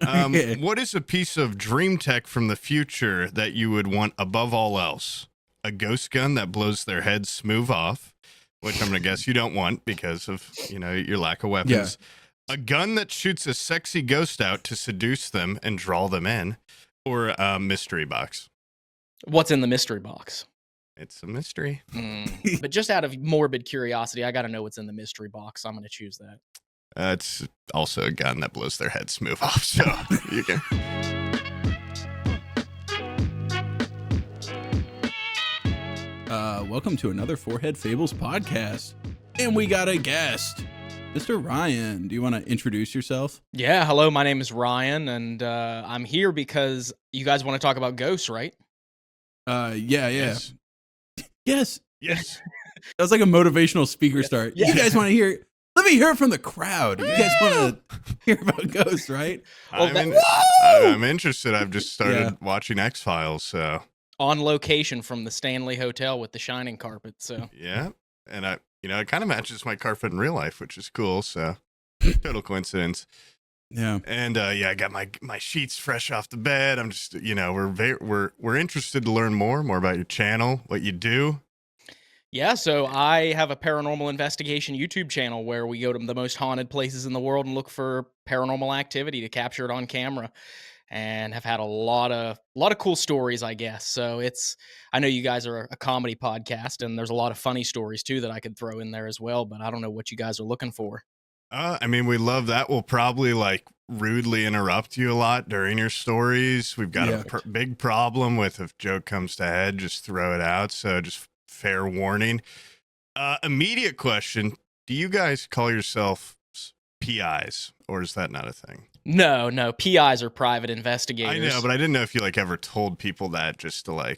What is a piece of dream tech from the future that you would want above all else? A ghost gun that blows their heads smooth off, which I'm going to guess you don't want because of, your lack of weapons. A gun that shoots a sexy ghost out to seduce them and draw them in, or a mystery box. What's in the mystery box? It's a mystery. But just out of morbid curiosity, I got to know what's in the mystery box. I'm going to choose that. It's also a gun that blows their head smooth off, so you can. Welcome to another Forehead Fables podcast, and we got a guest, Mr. Ryan. Do you want to introduce yourself? Yeah, hello, my name is Ryan, and I'm here because you guys want to talk about ghosts, right? Yeah. Yes. Yes. Yes. That was like a motivational speaker start. Yeah. You guys want to hear? Let me hear it from the crowd. You guys want to hear about ghosts, right? Well, I'm interested. I've just started watching X-Files, so. On location from the Stanley Hotel with the shining carpet, so. Yeah, and it kind of matches my carpet in real life, which is cool, so total coincidence. Yeah. And I got my sheets fresh off the bed. I'm just, we're interested to learn more about your channel, what you do. Yeah, so I have a paranormal investigation YouTube channel where we go to the most haunted places in the world and look for paranormal activity to capture it on camera, and have had a lot of cool stories, I guess. So I know you guys are a comedy podcast, and there's a lot of funny stories too that I could throw in there as well, but I don't know what you guys are looking for. We love that. We'll probably rudely interrupt you a lot during your stories. We've got a big problem with if joke comes to head, just throw it out. So just fair warning. Immediate question. Do you guys call yourself PIs, or is that not a thing? No. PIs are private investigators. I know, but I didn't know if you ever told people that just to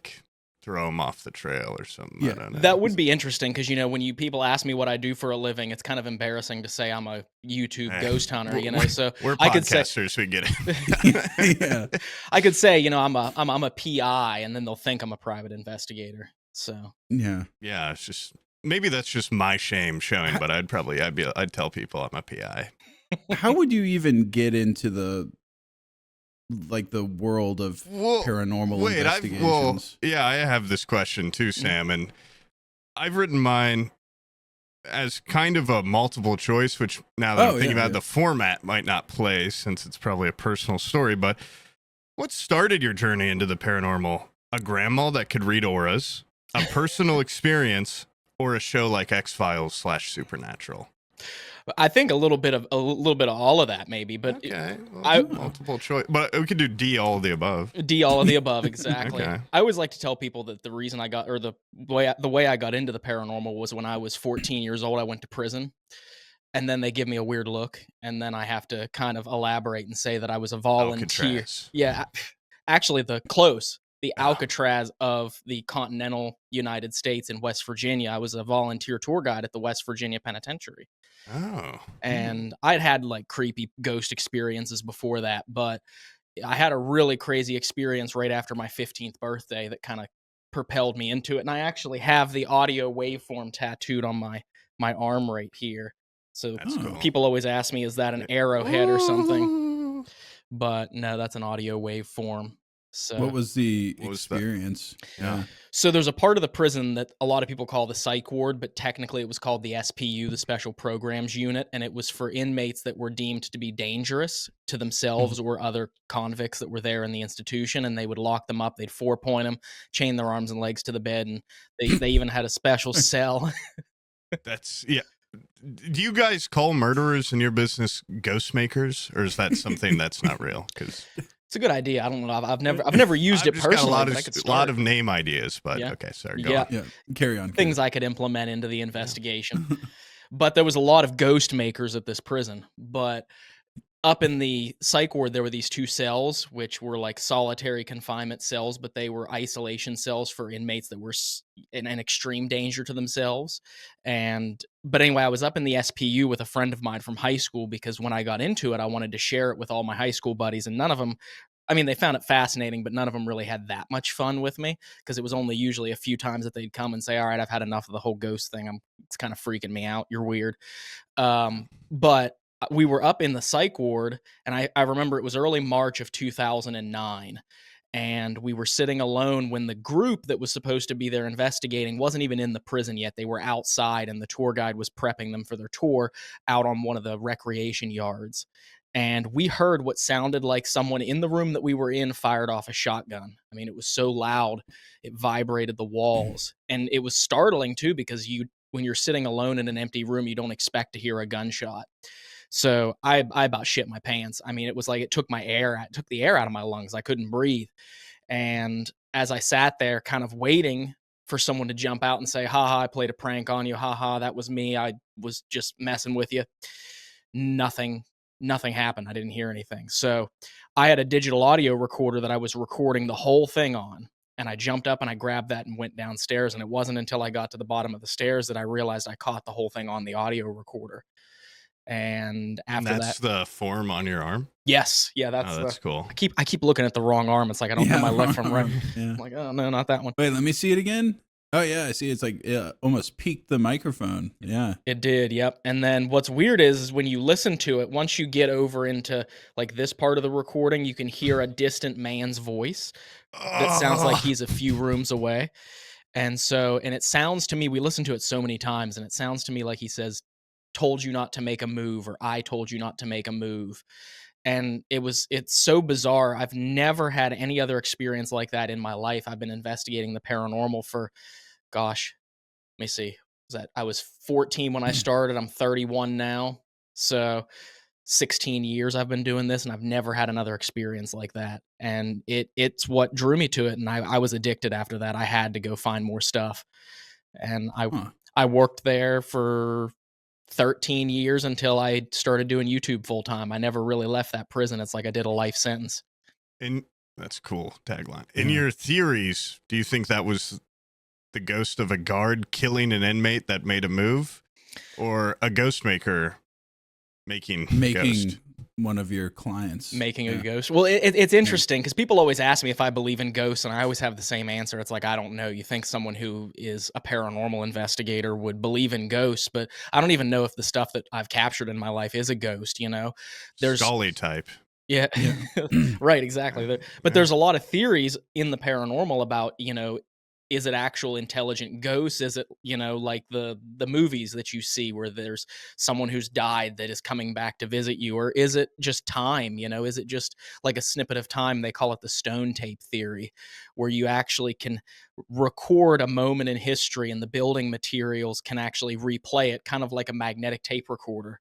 throw them off the trail or something. Yeah. I don't know. That would be interesting because, when people ask me what I do for a living, it's kind of embarrassing to say I'm a YouTube ghost hunter, so we're I could podcasters, say, we get it. Yeah. I could say, I'm a PI, and then they'll think I'm a private investigator. So yeah, it's just maybe that's just my shame showing, but I'd tell people I'm a PI. How would you even get into the world of paranormal investigations? I have this question too, Sam, and I've written mine as kind of a multiple choice, which now that I'm thinking about the format might not play since it's probably a personal story, but what started your journey into the paranormal? A grandma that could read auras, a personal experience, or a show like X-Files /Supernatural? I think a little bit of all of that, maybe. But okay, multiple choice. But we could do D, all of the above. D, all of the above, exactly. Okay. I always like to tell people that the reason I got, or the way I got into the paranormal was when I was 14 years old. I went to prison, and then they give me a weird look, and then I have to kind of elaborate and say that I was a volunteer. Alcatraz. Yeah, actually, the Alcatraz of the continental United States in West Virginia. I was a volunteer tour guide at the West Virginia Penitentiary. Oh. And I'd had creepy ghost experiences before that, but I had a really crazy experience right after my 15th birthday that kind of propelled me into it. And I actually have the audio waveform tattooed on my arm right here. So cool. People always ask me, is that an arrowhead or something? But no, that's an audio waveform. So what was the experience? Yeah. So there's a part of the prison that a lot of people call the psych ward, but technically it was called the SPU, the Special Programs Unit, and it was for inmates that were deemed to be dangerous to themselves or other convicts that were there in the institution, and they would lock them up. They'd 4-point them, chain their arms and legs to the bed, and they even had a special cell. Do you guys call murderers in your business ghost makers, or is that something that's not real? Because it's a good idea. I don't know. I've never used it personally. Got a lot of name ideas, but okay, sorry. Go on. Yeah, carry on. Things I could implement into the investigation. But there was a lot of ghost makers at this prison. But up in the psych ward, there were these 2 cells, which were solitary confinement cells, but they were isolation cells for inmates that were in an extreme danger to themselves. But anyway, I was up in the SPU with a friend of mine from high school because when I got into it, I wanted to share it with all my high school buddies, and none of them, they found it fascinating, but none of them really had that much fun with me because it was only usually a few times that they'd come and say, all right, I've had enough of the whole ghost thing. It's kind of freaking me out. You're weird. But we were up in the psych ward, and I remember it was early March of 2009, and we were sitting alone when the group that was supposed to be there investigating wasn't even in the prison yet. They were outside, and the tour guide was prepping them for their tour out on one of the recreation yards. And we heard what sounded like someone in the room that we were in fired off a shotgun. I mean, it was so loud, it vibrated the walls. And it was startling too, because when you're sitting alone in an empty room, you don't expect to hear a gunshot. So I about shit my pants. I mean, it was like it took the air out of my lungs. I couldn't breathe. And as I sat there kind of waiting for someone to jump out and say, haha, I played a prank on you. Haha, that was me. I was just messing with you. Nothing happened. I didn't hear anything. So I had a digital audio recorder that I was recording the whole thing on. And I jumped up and I grabbed that and went downstairs. And it wasn't until I got to the bottom of the stairs that I realized I caught the whole thing on the audio recorder. And after that's that, the form on your arm. yes, yeah, That's cool. I keep looking at the wrong arm. It's like I don't know my left from right. Yeah. I'm like, oh no, not that one. Wait, let me see it again. Oh yeah, I see. It's like almost peaked the microphone. Yeah, it did. Yep. And then what's weird is when you listen to it, once you get over into like this part of the recording, you can hear a distant man's voice that sounds like he's a few rooms away. And it sounds to me, we listened to it so many times, and it sounds to me like he says, told you not to make a move, or I told you not to make a move. And it's so bizarre. I've never had any other experience like that in my life. I've been investigating the paranormal for, gosh, let me see. I was 14 when I started. I'm 31 now. So 16 years I've been doing this, and I've never had another experience like that. And it's what drew me to it. And I was addicted after that. I had to go find more stuff. And I worked there for 13 years until I started doing YouTube full time. I never really left that prison. It's like I did a life sentence. And that's cool tagline. In your theories, do you think that was the ghost of a guard killing an inmate that made a move, or a ghost maker making ghost? One of your clients making a ghost? Well, it's interesting because people always ask me if I believe in ghosts, and I always have the same answer. It's like, I don't know. You think someone who is a paranormal investigator would believe in ghosts, but I don't even know if the stuff that I've captured in my life is a ghost. There's Scully type. Yeah. Right, exactly. But there's a lot of theories in the paranormal about, is it actual intelligent ghosts? Is it, like the movies that you see where there's someone who's died that is coming back to visit you? Or is it just time? Is it just like a snippet of time? They call it the stone tape theory, where you actually can record a moment in history and the building materials can actually replay it, kind of like a magnetic tape recorder.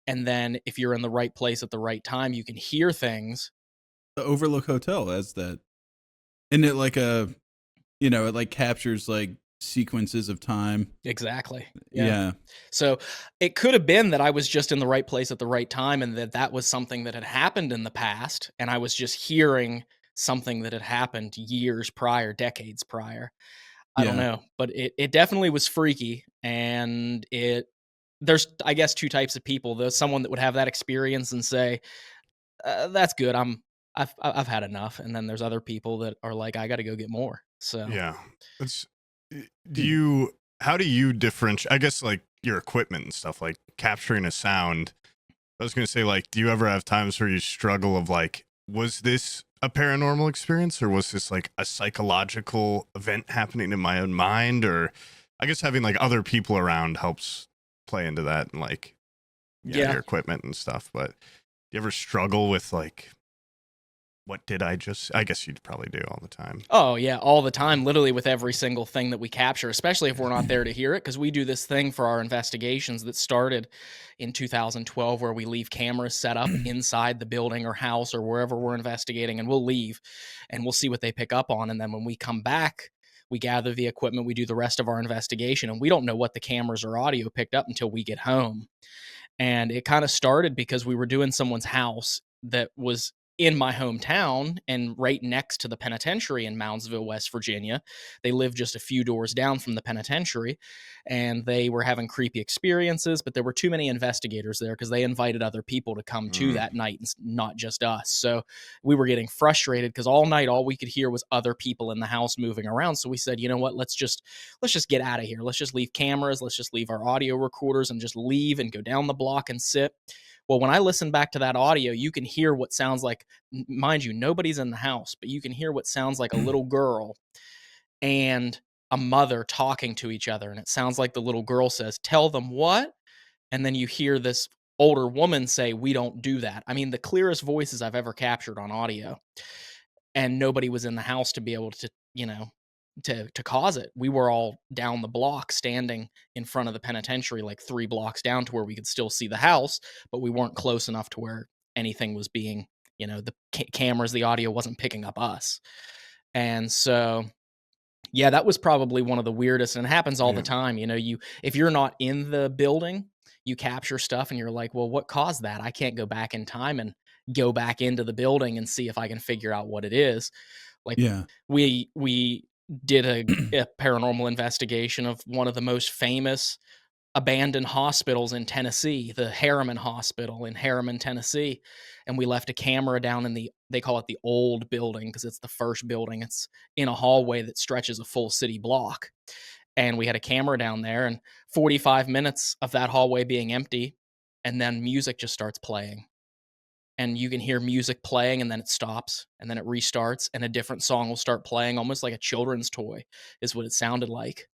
And then if you're in the right place at the right time, you can hear things. The Overlook Hotel has that. Isn't it like it like captures like sequences of time? Exactly. Yeah. So it could have been that I was just in the right place at the right time, and that was something that had happened in the past, and I was just hearing something that had happened years prior, decades prior. I don't know, but it definitely was freaky. And there's, I guess, two types of people. There's someone that would have that experience and say, that's good, I've had enough. And then there's other people that are like, I got to go get more. So yeah, how do you differentiate, I guess, like your equipment and stuff, like capturing a sound? I was going to say, like, do you ever have times where you struggle of like, was this a paranormal experience, or was this like a psychological event happening in my own mind? Or I guess having like other people around helps play into that, and like your equipment and stuff. But do you ever struggle with like, what did I guess you'd probably do all the time. Oh yeah, all the time, literally with every single thing that we capture, especially if we're not there to hear it, because we do this thing for our investigations that started in 2012 where we leave cameras set up inside the building or house or wherever we're investigating, and we'll leave and we'll see what they pick up on. And then when we come back, we gather the equipment, we do the rest of our investigation, and we don't know what the cameras or audio picked up until we get home. And it kind of started because we were doing someone's house that was in my hometown and right next to the penitentiary in Moundsville, West Virginia. They lived just a few doors down from the penitentiary, and they were having creepy experiences, but there were too many investigators there because they invited other people to come to that night, and not just us. So we were getting frustrated because all night, all we could hear was other people in the house moving around. So we said, you know what, let's just get out of here. Let's just leave cameras. Let's just leave our audio recorders and just leave and go down the block and sit. Well, when I listen back to that audio, you can hear what sounds like, mind you, nobody's in the house, but you can hear what sounds like a little girl and a mother talking to each other. And it sounds like the little girl says, "Tell them what?" And then you hear this older woman say, "We don't do that." I mean, the clearest voices I've ever captured on audio. And nobody was in the house to be able to, to cause it. We were all down the block standing in front of the penitentiary, like 3 blocks down to where we could still see the house, but we weren't close enough to where anything was being, the cameras, the audio wasn't picking up us. And so, yeah, that was probably one of the weirdest, and it happens all the time. If you're not in the building, you capture stuff and you're like, well, what caused that? I can't go back in time and go back into the building and see if I can figure out what it is. Like, we did a paranormal investigation of one of the most famous abandoned hospitals in Tennessee, the Harriman Hospital in Harriman, Tennessee. And we left a camera down in they call it the old building because it's the first building. It's in a hallway that stretches a full city block. And we had a camera down there, and 45 minutes of that hallway being empty. And then music just starts playing. And you can hear music playing, and then it stops, and then it restarts, and a different song will start playing, almost like a children's toy is what it sounded like.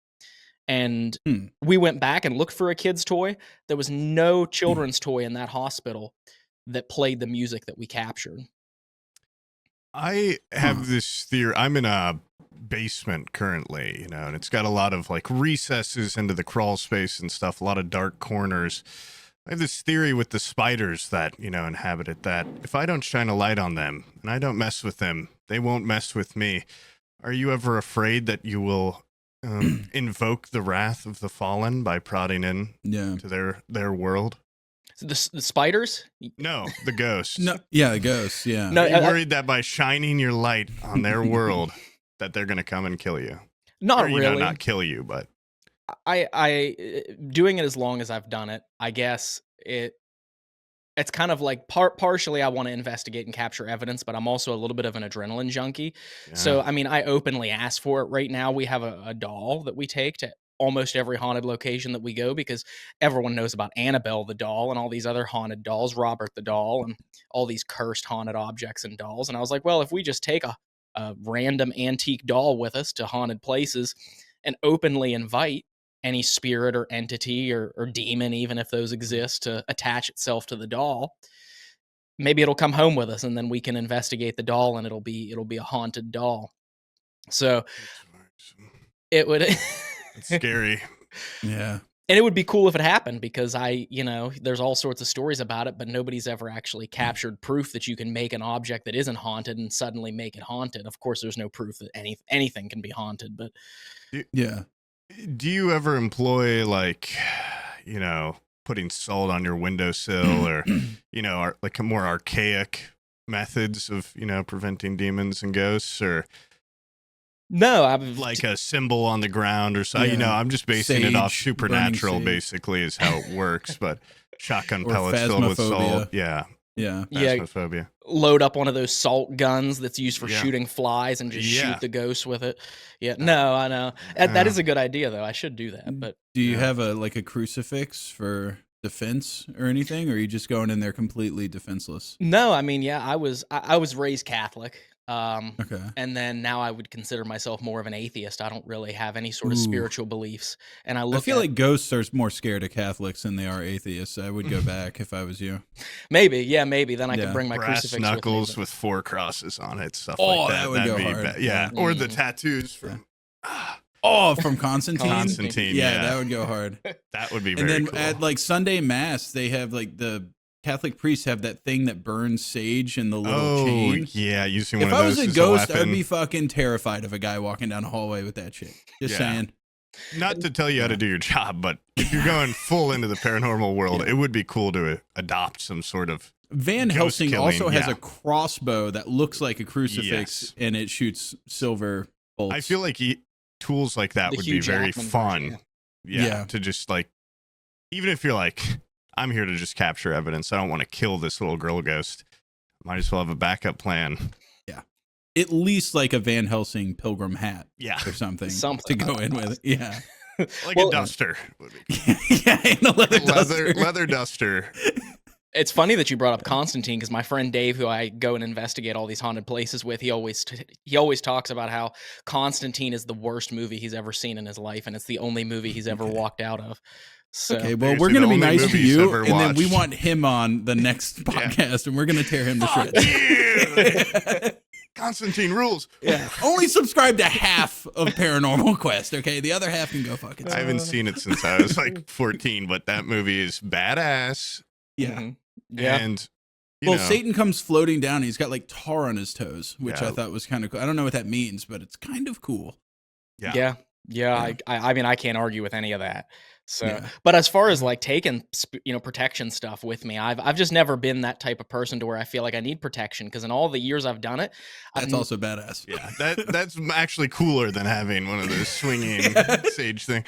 And we went back and looked for a kid's toy. There was no children's toy in that hospital that played the music that we captured. I have this theory. I'm in a basement currently, and it's got a lot of like recesses into the crawl space and stuff, a lot of dark corners. I have this theory with the spiders that, inhabit it, that if I don't shine a light on them and I don't mess with them, they won't mess with me. Are you ever afraid that you will invoke the wrath of the fallen by prodding in to their world? So the spiders? No, the ghosts. No, the ghosts. Yeah. No, are you worried that by shining your light on their world that they're going to come and kill you? Not or, really. Not kill you, but I doing it as long as I've done it, I guess it's kind of like partially I want to investigate and capture evidence, but I'm also a little bit of an adrenaline junkie. Yeah. So, I mean, I openly ask for it. Right now, we have a doll that we take to almost every haunted location that we go because everyone knows about Annabelle the doll and all these other haunted dolls, Robert the doll, and all these cursed haunted objects and dolls. And I was like, well, if we just take a random antique doll with us to haunted places and openly invite any spirit or entity or demon, even if those exist, to attach itself to the doll, maybe it'll come home with us, and then we can investigate the doll, and it'll be a haunted doll. So it would. It's scary. Yeah. And it would be cool if it happened because there's all sorts of stories about it, but nobody's ever actually captured proof that you can make an object that isn't haunted and suddenly make it haunted. Of course, there's no proof that anything can be haunted, but yeah. Do you ever employ putting salt on your windowsill or, like more archaic methods of, preventing demons and ghosts, or no, I've like a symbol on the ground or so, I'm just basing it off supernatural basically is how it works, but shotgun pellets filled with salt. Yeah. Phasmophobia. Load up one of those salt guns that's used for shooting flies and just shoot the ghosts with it. Yeah, no, I know. That is a good idea, though. I should do that. But do you have a crucifix for defense or anything, or are you just going in there completely defenseless? No, I mean, I was raised Catholic. Okay. And then now I would consider myself more of an atheist. I don't really have any sort of spiritual beliefs. And I feel like ghosts are more scared of Catholics than they are atheists. I would go back if I was you. Maybe. Then I could bring my brass crucifix knuckles with 4 crosses on it, stuff like that. That would go hard. Yeah. Or the tattoos from from Constantine? Constantine, yeah. That would go hard. That would be very cool. And then at Sunday Mass, they have the Catholic priests have that thing that burns sage in the little chain. Yeah, using one of If those I was a ghost, I'd be fucking terrified of a guy walking down a hallway with that shit. Just saying. Not to tell you how to do your job, but if you're going full into the paranormal world, it would be cool to adopt some sort of Van Helsing also has a crossbow that looks like a crucifix, and it shoots silver bolts. I feel like tools like that would be very fun. Yeah, to just even if you're I'm here to just capture evidence. I don't want to kill this little girl ghost. Might as well have a backup plan. Yeah. At least like a Van Helsing pilgrim hat. Or something to go in with. Yeah. Like a duster. And a leather duster. Leather duster. It's funny that you brought up Constantine because my friend Dave, who I go and investigate all these haunted places with, he always talks about how Constantine is the worst movie he's ever seen in his life, and it's the only movie he's ever walked out of. So, okay, well, Seriously, we're going to the be only nice to movie he's you, ever and then we watched. want him on the next podcast, and we're going to tear him to Fuck shreds. you! Constantine rules. Yeah, only subscribe to half of Paranormal Quest, okay? The other half can go fuck I itself. haven't seen it since I was like 14, but that movie is badass. Yeah. mhm. Yeah. And Well, know, Satan comes floating down. And he's got like tar on his toes, which Yeah. I thought was kind of cool. I don't know what that means, but it's kind of cool. Yeah. I mean, I can't argue with any of that. So, Yeah. but as far as like taking, protection stuff with me, I've just never been that type of person to where I feel like I need protection because in all the years I've done it, That's also badass. Yeah, that's actually cooler than having one of those swinging sage thing.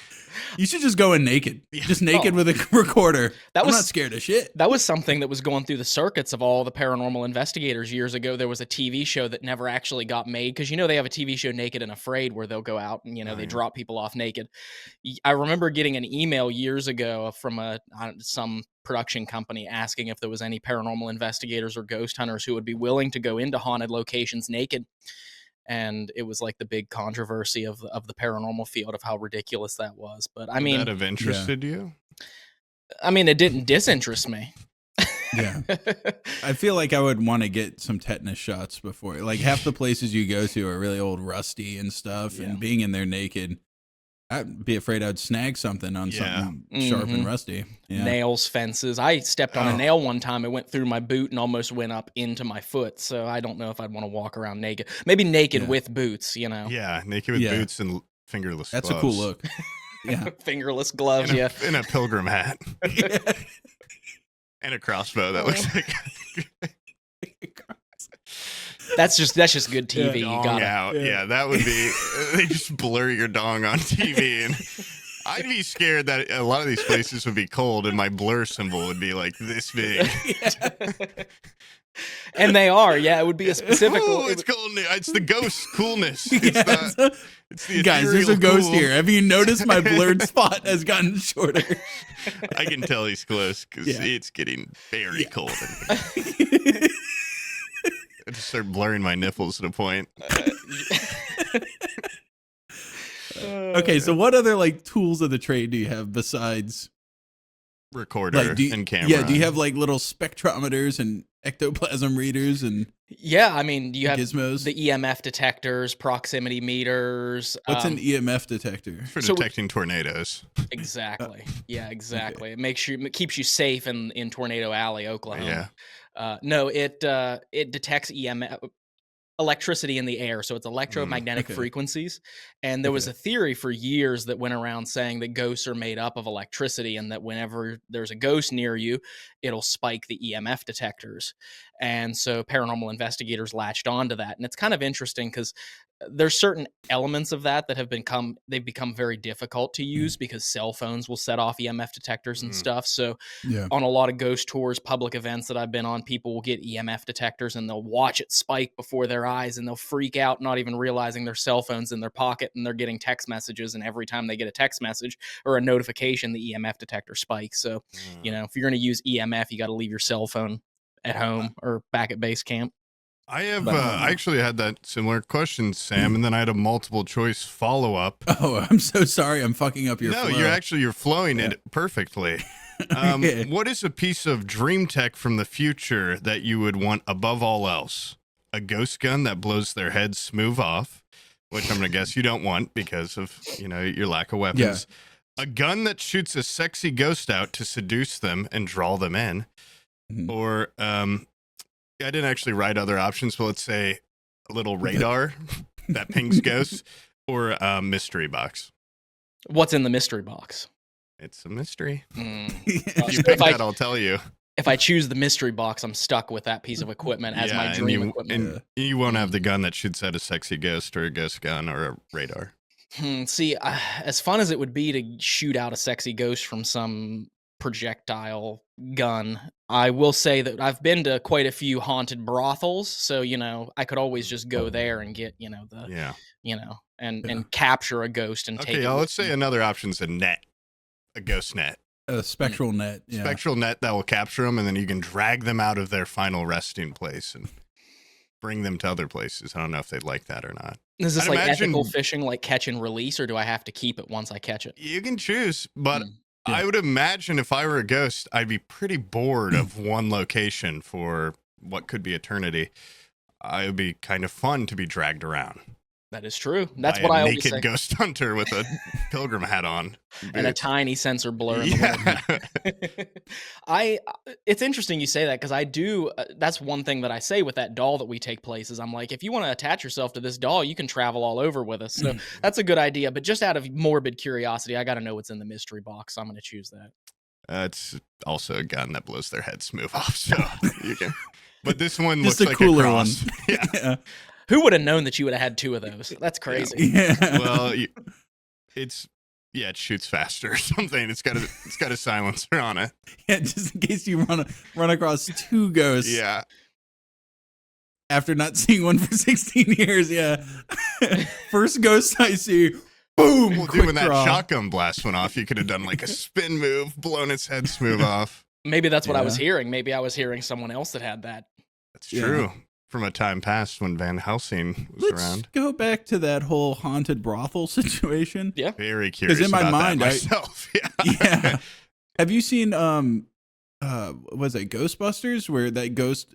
You should just go in naked. Just naked with a recorder. That I'm was- not scared of shit. That was something that was going through the circuits of all the paranormal investigators years ago. There was a TV show that never actually got made because they have a TV show Naked and Afraid where they'll go out and they drop people off naked. I remember getting an email years ago from some production company asking if there was any paranormal investigators or ghost hunters who would be willing to go into haunted locations naked. And it was like the big controversy of the paranormal field of how ridiculous that was. But I mean, Would that have interested you? it didn't disinterest me. Yeah. I feel like I would want to get some tetanus shots before. Like half the places you go to are really old, rusty and stuff. Yeah. And being in there naked, I'd be afraid I'd snag something on something sharp and rusty. Yeah. Nails, fences. I stepped on a nail one time. It went through my boot and almost went up into my foot. So I don't know if I'd want to walk around naked. Maybe naked with boots, Yeah, naked with boots and fingerless That's gloves. a cool look. Yeah. Fingerless gloves, In a pilgrim hat. And a crossbow that looks like That's just good TV. You dong got out. Yeah, that would be. They just blur your dong on TV, and I'd be scared that a lot of these places would be cold, and my blur symbol would be like this big. And they are. Yeah, it would be a specific. Ooh, it's cold. It's the ghost coolness. It's the Guys, there's a ethereal ghost cool. here. Have you noticed my blurred spot has gotten shorter? I can tell he's close because it's getting very cold. I just start blurring my nipples to the point. Okay, so what other like tools of the trade do you have besides Recorder and camera. Yeah, do you have like little spectrometers and ectoplasm readers and Yeah, I mean, you have gizmos? the EMF detectors, proximity meters. What's an EMF detector? For detecting tornadoes. Exactly. Yeah, exactly. It keeps you safe in Tornado Alley, Oklahoma. Yeah. No, it detects EMF. Electricity in the air, so it's electromagnetic frequencies. And there was a theory for years that went around saying that ghosts are made up of electricity and that whenever there's a ghost near you, it'll spike the EMF detectors. And so paranormal investigators latched onto that. And it's kind of interesting because there's certain elements of that have become very difficult to use because cell phones will set off EMF detectors and stuff. So on a lot of ghost tours, public events that I've been on, people will get EMF detectors and they'll watch it spike before their eyes and they'll freak out, not even realizing their cell phone's in their pocket and they're getting text messages. And every time they get a text message or a notification, the EMF detector spikes. So, if you're going to use EMF, you got to leave your cell phone at home or back at base camp. I have I actually had that similar question, Sam, and then I had a multiple choice follow up. Oh, I'm so sorry. I'm fucking up your flow. You're flowing it perfectly. What is a piece of dream tech from the future that you would want above all else? A ghost gun that blows their heads smooth off, which I'm going to guess you don't want because of, your lack of weapons. Yeah. A gun that shoots a sexy ghost out to seduce them and draw them in. Mm-hmm. Or, I didn't actually write other options, but let's say a little radar that pings ghosts or a mystery box. What's in the mystery box? It's a mystery. If you pick that, I'll tell you. If I choose the mystery box, I'm stuck with that piece of equipment as my dream equipment. And you won't have the gun that shoots out a sexy ghost or a ghost gun or a radar. See, as fun as it would be to shoot out a sexy ghost from some projectile gun, I will say that I've been to quite a few haunted brothels, so I could always just go there and get and capture a ghost and take it. Let's say another option's a ghost net. A spectral net. Yeah. Spectral net that will capture them, and then you can drag them out of their final resting place and bring them to other places. I don't know if they'd like that or not. Is this I'd like imagine- ethical fishing, like catch and release, or do I have to keep it once I catch it? You can choose, but Yeah. I would imagine if I were a ghost, I'd be pretty bored of one location for what could be eternity. It would be kind of fun to be dragged around. That is true. That's by what a I always naked say. ghost hunter with a pilgrim hat on. And a tiny sensor blur. In the It's interesting you say that, because I do. That's one thing that I say with that doll that we take places. I'm like, if you want to attach yourself to this doll, you can travel all over with us. So that's a good idea. But just out of morbid curiosity, I got to know what's in the mystery box. So I'm going to choose that. It's also a gun that blows their head smooth off. So you can. But this one Just looks a like cooler a cross. one. Yeah. Yeah. Who would have known that you would have had two of those? That's crazy. Yeah. Well, it shoots faster or something. It's got a silencer on it. Yeah, just in case you run across two ghosts. Yeah. After not seeing one for 16 years, yeah. First ghost I see, boom. Well, dude, quick when that draw. shotgun blast went off, you could have done like a spin move, blown its head smooth off. Maybe that's what I was Yeah. hearing. Maybe I was hearing someone else that had that. That's Yeah. true. From a time past when Van Helsing was Let's around. go back to that whole haunted brothel situation. Yeah. Very curious in my about mind, that myself. Yeah. Yeah. Have you seen was it Ghostbusters, where that ghost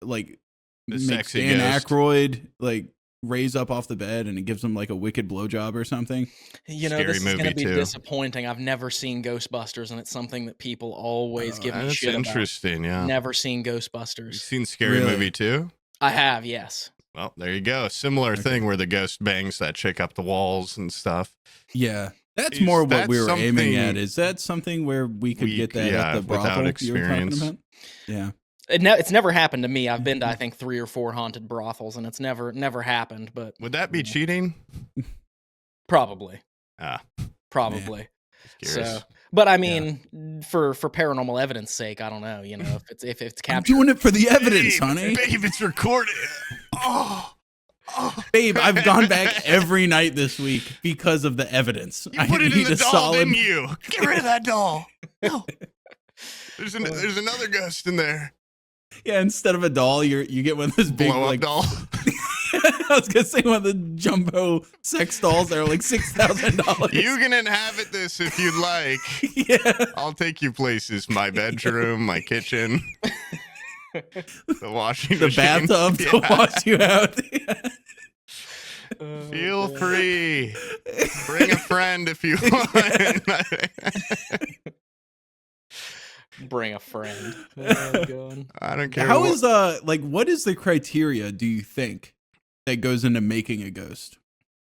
like The makes sexy Dan ghost. Aykroyd like raise up off the bed and it gives him like a wicked blowjob or something? You know, Scary this is going movie, to be too. disappointing. I've never seen Ghostbusters, and it's something that people always give me That's shit interesting, yeah. about. Never seen You've Ghostbusters. seen Scary Really? Movie too? I have, yes. Well, there you go. Similar thing where the ghost bangs that chick up the walls and stuff. Yeah. That's Is more what that we were aiming at. something Is that something where we could get that yeah, at the without brothel you were talking experience. about? Yeah. It's never happened to me. I've been to, I think, 3 or 4 haunted brothels, and it's never happened, but Would that be cheating? probably. Ah, Probably. just curious. So, but I mean, for paranormal evidence sake, I don't know. You know, if it's I'm captured. doing it for the evidence, Babe, honey. Babe, it's recorded. Oh, Babe, I've gone back every night this week because of the evidence. You put it in the doll, didn't you? Get rid of that doll. No. There's another ghost in there. Yeah, instead of a doll, you get one of those big Blow up like doll. I was gonna say one of the jumbo sex dolls that are like $6,000. You can inhabit this if you'd like. Yeah. I'll take you places. My bedroom, my kitchen, the washing The machine. bathtub to Yeah. wash you out. Feel free. Bring a friend if you want. Bring a friend. Oh, God. I don't care. How what- is like what is the criteria, do you think, that goes into making a ghost?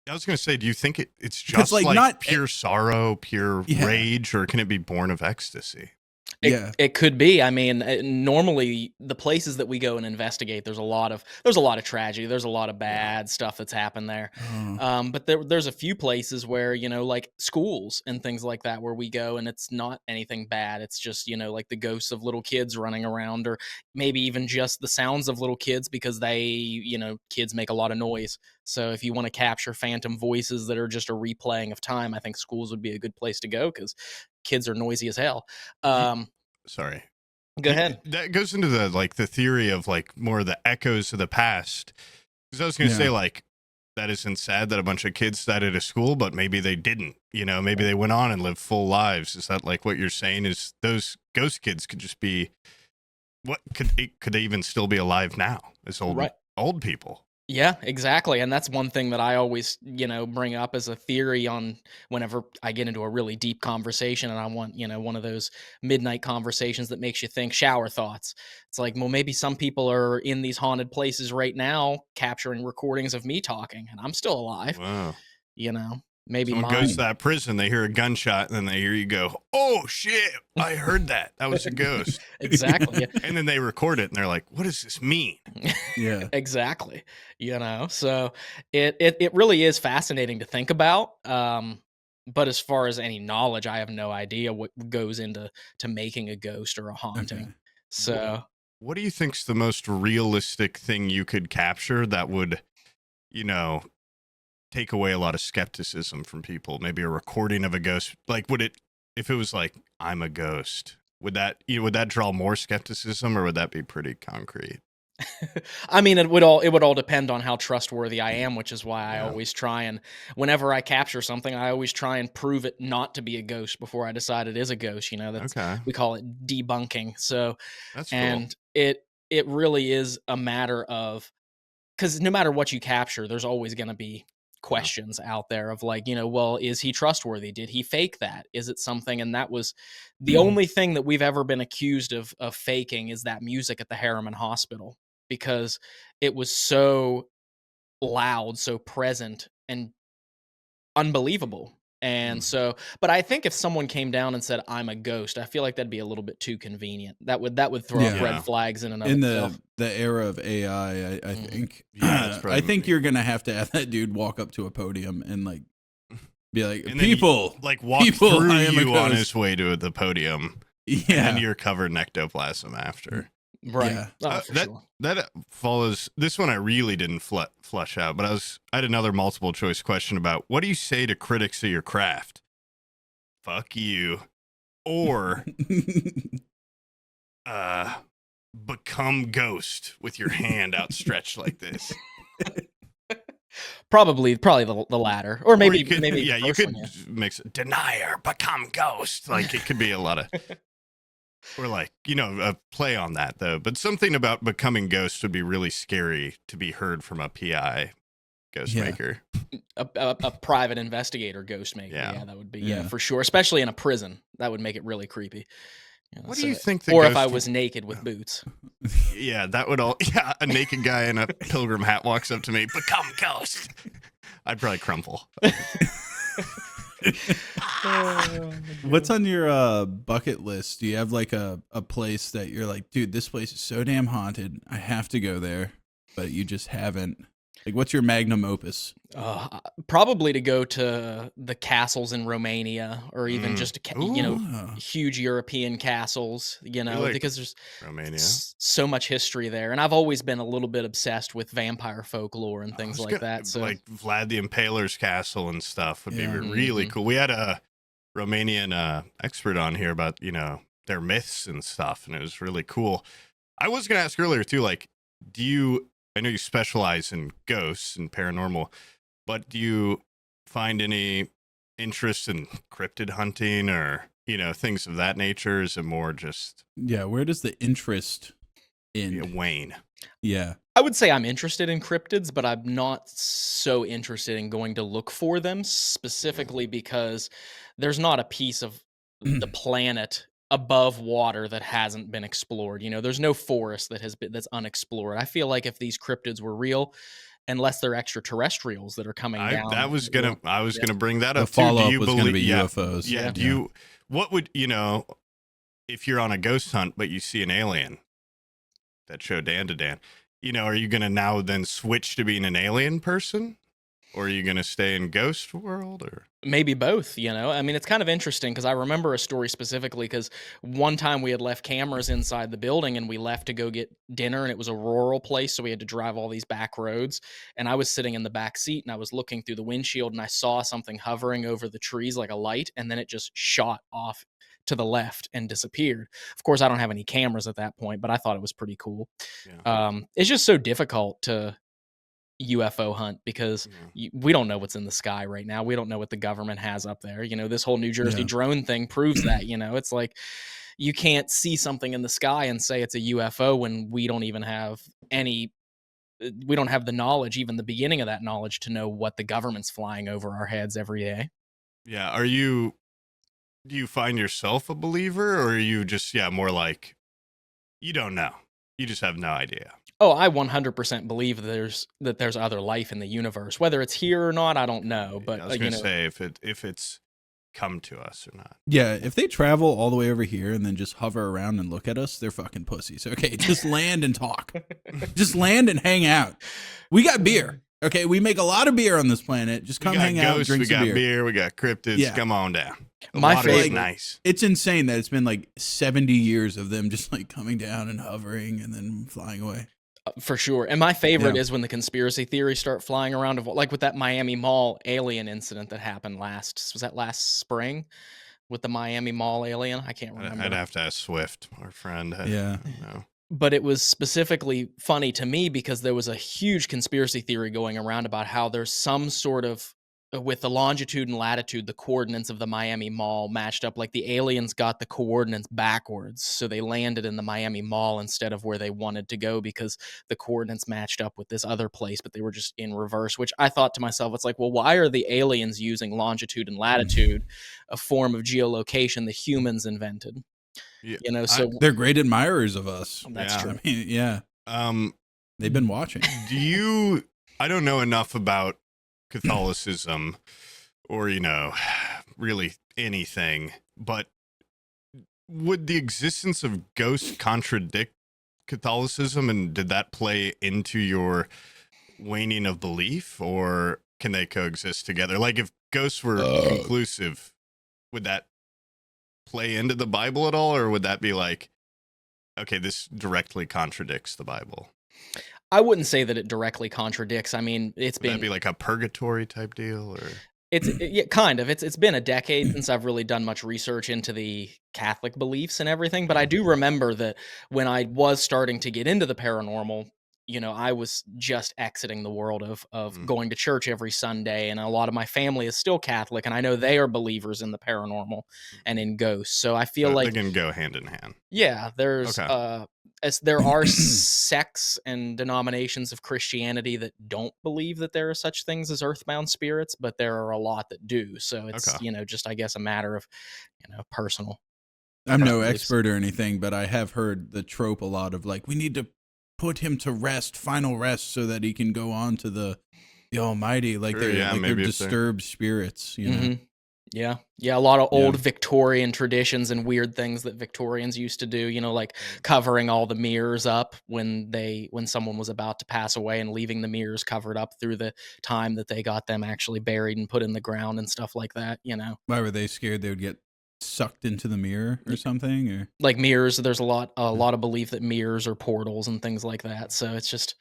I was going to say, do you think it's 'Cause, just like, like not- pure sorrow, pure Yeah. rage, or can it be born of ecstasy? It could be. I mean, normally the places that we go and investigate, there's a lot of tragedy. There's a lot of bad stuff that's happened there. Oh. But there's a few places where, you know, like schools and things like that, where we go and it's not anything bad. It's just, you know, like the ghosts of little kids running around, or maybe even just the sounds of little kids, because kids make a lot of noise. So if you want to capture phantom voices that are just a replaying of time, I think schools would be a good place to go, because kids are noisy as hell. Sorry. Go ahead. That goes into the theory of like more of the echoes of the past. Because I was going to Yeah. say, like, that isn't sad that a bunch of kids died at a school, but maybe they didn't. You know, maybe they went on and lived full lives. Is that like what you're saying? Is those ghost kids could just be what could they even still be alive now as old people? Yeah, exactly. And that's one thing that I always, bring up as a theory on whenever I get into a really deep conversation and I want, one of those midnight conversations that makes you think, shower thoughts. It's like, well, maybe some people are in these haunted places right now capturing recordings of me talking and I'm still alive, Wow. Maybe Someone mine. goes to that prison, they hear a gunshot, and then they hear you go, "Oh shit, I heard that. That was a ghost." Exactly. And then they record it, and they're like, "What does this mean?" Yeah. Exactly. So it really is fascinating to think about. But as far as any knowledge, I have no idea what goes into making a ghost or a haunting. Okay. So What do you think's the most realistic thing you could capture that would, take away a lot of skepticism from people? Maybe a recording of a ghost. Like, would it if it was like I'm a ghost, would that draw more skepticism, or would that be pretty concrete? I mean, it would all depend on how trustworthy I am, which is why I Yeah. always try and whenever I capture something, I always try and prove it not to be a ghost before I decide it is a ghost. That's Okay, we call it debunking. So, that's cool. and it really is a matter of because no matter what you capture, there's always going to be questions out there of like, well, is he trustworthy? Did he fake that? Is it something? And that was the only thing that we've ever been accused of faking is that music at the Harriman Hospital because it was so loud, so present, and unbelievable. And so, but I think if someone came down and said, "I'm a ghost," I feel like that'd be a little bit too convenient. That would throw up Yeah. red flags in and of In itself. the era of AI, I Mhm. think Yeah, that's I probably- think you're gonna have to have that dude walk up to a podium and like be like, And then he, people, like walk people, through I am a you on ghost." his way to the podium, yeah, and you're covered in ectoplasm after. Right. Yeah. Oh, for sure. That follows this one. I really didn't flush out, but I had another multiple choice question about what do you say to critics of your craft? Fuck you, or become ghost with your hand outstretched like this. Probably the latter, or maybe you could, maybe yeah, the you first could one, mix denier, become ghost. Like it could be a lot of, or like a play on that though. But something about becoming ghost would be really scary to be heard from a PI ghost Yeah. maker. a private investigator ghost maker. Yeah. Yeah, that would be Yeah. for sure, especially in a prison. That would make it really creepy. What do you think? Or if I was naked with boots. Yeah, that would all. Yeah, a naked guy in a pilgrim hat walks up to me, become ghost. I'd probably crumple. What's on your bucket list? Do you have like a place that you're like, dude, this place is so damn haunted, I have to go there, but you just haven't? Like, what's your magnum opus? Probably to go to the castles in Romania, or even just Ooh. huge European castles. like Because there's Romania. so much history there, and I've always been a little bit obsessed with vampire folklore and things like that. So, like Vlad the Impaler's castle and stuff would Yeah. be really Mhm. cool. We had a Romanian expert on here about their myths and stuff, and it was really cool. I was gonna ask earlier too, like, I know you specialize in ghosts and paranormal, but do you find any interest in cryptid hunting or things of that nature? Is it more just Yeah, where does the interest end? wane? Yeah. I would say I'm interested in cryptids, but I'm not so interested in going to look for them specifically because there's not a piece of the planet above water that hasn't been explored. There's no forest that's unexplored. I feel like if these cryptids were real, unless they're extraterrestrials that are coming down. I was gonna bring that The up too. follow Do up you was believe? going to be yeah, UFOs. yeah. Do you? What would if you're on a ghost hunt, but you see an alien? That show Dan to Dan. Are you gonna now then switch to being an alien person, or are you gonna stay in ghost world, or? Maybe both, I mean, it's kind of interesting because I remember a story specifically because one time we had left cameras inside the building and we left to go get dinner, and it was a rural place, so we had to drive all these back roads. And I was sitting in the back seat and I was looking through the windshield and I saw something hovering over the trees like a light, and then it just shot off to the left and disappeared. Of course, I don't have any cameras at that point, but I thought it was pretty cool. Yeah. It's just so difficult to UFO hunt because we don't know what's in the sky right now. We don't know what the government has up there. This whole New Jersey drone thing proves that. It's like you can't see something in the sky and say it's a UFO when we don't even have we don't have the knowledge, even the beginning of that knowledge, to know what the government's flying over our heads every day. Yeah. Do you find yourself a believer, or are you just more like you don't know? You just have no idea. Oh, I 100% believe that there's other life in the universe. Whether it's here or not, I don't know. But I was going to say if it's come to us or not. Yeah, if they travel all the way over here and then just hover around and look at us, they're fucking pussies. Okay, just land and talk. Just land and hang out. We got beer. Okay, we make a lot of beer on this planet. Just come hang out, drink some beer. We got beer. We got cryptids. Yeah. Come on down. My water is favorite- nice. It's insane that it's been like 70 years of them just like coming down and hovering and then flying away. For sure. And my favorite Yeah. is when the conspiracy theories start flying around, like with that Miami Mall alien incident that happened last spring? with the Miami Mall alien. I can't I'd remember. have to ask Swift, our friend. Yeah. No. But it was specifically funny to me because there was a huge conspiracy theory going around about how there's some sort of with the longitude and latitude, the coordinates of the Miami Mall matched up. Like the aliens got the coordinates backwards, so they landed in the Miami Mall instead of where they wanted to go because the coordinates matched up with this other place, but they were just in reverse. Which I thought to myself, it's like, well, why are the aliens using longitude and latitude, a form of geolocation the humans invented? Yeah, You know, so They're great admirers of us. that's yeah. true. I mean, yeah, they've been watching. Do you? I don't know enough about Catholicism, or really anything. But would the existence of ghosts contradict Catholicism, and did that play into your waning of belief, or can they coexist together? Like, if ghosts were conclusive, would that play into the Bible at all, or would that be like, okay, this directly contradicts the Bible? I wouldn't say that it directly contradicts. I mean, Would that be like a purgatory type deal, or yeah, kind of. It's been a decade since I've really done much research into the Catholic beliefs and everything, but I do remember that when I was starting to get into the paranormal, I was just exiting the world of going to church every Sunday, and a lot of my family is still Catholic, and I know they are believers in the paranormal and in ghosts. So I feel so like they can go hand in hand? yeah, there's Okay. as there are sects and denominations of Christianity that don't believe that there are such things as earthbound spirits, but there are a lot that do. So it's, Okay. just I guess a matter of, personal. I'm no beliefs. expert or anything, but I have heard the trope a lot of like, we need to put him to rest, final rest, so that he can go on to the Almighty. Like Sure, yeah, they're maybe if they're- disturbed spirits, you know. Mhm. Yeah. Yeah. A lot of Yeah. old Victorian traditions and weird things that Victorians used to do, like covering all the mirrors up when someone was about to pass away and leaving the mirrors covered up through the time that they got them actually buried and put in the ground and stuff like that, Why were they scared they would get sucked into the mirror or something? Or like mirrors, there's a lot of belief that mirrors are portals and things like that. So it's just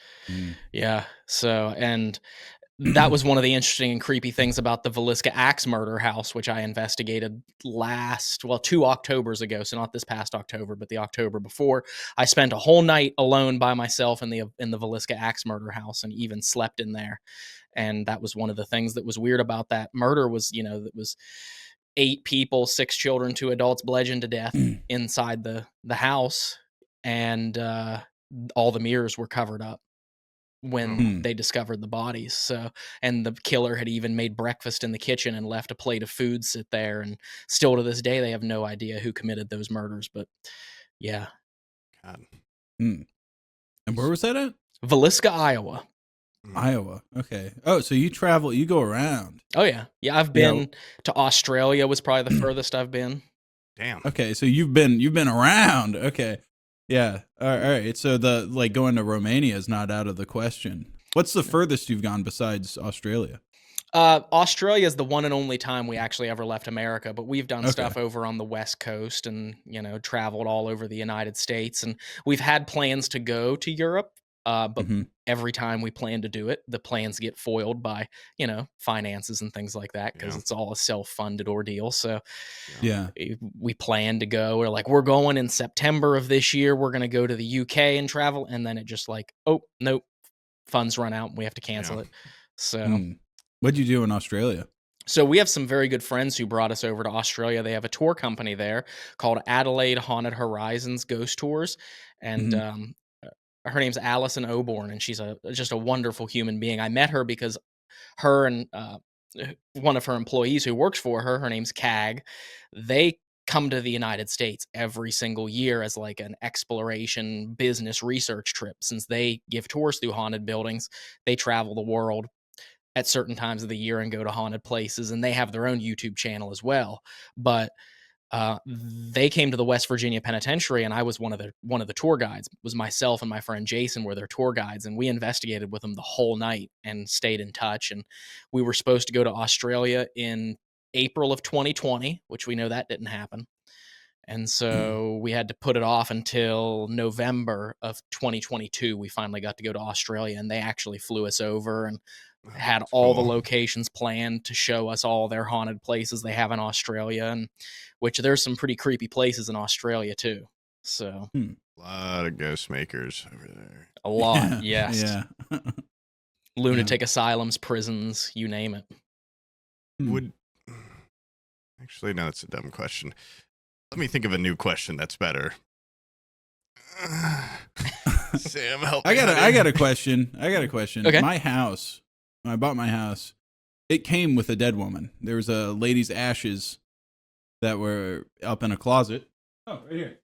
yeah. So and that was one of the interesting and creepy things about the Villisca Axe murder house, which I investigated 2 Octobers ago. So not this past October, but the October before. I spent a whole night alone by myself in the Villisca Axe murder house and even slept in there. And that was one of the things that was weird about that murder was, that was 8 people, 6 children, 2 adults bludgeoned to death inside the house. And all the mirrors were covered up when they discovered the bodies. So, and the killer had even made breakfast in the kitchen and left a plate of food sit there. And still to this day, they have no idea who committed those murders. But yeah, God. And where was that at? Villisca, Iowa. Iowa. Okay. Oh, so you travel, you go around. Oh yeah, yeah. I've been to Australia. Was probably the furthest I've been. Damn. Okay, so you've been around. Okay. Yeah. All right. So going to Romania is not out of the question. What's the furthest you've gone besides Australia? Australia is the one and only time we actually ever left America, but we've done stuff over on the West Coast and, traveled all over the United States. And we've had plans to go to Europe, but every time we plan to do it, the plans get foiled by, finances and things like that because it's all a self-funded ordeal. So yeah, we plan to go. We're going in September of this year. We're going to go to the UK and travel. And then it just oh, nope, funds run out and we have to cancel it. So... What'd you do in Australia? So we have some very good friends who brought us over to Australia. They have a tour company there called Adelaide Haunted Horizons Ghost Tours. And her name's Alison Oborn, and she's just a wonderful human being. I met her because her and one of her employees who works for her, her name's Cag, they come to the United States every single year as like an exploration business research trip. Since they give tours through haunted buildings, they travel the world at certain times of the year and go to haunted places, and they have their own YouTube channel as well. But they came to the West Virginia Penitentiary, and I was one of the tour guides. It was myself and my friend Jason were their tour guides, and we investigated with them the whole night and stayed in touch. And we were supposed to go to Australia in April of 2020, which we know that didn't happen. And so we had to put it off until November of 2022. We finally got to go to Australia, and they actually flew us over and had That's all the cool. locations planned to show us all their haunted places they have in Australia, and which there's some pretty creepy places in Australia too. So A lot of ghost makers over there. a lot, Yeah. yes. Yeah. Lunatic asylums, prisons, you name it. Would actually, no, that's a dumb question. Let me think of a new question that's better. Sam, help me. I got a question. Okay. My house, when I bought my house, it came with a dead woman. There was a lady's ashes that were up in a closet. Oh, right here.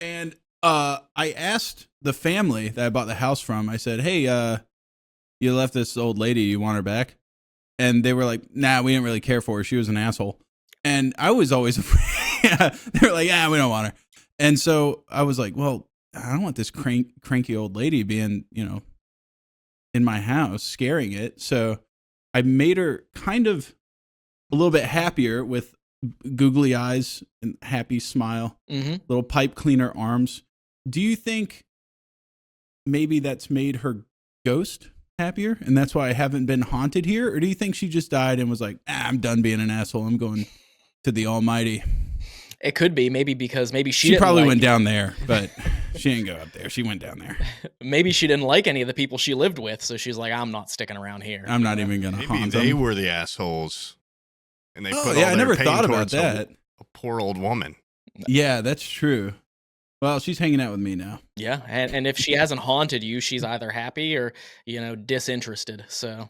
And I asked the family that I bought the house from, I said, hey, you left this old lady, you want her back? And they were like, nah, we didn't really care for her. She was an asshole. And I was always afraid. They were like, we don't want her. And so I was like, well, I don't want this cranky old lady being, in my house, scaring it. So I made her kind of a little bit happier with googly eyes and happy smile, little pipe cleaner arms. Do you think maybe that's made her ghost happier and that's why I haven't been haunted here? Or do you think she just died and was like, I'm done being an asshole, I'm going to the almighty? It could be because she she probably went down there, but she didn't go up there. She went down there. Maybe she didn't like any of the people she lived with, so she's like, I'm not sticking around here. I'm not even gonna Maybe haunt they them. were the assholes, and they put all I their never pain thought about towards that. A poor old woman. Yeah, that's true. Well, she's hanging out with me now. Yeah, and if she hasn't haunted you, she's either happy or disinterested. So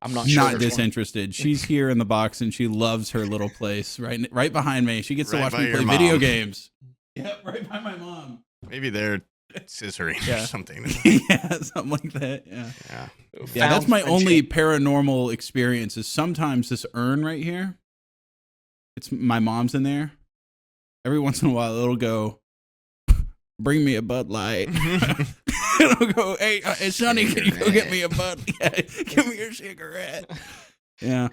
I'm not sure. Not disinterested. She's here in the box and she loves her little place right behind me. She gets to Right watch by me your play video mom. games. Yep, right by my mom. Maybe they're scissoring Yeah. or something. Yeah, something like that. Yeah. Yeah. Yeah, that's my Found only friendship. paranormal experience is sometimes this urn right here. It's my mom's in there. Every once in a while it'll go, bring me a Bud Light. It'll go, hey, Sonny, can you go get me a Bud? Yeah, give me your cigarette. Yeah.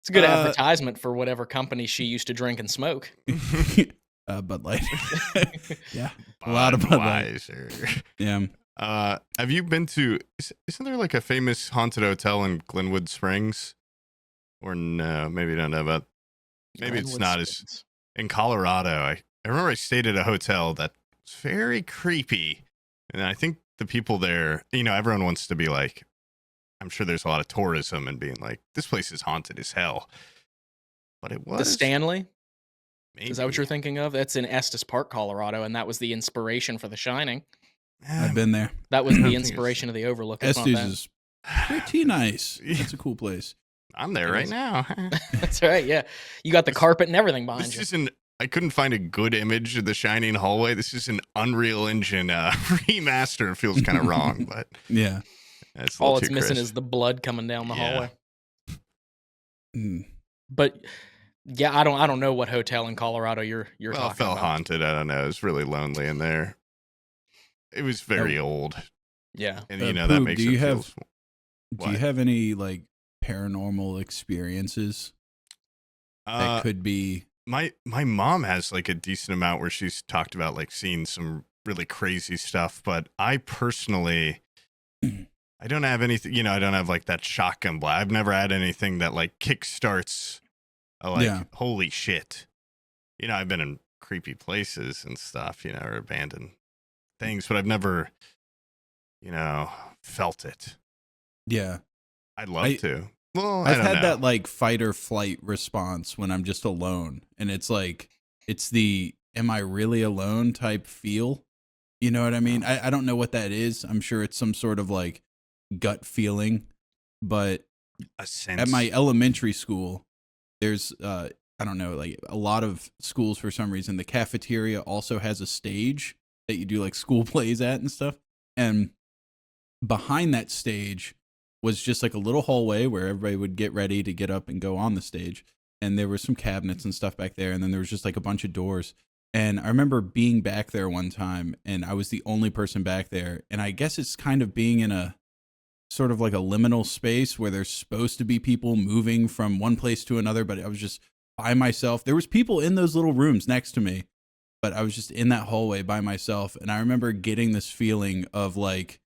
It's a good advertisement for whatever company she used to drink and smoke. Bud Light. Yeah. A lot of Bud Light. Budweiser. Yeah. Have you been to? Isn't there like a famous haunted hotel in Glenwood Springs? Or no? Maybe you don't know about. Maybe it's Glenwood not Springs. as in Colorado. I remember I stayed at a hotel that was very creepy, and I think the people there, everyone wants to be like. I'm sure there's a lot of tourism and being like, this place is haunted as hell. But it was The Stanley. Maybe. Is that what you're thinking of? That's in Estes Park, Colorado, and that was the inspiration for The Shining. I've been there. That was I don't the think it's- inspiration of the Overlook. It's not Estes that. is pretty nice. It's a cool place. I'm there It right is. now. That's right. Yeah, you got the carpet and everything behind This you. isn't. I couldn't find a good image of the Shining hallway. This is an Unreal Engine remaster. It feels kind of wrong, but Yeah. it's a All little it's too missing crisp. is the blood coming down the Yeah. hallway. Mm. But yeah, I don't know what hotel in Colorado you're Well, it talking felt about. haunted. I don't know. It was really lonely in there. It was very old, Yeah. and Poop, that makes do it you feel. have- Do What? you have any like paranormal experiences that could be? My mom has like a decent amount where she's talked about like seeing some really crazy stuff, but I personally I don't have anything, I don't have like that shotgun blast. I've never had anything that like kickstarts like Yeah. holy shit. I've been in creepy places and stuff, or abandoned things, but I've never felt it. Yeah. I'd love to. Well, I I've don't had know. that like fight or flight response when I'm just alone, and it's like it's the "am I really alone" type feel. You know what I mean? I don't know what that is. I'm sure it's some sort of like gut feeling, but a sense. at my elementary school, there's I don't know, like a lot of schools for some reason, the cafeteria also has a stage that you do like school plays at and stuff. And behind that stage was just like a little hallway where everybody would get ready to get up and go on the stage. And there were some cabinets and stuff back there. And then there was just like a bunch of doors. And I remember being back there one time and I was the only person back there. And I guess it's kind of being in a sort of like a liminal space where there's supposed to be people moving from one place to another, but I was just by myself. There was people in those little rooms next to me, but I was just in that hallway by myself. And I remember getting this feeling of like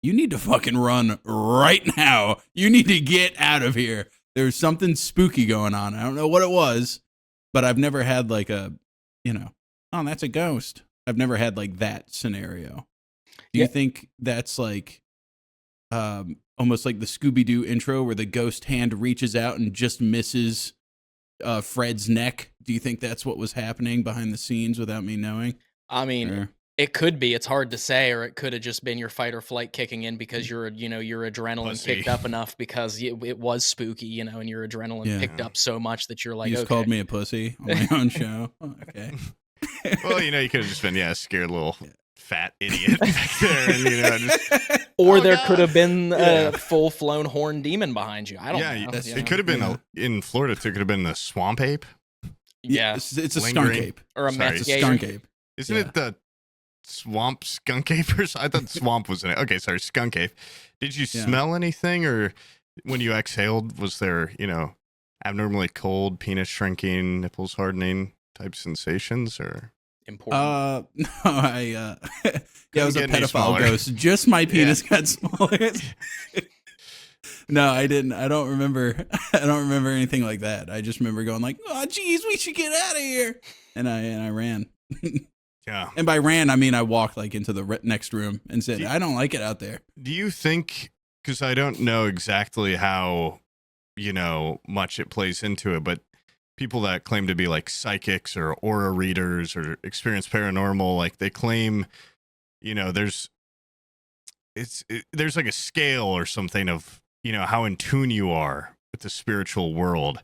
you need to fucking run right now. You need to get out of here. There's something spooky going on. I don't know what it was, but I've never had like a, oh, that's a ghost. I've never had like that scenario. Do you think that's like almost like the Scooby-Doo intro where the ghost hand reaches out and just misses Fred's neck? Do you think that's what was happening behind the scenes without me knowing? I mean, it could be. It's hard to say, or it could have just been your fight or flight kicking in because your adrenaline picked up enough because it was spooky, and your adrenaline picked up so much that you're like, you just called me a pussy on my own show. Oh, okay. Well, you could have just been a scared little fat idiot back there, and just. Or there could have been a full-flown horned demon behind you. I don't know. It could have been in Florida too. It could have been the swamp ape. Yeah, it's a skunk ape or a meth gator. Skunk ape. Isn't it the swamp skunk ape? I thought swamp was in it. Okay, sorry, skunk ape. Did you smell anything, or when you exhaled, was there abnormally cold, penis shrinking, nipples hardening type sensations, or? Important. No, I it was a pedophile ghost. Just my penis got smaller. No, I didn't. I don't remember anything like that. I just remember going like, "Oh, geez, we should get out of here," and I ran. Yeah. And by ran, I mean I walked like into the next room and said, "I don't like it out there." Do you think? Because I don't know exactly how much it plays into it, but people that claim to be like psychics or aura readers or experience paranormal, like they claim, there's like a scale or something of, how in tune you are with the spiritual world.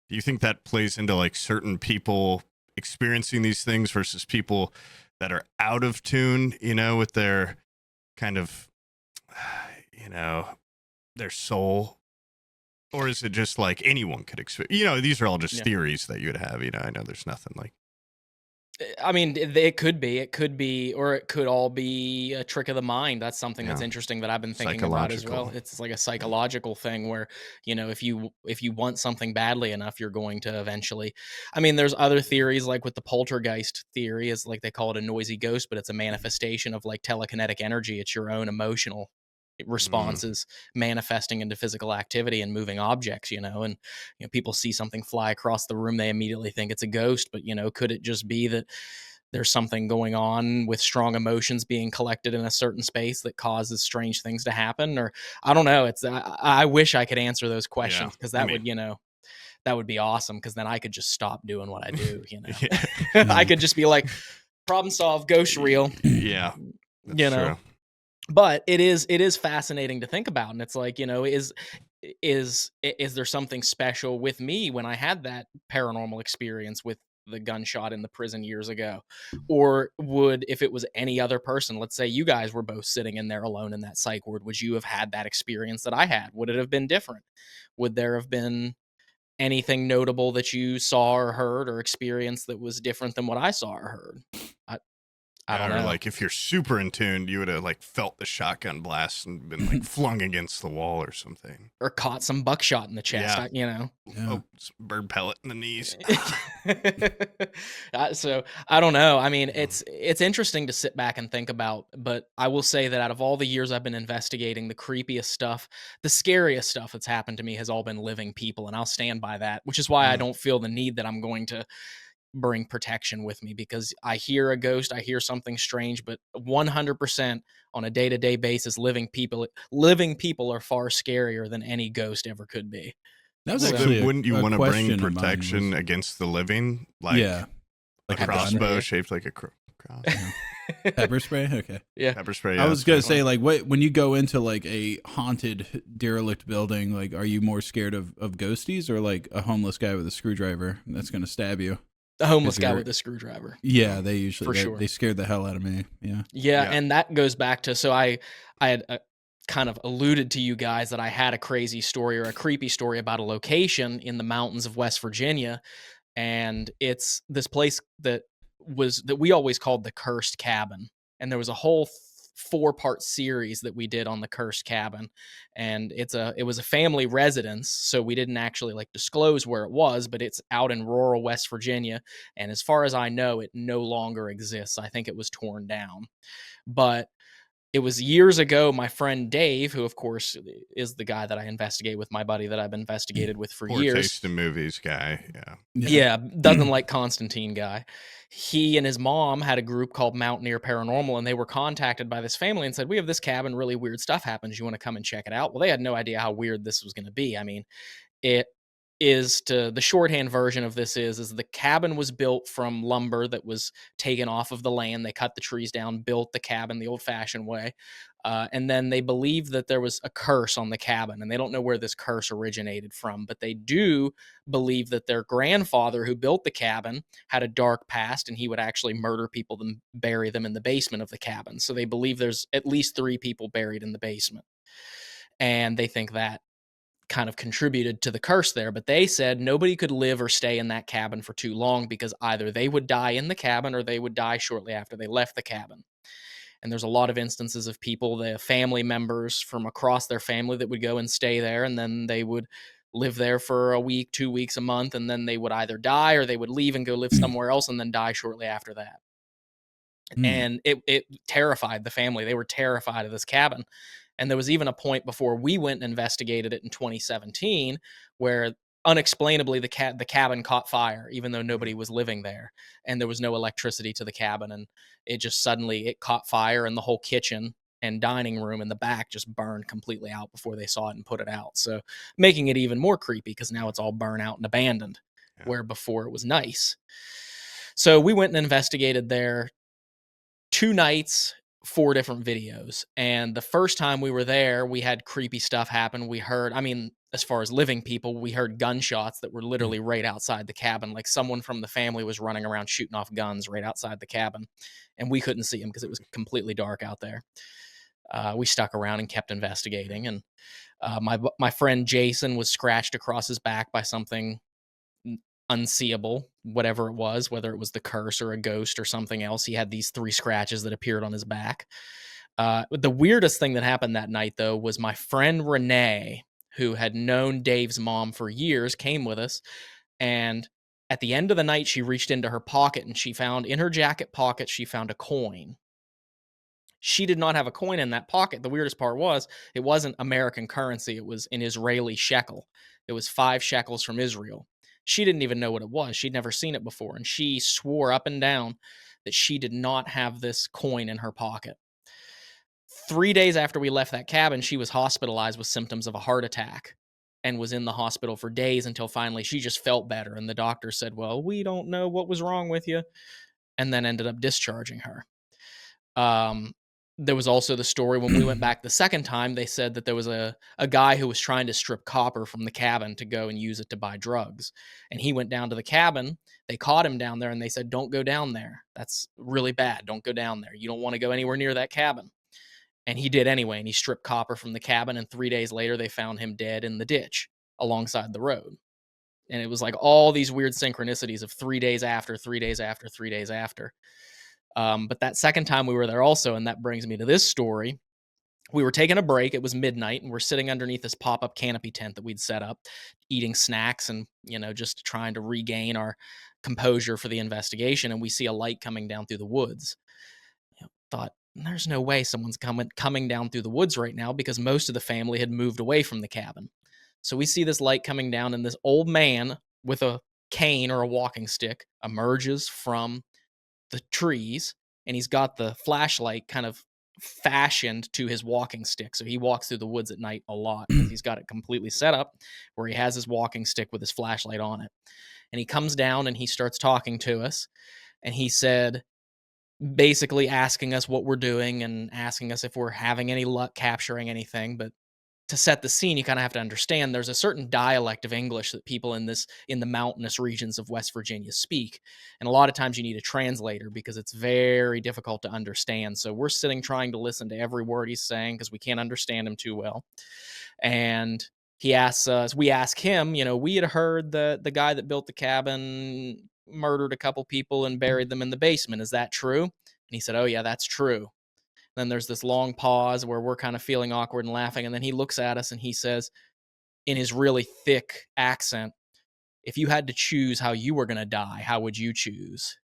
Do you think that plays into like certain people experiencing these things versus people that are out of tune, with their kind of, their soul? Or is it just like anyone could experience? These are all just theories that you would have. I know there's nothing like. I mean, it could be, or it could all be a trick of the mind. That's something that's interesting that I've been thinking about as well. It's like a psychological thing where, if you want something badly enough, you're going to eventually. I mean, there's other theories like with the poltergeist theory, is like they call it a noisy ghost, but it's a manifestation of like telekinetic energy. It's your own emotional responses manifesting into physical activity and moving objects, and people see something fly across the room, they immediately think it's a ghost, but could it just be that there's something going on with strong emotions being collected in a certain space that causes strange things to happen? Or I don't know. I wish I could answer those questions, because that would be awesome, because then I could just stop doing what I do. I could just be like, problem solved, ghost real. Yeah, that's true. But it is fascinating to think about, and it's like, is there something special with me when I had that paranormal experience with the gunshot in the prison years ago? Or if it was any other person, let's say you guys were both sitting in there alone in that psych ward, would you have had that experience that I had? Would it have been different? Would there have been anything notable that you saw or heard or experienced that was different than what I saw or heard? I don't know. Or like if you're super in tune, you would have like felt the shotgun blast and been like flung against the wall or something, or caught some buckshot in the chest. Oh, bird pellet in the knees. So I don't know. I mean, it's interesting to sit back and think about, but I will say that out of all the years I've been investigating, the creepiest stuff, the scariest stuff that's happened to me has all been living people, and I'll stand by that, which is why I don't feel the need that I'm going to bring protection with me, because I hear a ghost, I hear something strange, but 100% on a day-to-day basis, living people are far scarier than any ghost ever could be. That was actually wouldn't you want to bring protection against the living? Like a crossbow shaped like a cross. Pepper spray? Okay. Yeah. Pepper spray. I was going to say, like, when you go into like a haunted, derelict building, like, are you more scared of ghosties or like a homeless guy with a screwdriver that's going to stab you? The homeless guy with a screwdriver. Yeah, they usually they scared the hell out of me. Yeah, and that goes back to, so I had kind of alluded to you guys that I had a crazy story or a creepy story about a location in the mountains of West Virginia, and it's this place that we always called the Cursed Cabin, and there was a whole 4-part series that we did on the Cursed Cabin, and it was a family residence, so we didn't actually like disclose where it was, but it's out in rural West Virginia, and as far as I know, it no longer exists. I think it was torn down, but it was years ago. My friend Dave, who of course is the guy that I investigate with, my buddy that I've investigated with for Poor years. taste in movies guy. Yeah, doesn't like Constantine guy. He and his mom had a group called Mountaineer Paranormal, and they were contacted by this family and said, "We have this cabin, really weird stuff happens. You want to come and check it out?" Well, they had no idea how weird this was going to be. I mean, it is to the shorthand version of this is the cabin was built from lumber that was taken off of the land. They cut the trees down, built the cabin the old-fashioned way, and then they believe that there was a curse on the cabin, and they don't know where this curse originated from, but they do believe that their grandfather who built the cabin had a dark past, and he would actually murder people and bury them in the basement of the cabin. So they believe there's at least 3 people buried in the basement, and they think that kind of contributed to the curse there. But they said nobody could live or stay in that cabin for too long because either they would die in the cabin or they would die shortly after they left the cabin. And there's a lot of instances of people, the family members from across their family, that would go and stay there, and then they would live there for a week, 2 weeks, a month, and then they would either die or they would leave and go live somewhere else and then die shortly after that. And it terrified the family. They were terrified of this cabin. And there was even a point before we went and investigated it in 2017 where unexplainably the cabin caught fire, even though nobody was living there, and there was no electricity to the cabin, and it just suddenly it caught fire, and the whole kitchen and dining room in the back just burned completely out before they saw it and put it out. So making it even more creepy because now it's all burnt out and abandoned, where before it was nice. So we went and investigated there 2 nights, 4 different videos. And the first time we were there, we had creepy stuff happen. We heard, I mean, as far as living people, we heard gunshots that were literally right outside the cabin. Like someone from the family was running around shooting off guns right outside the cabin. And we couldn't see them because it was completely dark out there. We stuck around and kept investigating. And my friend Jason was scratched across his back by something unseeable, whatever it was, whether it was the curse or a ghost or something else. He had these 3 scratches that appeared on his back. The weirdest thing that happened that night, though, was my friend Renee, who had known Dave's mom for years, came with us. And at the end of the night, she reached into her pocket and she found in her jacket pocket, she found a coin. She did not have a coin in that pocket. The weirdest part was it wasn't American currency. It was an Israeli shekel. It was 5 shekels from Israel. She didn't even know what it was. She'd never seen it before. And she swore up and down that she did not have this coin in her pocket. 3 days after we left that cabin, she was hospitalized with symptoms of a heart attack and was in the hospital for days until finally she just felt better. And the doctor said, "Well, we don't know what was wrong with you," and then ended up discharging her. There was also the story when we went back the second time, they said that there was a guy who was trying to strip copper from the cabin to go and use it to buy drugs. And he went down to the cabin. They caught him down there and they said, "Don't go down there. That's really bad. Don't go down there. You don't want to go anywhere near that cabin." And he did anyway. And he stripped copper from the cabin. And 3 days later, they found him dead in the ditch alongside the road. And it was like all these weird synchronicities of 3 days after, 3 days after, 3 days after. But that second time we were there also, and that brings me to this story. We were taking a break. It was midnight, and we're sitting underneath this pop-up canopy tent that we'd set up, eating snacks and, just trying to regain our composure for the investigation. And we see a light coming down through the woods. Thought, there's no way someone's coming down through the woods right now because most of the family had moved away from the cabin. So we see this light coming down, and this old man with a cane or a walking stick emerges from the trees, and he's got the flashlight kind of fashioned to his walking stick. So he walks through the woods at night a lot because he's got it completely set up where he has his walking stick with his flashlight on it. And he comes down and he starts talking to us. And he said, basically asking us what we're doing and asking us if we're having any luck capturing anything. But to set the scene, you kind of have to understand there's a certain dialect of English that people in the mountainous regions of West Virginia speak. And a lot of times you need a translator because it's very difficult to understand. So we're sitting trying to listen to every word he's saying because we can't understand him too well. And he asks us, we ask him, we had heard the guy that built the cabin murdered a couple people and buried them in the basement. Is that true? And he said, "Oh yeah, that's true." Then there's this long pause where we're kind of feeling awkward and laughing. And then he looks at us and he says in his really thick accent, "If you had to choose how you were going to die, how would you choose?"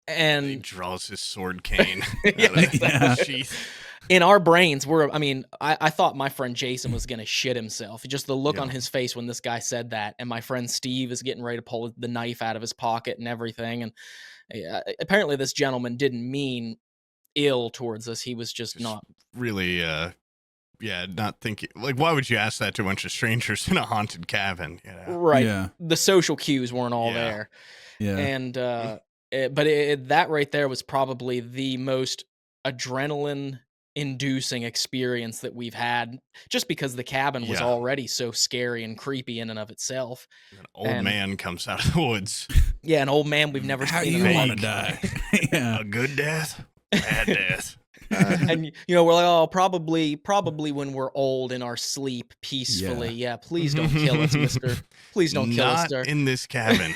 And he draws his sword cane Yeah, out of yeah. the sheath. in our brains, I thought my friend Jason was going to shit himself. Just the look on Yeah. his face when this guy said that. And my friend Steve is getting ready to pull the knife out of his pocket and everything. And apparently this gentleman didn't mean ill towards us. He was just not really, not thinking. Like, why would you ask that to a bunch of strangers in a haunted cabin? You know? right. Yeah. The social cues weren't all Yeah. there. Yeah. And that right there was probably the most adrenaline inducing experience that we've had, just because the cabin was Yeah. already so scary and creepy in and of itself. An old And- man comes out of the woods. Yeah, an old man we've never How do seen. you in our want to life. die? Yeah. A good death, bad death. And we're like, oh, probably when we're old in our sleep peacefully. Yeah, please don't kill us, mister. Please don't kill us, Not sir. in this cabin.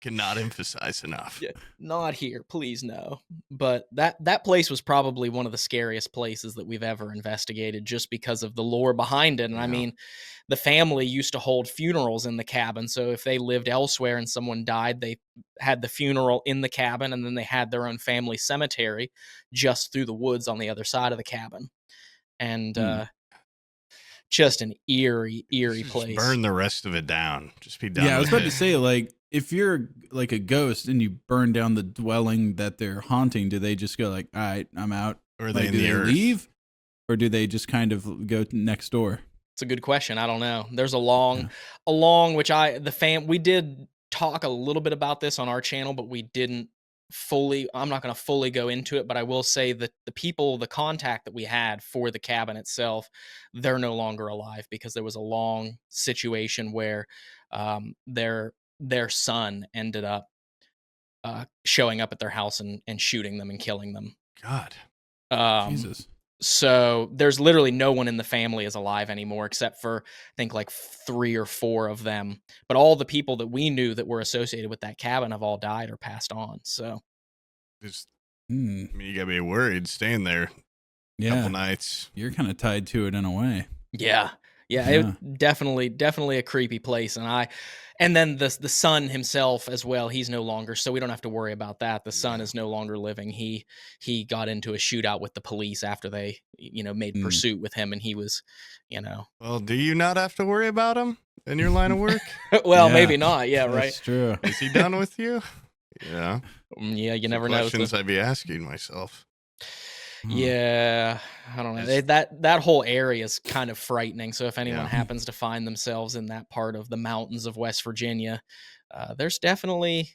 Cannot emphasize enough. Yeah, not here, please no. But that place was probably one of the scariest places that we've ever investigated, just because of the lore behind it. And I Yeah. mean, the family used to hold funerals in the cabin, so if they lived elsewhere and someone died, they had the funeral in the cabin, and then they had their own family cemetery just through the woods on the other side of the cabin. And just an eerie Just place. burn the rest of it down. Just be done. Yeah, I was with about it. to say, like, if you're like a ghost and you burn down the dwelling that they're haunting, do they just go like, all right, I'm out? Or are Like, they in do the they earth? leave? Or do they just kind of go next door? It's a good question. I don't know. There's a which we did talk a little bit about this on our channel, but we didn't I'm not going to fully go into it, but I will say that the contact that we had for the cabin itself, they're no longer alive, because there was a long situation where their son ended up showing up at their house and shooting them and killing them. God. Jesus. So there's literally no one in the family is alive anymore, except for I think like 3 or 4 of them. But all the people that we knew that were associated with that cabin have all died or passed on. So Just, Hmm. I mean, you gotta be worried staying there a Yeah. couple nights. You're kind of tied to it in a way. yeah, Yeah. it definitely a creepy place. And then the son himself as well, he's no longer, so we don't have to worry about that. The son is no longer living. He got into a shootout with the police after they made pursuit with him, and he was Well, do you not have to worry about him in your line of work? well, Yeah. maybe not. Yeah, right. That's true. Is he done with you? Yeah. Yeah, you never know. Questions I'd be asking myself. Yeah, I don't know. That whole area is kind of frightening. So if anyone Yeah. happens to find themselves in that part of the mountains of West Virginia, there's definitely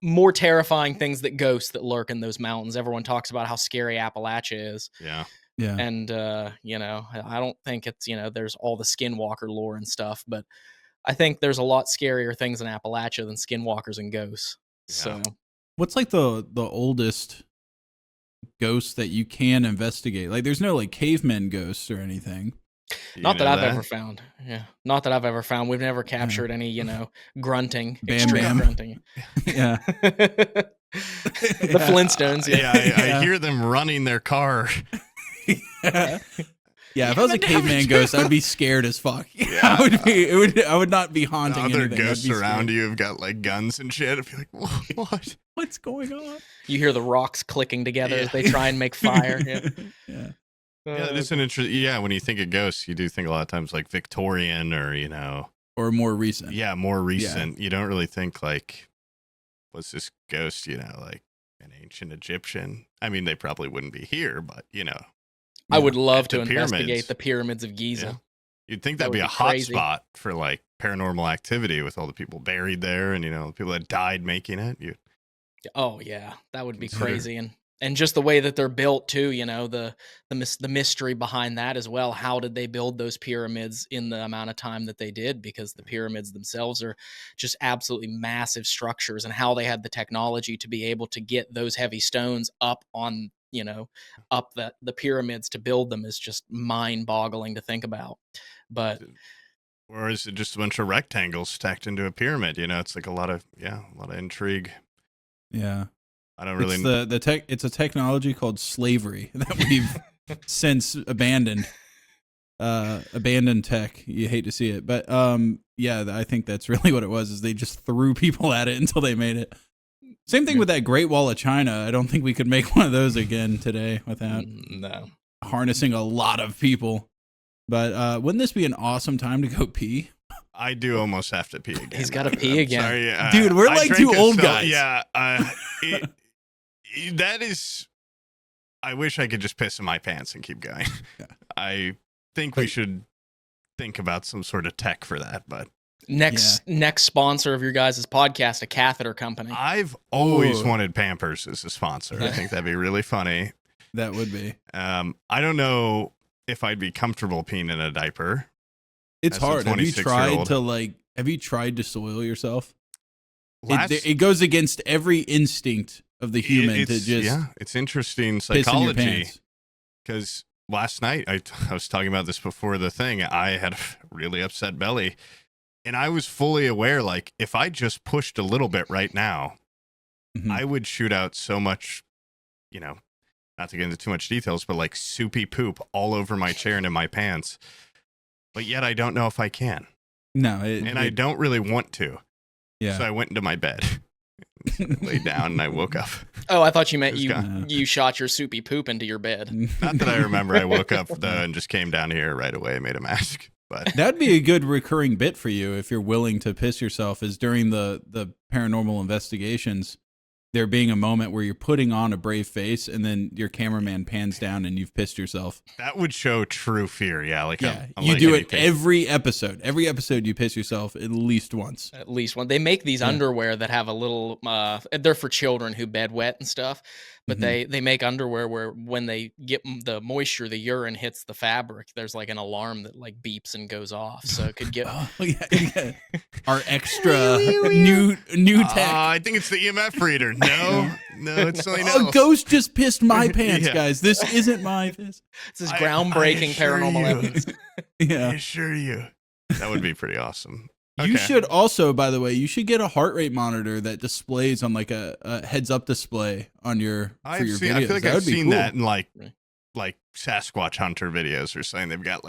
more terrifying things that ghosts that lurk in those mountains. Everyone talks about how scary Appalachia is. Yeah. Yeah. And I don't think it's there's all the skinwalker lore and stuff, but I think there's a lot scarier things in Appalachia than skinwalkers and ghosts. Yeah. So What's like the oldest ghost that you can investigate? Like, there's no like cavemen ghosts or anything. You not that know I've ever found. Yeah, not that I've ever found. We've never captured any grunting, Bam extreme Bam. grunting. Yeah. The Flintstones. Yeah, I hear them running their car. Yeah, if I was a caveman ghost, I'd be scared as fuck. Yeah. I would not be haunting Other anything. I'd ghosts be around scared. you have got like guns and shit. I'd be like, what? What's going on? You hear the rocks clicking together as Yeah. they try and make fire. Yeah. Yeah. Yeah, it's an interesting. Yeah, when you think of ghosts, you do think a lot of times like Victorian or Or more recent. yeah, more recent. You don't really think like, was this ghost? Like an ancient Egyptian. I mean, they probably wouldn't be here, but I would love At to the investigate pyramids. the pyramids of Giza. Yeah. You'd think That that'd be would a be hot crazy. spot for like paranormal activity with all the people buried there and the people that died making it. Oh yeah, that would be Consider- crazy, and just the way that they're built too. The mystery behind that as well. How did they build those pyramids in the amount of time that they did? Because the pyramids themselves are just absolutely massive structures, and how they had the technology to be able to get those heavy stones up on up the pyramids to build them is just mind-boggling to think about. But Or is it just a bunch of rectangles stacked into a pyramid? It's like a lot of intrigue. Yeah. I don't really It's it's a technology called slavery that we've since abandoned. Abandoned tech. You hate to see it, but yeah, I think that's really what it was. Is they just threw people at it until they made it. Same thing with that Great Wall of China. I don't think we could make one of those again today without No. harnessing a lot of people. But wouldn't this be an awesome time to go pee? I do almost have to pee again. He's got to pee again. Sorry, dude. We're like two old guys. Yeah, that is. I wish I could just piss in my pants and keep going. Yeah. I think we should think about some sort of tech for that. But next sponsor of your guys' podcast, a catheter company. I've always wanted Pampers as a sponsor. I think that'd be really funny. That would be. I don't know if I'd be comfortable peeing in a diaper. It's hard. Have you tried 26-year-old. have you tried to soil yourself? It It goes against every instinct of the human to just it's interesting piss in your psychology. pants. Because last night I was talking about this before the thing. I had a really upset belly, and I was fully aware, like, if I just pushed a little bit right now, I would shoot out so much, not to get into too much details, but like soupy poop all over my chair and in my pants. But yet I don't know if I can. No, I don't really want to. Yeah. So I went into my bed, laid down, and I woke up. Oh, I thought you meant It's gone. you shot your soupy poop into your bed. Not that I remember. I woke up and just came down here right away, made a mask. But That'd be a good recurring bit for you if you're willing to piss yourself, is during the paranormal investigations, there being a moment where you're putting on a brave face and then your cameraman pans down and you've pissed yourself. that would show true fear. Yeah, like I'm you like do anything. it every episode. Every episode you piss yourself at least once. At least one. They make these underwear that have a little. They're for children who bedwet and stuff. But they make underwear where when they get the moisture, the urine hits the fabric. There's like an alarm that like beeps and goes off. So it could get. Yeah. Our extra new tech. I think it's the EMF reader. No, it's something else. A ghost just pissed my pants, Yeah. guys. This isn't my piss. This is groundbreaking assure paranormal you. evidence. I Yeah. assure you. That would be pretty awesome. You Okay. should also, by the way, you should get a heart rate monitor that displays on like a heads up display on your I videos. feel like That I've would be seen cool. that in like Sasquatch Hunter videos or something. They've got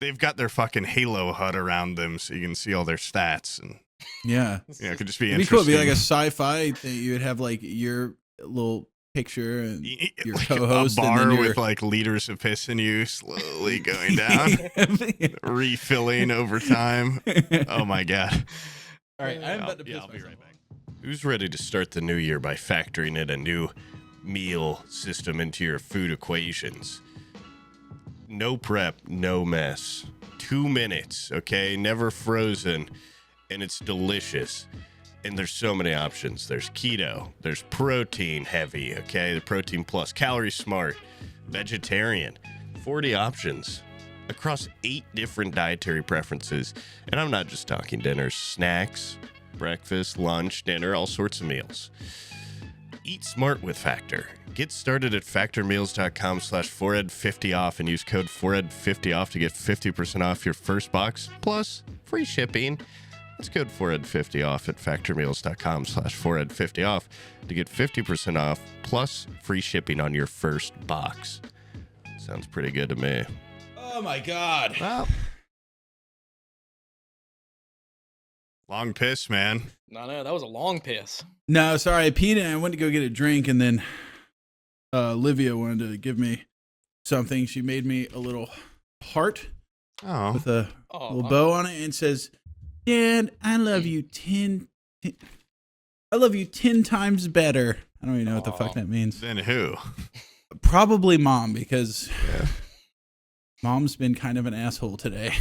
they've got their fucking Halo HUD around them so you can see all their stats, and Yeah. it could just be It'd be interesting. cool. It'd be like a sci-fi thing. You would have like your little picture and your like co-host a and bar then with like liters of piss in you slowly going down, refilling over time. Oh my god. All right, I'm about to piss I'll be myself right back. Who's ready to start the new year by factoring in a new meal system into your food equations? No prep, no mess. 2 minutes, okay? Never frozen, and it's delicious. And there's so many options. There's keto, there's protein heavy, okay? The protein plus, calorie smart, vegetarian, 40 options across 8 different dietary preferences. And I'm not just talking dinners, snacks, breakfast, lunch, dinner, all sorts of meals. Eat smart with Factor. Get started at factormeals.com/4ed50off and use code 4ed50off to get 50% off your first box plus free shipping. That's code 4ed50off at factormeals.com/4ed50off to get 50% off plus free shipping on your first box. Sounds pretty good to me. Oh my god. Well, long piss, man. No, that was a long piss. No, sorry, I peed and I went to go get a drink, and then Livia wanted to give me something. She made me a little heart Oh, with a little bow on it and says, "Dad, I love you 10 times better." I don't even know what the fuck that means. then who? Probably Mom, because Mom's been kind of an asshole today.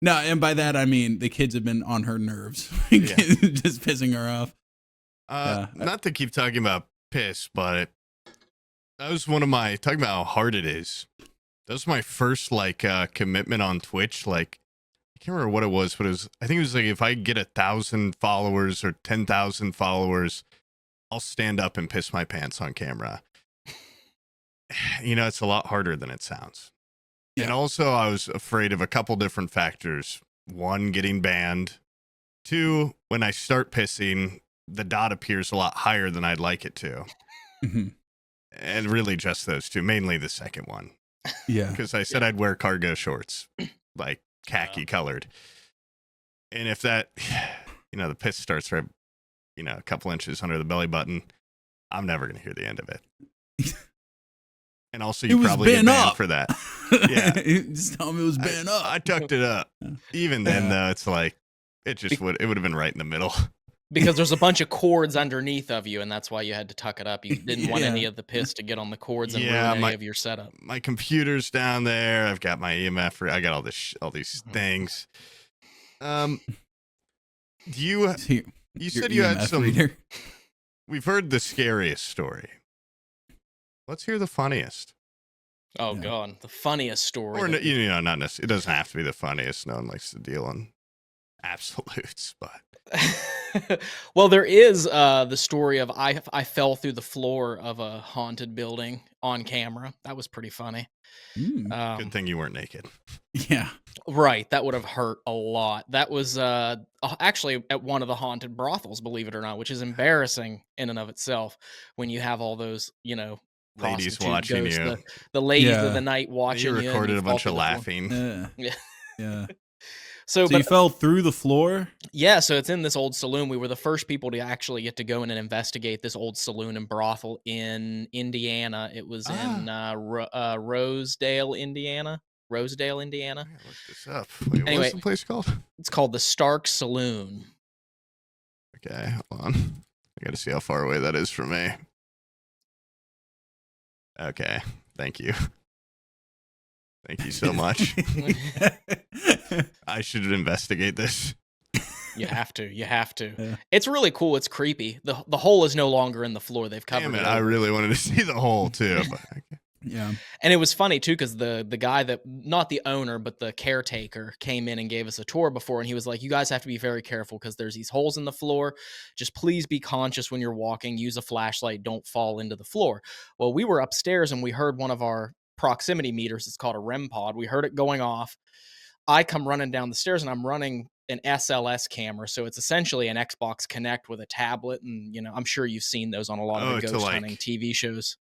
No, and by that I mean the kids have been on her nerves, just pissing her off. Not to keep talking about piss, but that was one of my talking about how hard it is. That was my first commitment on Twitch. Like, I can't remember what it was, but I think it was like if I get 1,000 followers or 10,000 followers, I'll stand up and piss my pants on camera. It's a lot harder than it sounds. Yeah. And also, I was afraid of a couple different factors. 1, getting banned. 2, when I start pissing, the dot appears a lot higher than I'd like it to. Mm-hmm. And really just those 2, mainly the second one. Yeah. Because I said I'd wear cargo shorts, like khaki colored. And if that, the piss starts right a couple inches under the belly button, I'm never going to hear the end of it. And also, you probably get banned for that. Yeah. Just tell me it was bent up. I tucked it up. Even then, though, it's like, it would have been right in the middle. Because there's a bunch of cords underneath of you, and that's why you had to tuck it up. You didn't want any of the piss to get on the cords and ruin any of your setup. My computer's down there. I've got my EMF. I got all these things. You said you had some. Reader? We've heard the scariest story. Let's hear the funniest. Oh God, the funniest story. Or not necessarily. It doesn't have to be the funniest. No one likes to deal in absolutes, but. Well, there is the story of I fell through the floor of a haunted building on camera. That was pretty funny. Good thing you weren't naked. Yeah. Right. That would have hurt a lot. That was actually at one of the haunted brothels, believe it or not, which is embarrassing in and of itself when you have all those, ladies watching ghosts, you. The ladies of the night watching you. You recorded a bunch of laughing. Yeah. So you fell through the floor? Yeah, so it's in this old saloon. We were the first people to actually get to go in and investigate this old saloon and brothel in Indiana. It was in Rosedale, Indiana. I looked this up. Wait, anyway, what's the place called? It's called the Stark Saloon. Okay, hold on. I got to see how far away that is from me. Okay, thank you. Thank you so much. I should investigate this. You have to. Yeah. It's really cool. It's creepy. The hole is no longer in the floor. They've covered it. I really wanted to see the hole too. But yeah. And it was funny too, because the guy that, not the owner, but the caretaker came in and gave us a tour before, and he was like, you guys have to be very careful because there's these holes in the floor. Just please be conscious when you're walking. Use a flashlight. Don't fall into the floor. Well, we were upstairs and we heard one of our proximity meters. It's called a REM pod. We heard it going off. I come running down the stairs and I'm running an SLS camera. So it's essentially an Xbox Connect with a tablet. And, I'm sure you've seen those on a lot of the ghost hunting TV shows.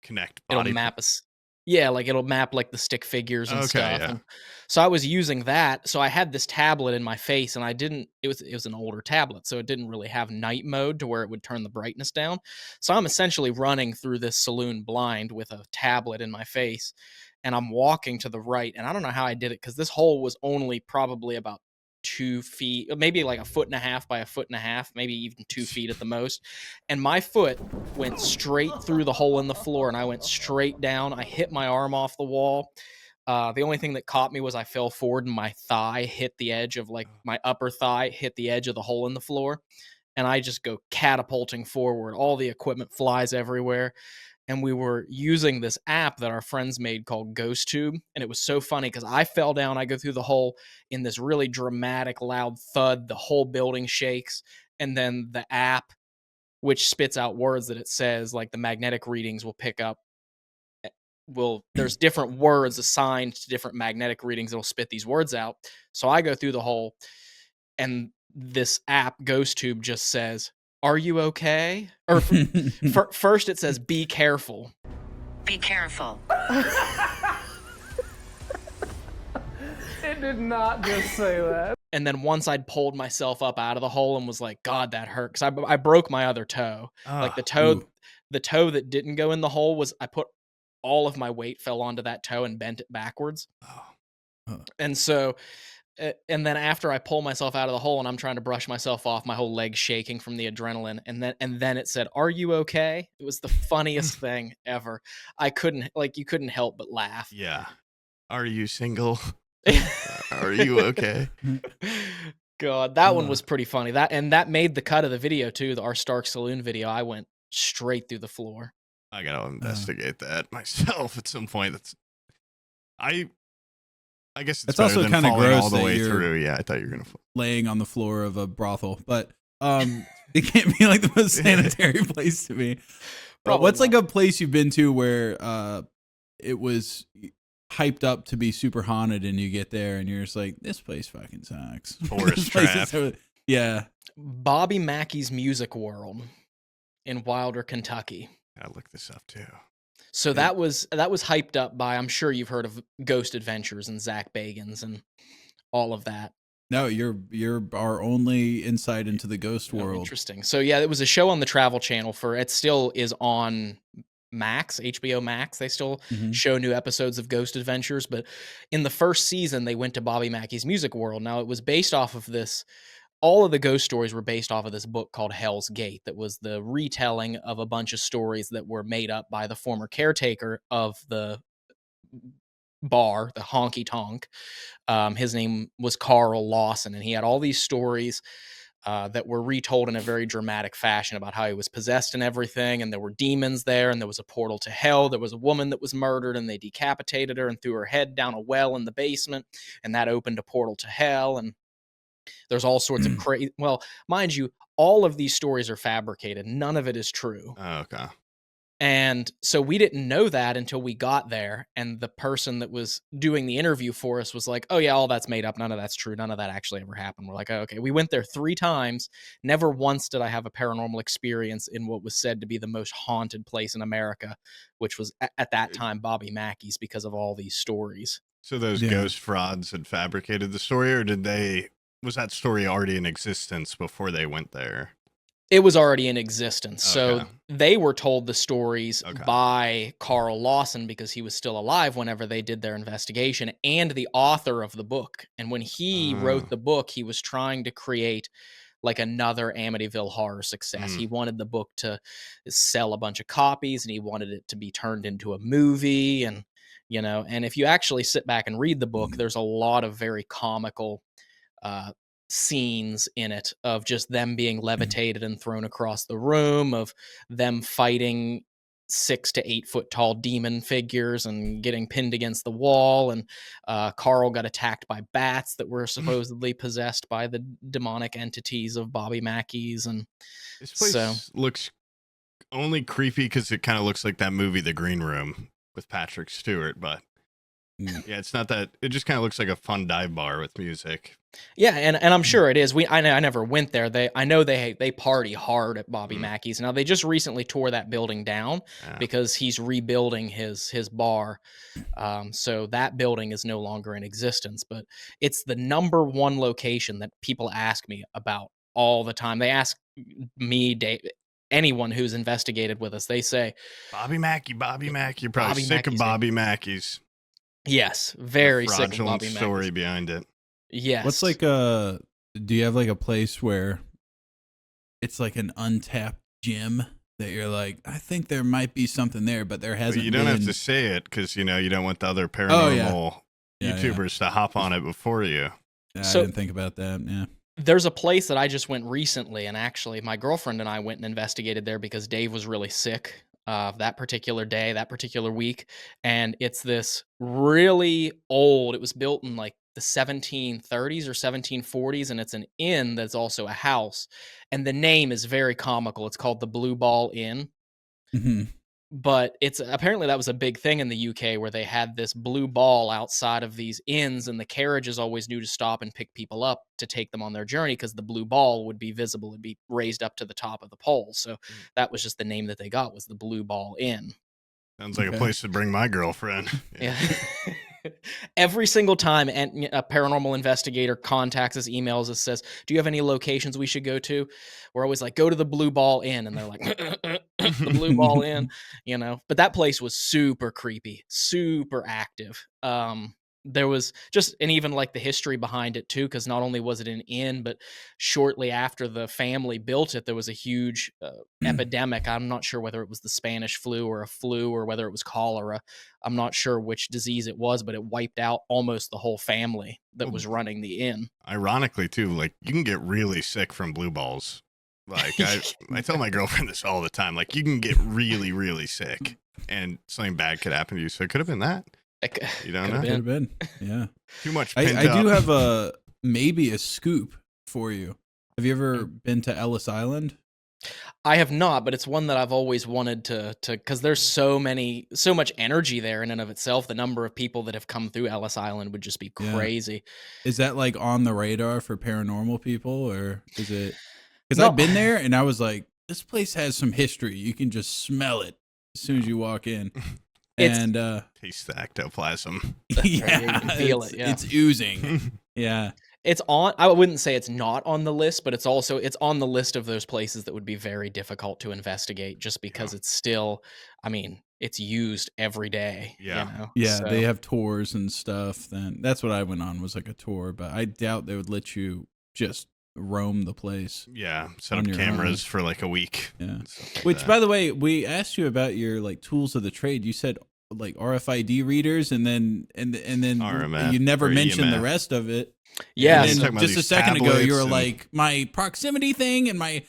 Connect body. It'll map us. Yeah, like it'll map like the stick figures and stuff. Yeah. And so I was using that. So I had this tablet in my face and it was an older tablet. So it didn't really have night mode to where it would turn the brightness down. So I'm essentially running through this saloon blind with a tablet in my face. And I'm walking to the right. And I don't know how I did it because this hole was only probably about 2 feet, maybe like 1.5 by 1.5, maybe even 2 feet at the most. And my foot went straight through the hole in the floor and I went straight down. I hit my arm off the wall. The only thing that caught me was I fell forward and my thigh hit the edge of my upper thigh hit the edge of the hole in the floor. And I just go catapulting forward. All the equipment flies everywhere. And we were using this app that our friends made called GhostTube. And it was so funny because I fell down. I go through the hole in this really dramatic, loud thud. The whole building shakes. And then the app, which spits out words that it says, like the magnetic readings will pick up. There's different words assigned to different magnetic readings that will spit these words out. So I go through the hole. And this app, GhostTube, just says, "Are you okay?" Or first it says, "Be careful." Be careful. It did not just say that. And then once I'd pulled myself up out of the hole and was like, God, that hurt. Because I broke my other toe. Like the toe that didn't go in the hole was, I put all of my weight fell onto that toe and bent it backwards. And so... and then after I pull myself out of the hole and I'm trying to brush myself off, my whole leg's shaking from the adrenaline. And then it said, "Are you okay?" It was the funniest thing ever. You couldn't help but laugh. Yeah. Are you single? Are you okay? God, that one was pretty funny. That made the cut of the video too. Our Stark Saloon video. I went straight through the floor. I gotta investigate that myself at some point. I guess it's also kind of gross all the way you're through. Yeah, I thought you were gonna laying on the floor of a brothel, but it can't be like the most sanitary place to be. What's like a place you've been to where it was hyped up to be super haunted, and you get there and you're just like, this place fucking sucks. Forest trap. Yeah. Bobby Mackey's Music World in Wilder, Kentucky. I'll look this up too. So that was hyped up by, I'm sure you've heard of Ghost Adventures and Zach Bagans and all of that. No, you're our only insight into the ghost Oh, world. interesting. So yeah, it was a show on the Travel Channel it still is on Max, HBO Max. They still Mhm. show new episodes of Ghost Adventures, but in the first season they went to Bobby Mackey's Music World. Now it was based off of this all of the ghost stories were based off of this book called Hell's Gate that was the retelling of a bunch of stories that were made up by the former caretaker of the bar, the Honky Tonk. His name was Carl Lawson, and he had all these stories that were retold in a very dramatic fashion about how he was possessed and everything, and there were demons there, and there was a portal to hell. There was a woman that was murdered, and they decapitated her and threw her head down a well in the basement, and that opened a portal to hell. And there's all sorts of crazy. Well, mind you, all of these stories are fabricated. None of it is true. Oh, okay. And so we didn't know that until we got there. And the person that was doing the interview for us was like, oh, yeah, all that's made up. None of that's true. None of that actually ever happened. We're like, oh, okay. We went there 3 times. Never once did I have a paranormal experience in what was said to be the most haunted place in America, which was at that time Bobby Mackey's, because of all these stories. So those ghost frauds had fabricated the story, or was that story already in existence before they went there? It was already in existence. Okay. So they were told the stories Okay. by Carl Lawson because he was still alive whenever they did their investigation, and the author of the book. And when he wrote the book, he was trying to create like another Amityville Horror success. He wanted the book to sell a bunch of copies, and he wanted it to be turned into a movie. And, and if you actually sit back and read the book, there's a lot of very comical scenes in it of just them being levitated and thrown across the room, of them fighting 6 to 8 foot tall demon figures and getting pinned against the wall. And Carl got attacked by bats that were supposedly possessed by the demonic entities of Bobby Mackey's. And this place looks only creepy because it kind of looks like that movie, The Green Room, with Patrick Stewart, but yeah, it's not that. It just kind of looks like a fun dive bar with music. Yeah, and I'm sure it is. I never went there. I know they party hard at Bobby Mackey's. Now they just recently tore that building down because he's rebuilding his bar. So that building is no longer in existence. But it's the number one location that people ask me about all the time. They ask me, Dave, anyone who's investigated with us. They say, Bobby Mackey. You're probably sick of Bobby Mackey's. Yes, very sick of Bobby Mackey's. Story behind it. Yes. What's like do you have like a place where it's like an untapped gym that you're like, I think there might be something there, but there hasn't. You don't have to say it because you don't want the other paranormal YouTubers to hop on it before you. Yeah, so, I didn't think about that. Yeah. There's a place that I just went recently, and actually my girlfriend and I went and investigated there because Dave was really sick that particular day, that particular week. And it's this really old, it was built in like the 1730s or 1740s, and it's an inn that's also a house. And the name is very comical. It's called the Blue Ball Inn. Mm-hmm. But it's apparently that was a big thing in the UK where they had this blue ball outside of these inns, and the carriages always knew to stop and pick people up to take them on their journey because the blue ball would be visible, it'd be raised up to the top of the pole. So that was just the name that they got, was the Blue Ball Inn. Sounds like a place to bring my girlfriend. Yeah. Every single time a paranormal investigator contacts us, emails us, says, do you have any locations we should go to? We're always like, go to the Blue Ball Inn. And they're like, the Blue Ball Inn, but that place was super creepy, super active. There was just, and even like the history behind it too, because not only was it an inn, but shortly after the family built it, there was a huge epidemic. I'm not sure whether it was the Spanish flu or whether it was cholera. I'm not sure which disease it was, but it wiped out almost the whole family that was running the inn. Ironically too, like you can get really sick from blue balls. Like I tell my girlfriend this all the time, like you can get really, really sick and something bad could happen to you. So it could have been that. You don't know? Could have been. Yeah. Too much. I do have maybe a scoop for you. Have you ever been to Ellis Island? I have not, but it's one that I've always wanted to because there's so much energy there in and of itself. The number of people that have come through Ellis Island would just be crazy. Is that like on the radar for paranormal people, or is it? Because I've been there and I was like, this place has some history. You can just smell it as soon as you walk in. And taste the ectoplasm. Yeah, you can feel it. Yeah. It's oozing. Yeah. It's on. I wouldn't say it's not on the list, but it's on the list of those places that would be very difficult to investigate, just because it's still. I mean, it's used every day. Yeah. You know? Yeah, So, they have tours and stuff. Then that's what I went on, was like a tour, but I doubt they would let you just roam the place. Yeah, set On up your cameras for like a week. Yeah. and stuff like Which, that. by the way, we asked you about your like tools of the trade. You said like RFID readers, and then RMF you never or mentioned the EMF. rest of it. yeah. And you're then talking about just a these second ago, you were tablets and- like, my proximity thing and my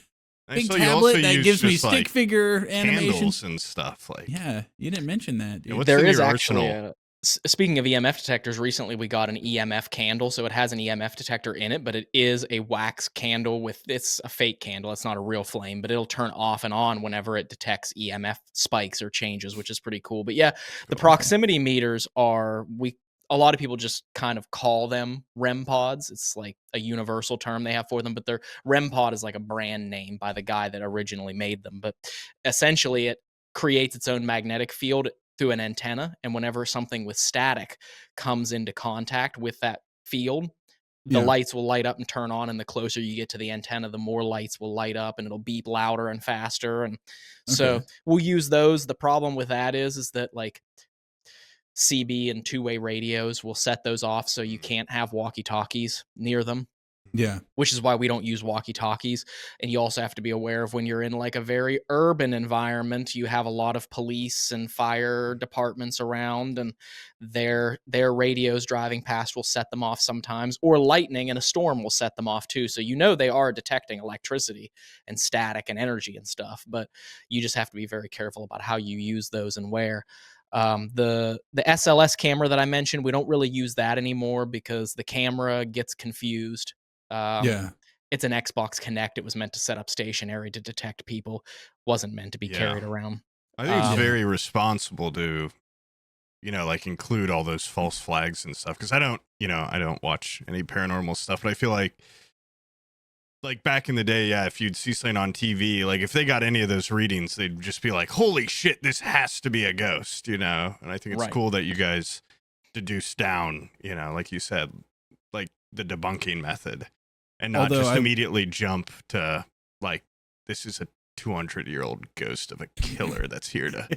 I big saw you also tablet that use gives me just, stick like, figure animations. candles and stuff like. Yeah, you didn't mention that. Dude. what's There in is your actually arsenal? speaking of EMF detectors, recently we got an EMF candle, so it has an EMF detector in it, but it is a wax candle it's a fake candle. It's not a real flame, but it'll turn off and on whenever it detects EMF spikes or changes, which is pretty cool. But yeah, the proximity meters a lot of people just kind of call them REM pods. It's like a universal term they have for them, but their REM pod is like a brand name by the guy that originally made them. But essentially it creates its own magnetic field through an antenna, and whenever something with static comes into contact with that field, the Yeah. lights will light up and turn on, and the closer you get to the antenna, the more lights will light up, and it'll beep louder and faster. And so Okay. we'll use those. The problem with that is that like CB and two-way radios will set those off so you can't have walkie-talkies near them, Yeah. which is why we don't use walkie-talkies. And you also have to be aware of when you're in like a very urban environment, you have a lot of police and fire departments around, and their radios driving past will set them off sometimes, or lightning and a storm will set them off too. So they are detecting electricity and static and energy and stuff, but you just have to be very careful about how you use those and where. The SLS camera that I mentioned, we don't really use that anymore because the camera gets confused. Yeah. It's an Xbox Connect. It was meant to set up stationary to detect people. Wasn't meant to be carried around. I think it's Um, very responsible to, like include all those false flags and stuff. Because I don't watch any paranormal stuff, but I feel like back in the day, yeah, if you'd see something on TV, like if they got any of those readings, they'd just be like, holy shit, this has to be a ghost, And I think it's Right. cool that you guys deduce down, like you said, like the debunking method and not Although just I- immediately jump to like, this is a 200-year-old ghost of a killer that's here to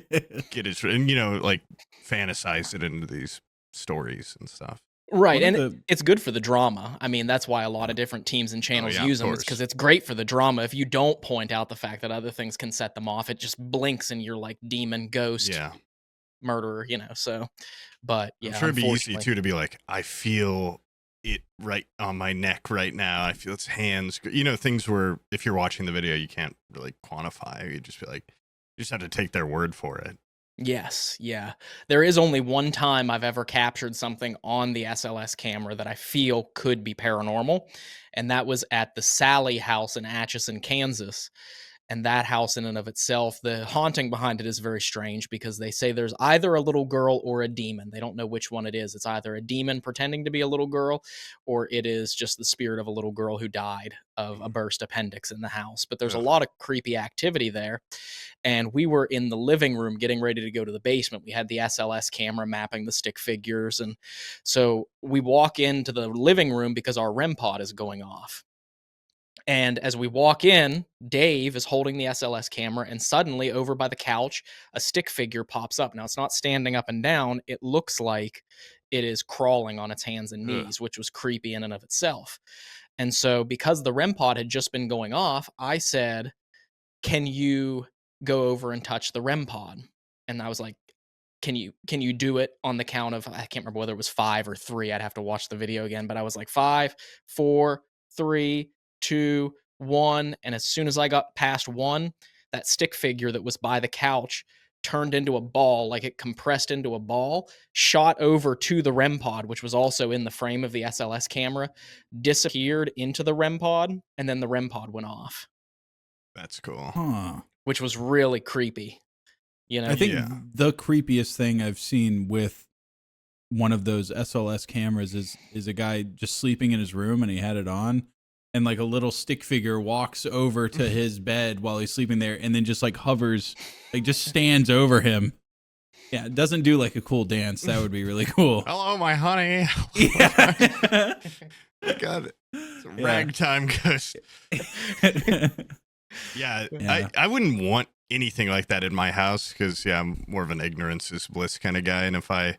get his, and, like fantasize it into these stories and stuff. Right, One and of the- it's good for the drama. I mean, that's why a lot of different teams and channels yeah, use of them. It's course. because it's great for the drama. If you don't point out the fact that other things can set them off, it just blinks and you're like demon, ghost, Yeah. murderer, So, but yeah, I'm sure it'd be easy unfortunately- too to be like, I feel it right on my neck right now. I feel its hands. Things where if you're watching the video, you can't really quantify. You just be like, you just have to take their word for it. Yes, yeah. There is only one time I've ever captured something on the SLS camera that I feel could be paranormal, and that was at the Sally house in Atchison, Kansas. And that house in and of itself, the haunting behind it is very strange because they say there's either a little girl or a demon. They don't know which one it is. It's either a demon pretending to be a little girl, or it is just the spirit of a little girl who died of a burst appendix in the house. But there's a lot of creepy activity there. And we were in the living room getting ready to go to the basement. We had the SLS camera mapping the stick figures. And so we walk into the living room because our REM pod is going off. And as we walk in, Dave is holding the SLS camera, and suddenly over by the couch, a stick figure pops up. Now, it's not standing up and down. It looks like it is crawling on its hands and knees, which was creepy in and of itself. And so because the REM pod had just been going off, I said, can you go over and touch the REM pod? And I was like, can you do it on the count of, I can't remember whether it was 5 or 3. I'd have to watch the video again, but I was like 5, 4, 3, 2, 1. And as soon as I got past 1, that stick figure that was by the couch turned into a ball, like it compressed into a ball, shot over to the REM pod, which was also in the frame of the SLS camera, disappeared into the REM pod, and then the REM pod went off, That's cool. Huh. which was really creepy. I think Yeah. the creepiest thing I've seen with one of those SLS cameras is a guy just sleeping in his room and he had it on, and like a little stick figure walks over to his bed while he's sleeping there and then just like hovers, like just stands over him. Yeah, it doesn't do like a cool dance. That would be really cool. Hello, my honey. Yeah. I got it. It's a ragtime ghost. Yeah, Yeah. I wouldn't want anything like that in my house because, yeah, I'm more of an ignorance is bliss kind of guy. And if I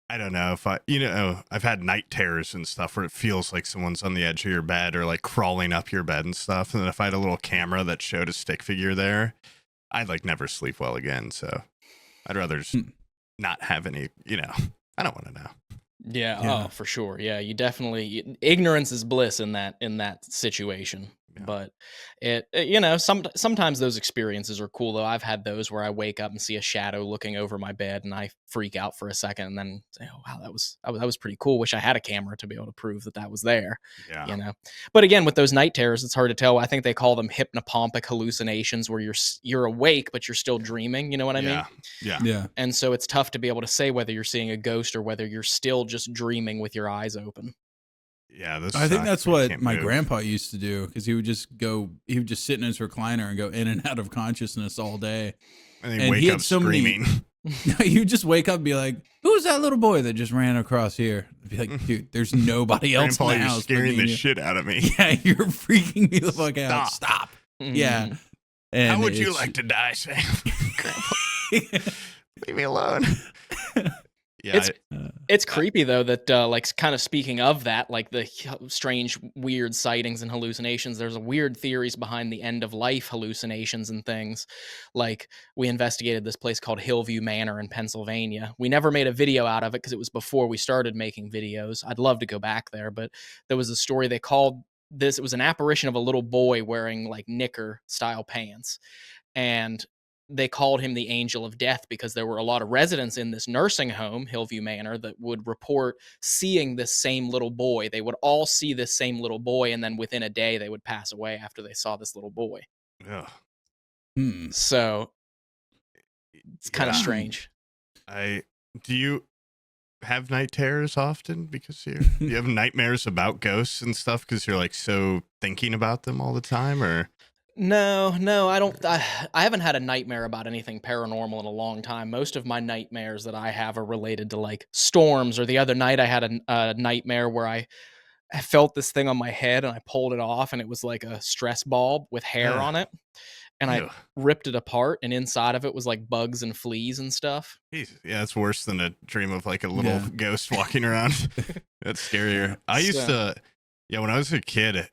don't know, if I've had night terrors and stuff where it feels like someone's on the edge of your bed or like crawling up your bed and stuff. And then if I had a little camera that showed a stick figure there, I'd like never sleep well again. So I'd rather just not have any, I don't want to know. Yeah, oh, for sure. Yeah, you definitely ignorance is bliss in that situation. Yeah. But sometimes those experiences are cool though. I've had those where I wake up and see a shadow looking over my bed and I freak out for a second and then say, "Oh wow, that was pretty cool. Wish I had a camera to be able to prove that was there." Yeah. But again, with those night terrors, it's hard to tell. I think they call them hypnopompic hallucinations where you're awake but you're still dreaming, you know what I mean? Yeah. And so it's tough to be able to say whether you're seeing a ghost or whether you're still just dreaming with your eyes open. Yeah, I think that's what my grandpa used to do because he would just sit in his recliner and go in and out of consciousness all day. And he wake up screaming. You would just wake up and be like, "Who's that little boy that just ran across here?" I'd be like, "Dude, there's nobody else in the house." You're scaring the shit out of me. Yeah, you're freaking me the fuck out. Stop. Yeah. And how would you like to die, Sam? Grandpa, leave me alone. Yeah, it's creepy though that like kind of speaking of that, like the strange, weird sightings and hallucinations. There's weird theories behind the end of life hallucinations and things. Like we investigated this place called Hillview Manor in Pennsylvania. We never made a video out of it because it was before we started making videos. I'd love to go back there, but there was a story they called this. It was an apparition of a little boy wearing like knicker style pants, and they called him the Angel of Death because there were a lot of residents in this nursing home, Hillview Manor, that would report seeing this same little boy. They would all see this same little boy, and then within a day, they would pass away after they saw this little boy. Yeah. So it's kind of strange. Do you have night terrors often because you have nightmares about ghosts and stuff because you're like so thinking about them all the time, or? No, I don't. I haven't had a nightmare about anything paranormal in a long time. Most of my nightmares that I have are related to like storms. Or the other night, I had a nightmare where I felt this thing on my head and I pulled it off, and it was like a stress ball with hair on it. And I ripped it apart, and inside of it was like bugs and fleas and stuff. Jeez. Yeah, it's worse than a dream of like a little ghost walking around. That's scarier. I used to, when I was a kid,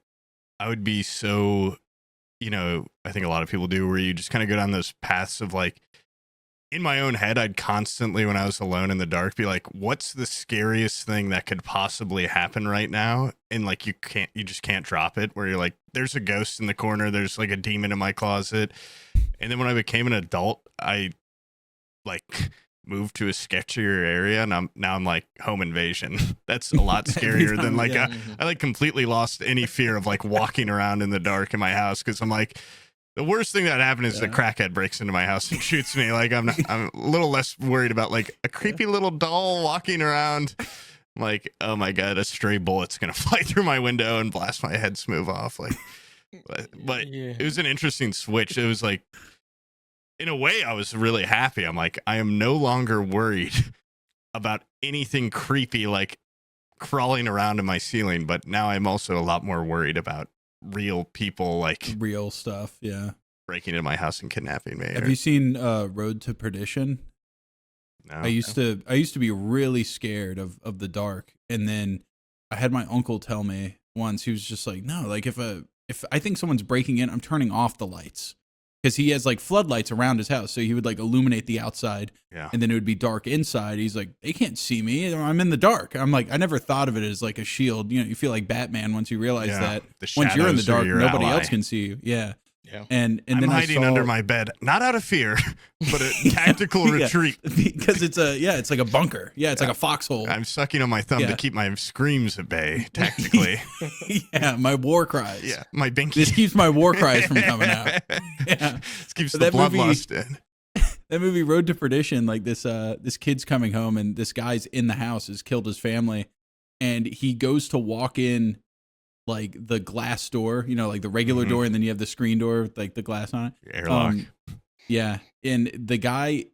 I would be so. I think a lot of people do where you just kind of go down those paths of like, in my own head, I'd constantly, when I was alone in the dark, be like, what's the scariest thing that could possibly happen right now? And like, you just can't drop it, where you're like, there's a ghost in the corner. There's like a demon in my closet. And then when I became an adult, I like moved to a sketchier area, and I'm like, home invasion. That's a lot scarier than like I like completely lost any fear of like walking around in the dark in my house, because I'm like, the worst thing that happened is the crackhead breaks into my house and shoots me. Like I'm a little less worried about like a creepy little doll walking around. Like, oh my god, a stray bullet's gonna fly through my window and blast my head smooth off. Like, but it was an interesting switch. It was like, in a way, I was really happy. I'm like, I am no longer worried about anything creepy like crawling around in my ceiling, but now I'm also a lot more worried about real people, like real stuff, breaking into my house and kidnapping me. Have you seen Road to Perdition? No. I used to be really scared of the dark, and then I had my uncle tell me once, he was just like, no, like if I think someone's breaking in, I'm turning off the lights. Because he has like floodlights around his house, so he would like illuminate the outside, and then it would be dark inside. He's like, they can't see me. I'm in the dark. I'm like, I never thought of it as like a shield. You feel like Batman once you realize that once you're in the dark, nobody else can see you. Yeah. And I'm then hiding under my bed, not out of fear, but a tactical retreat. Because it's it's like a bunker. Yeah, it's like a foxhole. I'm sucking on my thumb to keep my screams at bay, tactically. My war cries. Yeah, my binky. This keeps my war cries from coming out. This keeps the bloodlust in. That movie Road to Perdition, like this kid's coming home, and this guy's in the house, has killed his family, and he goes to walk in like the glass door, like the regular door, and then you have the screen door with like the glass on it. Airlock. And the guy,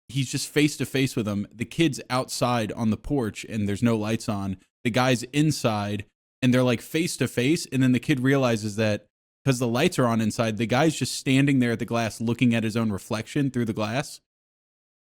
he's just face to face with him. The kid's outside on the porch, and there's no lights on. The guy's inside, and they're like face to face, and then the kid realizes that because the lights are on inside, the guy's just standing there at the glass looking at his own reflection through the glass.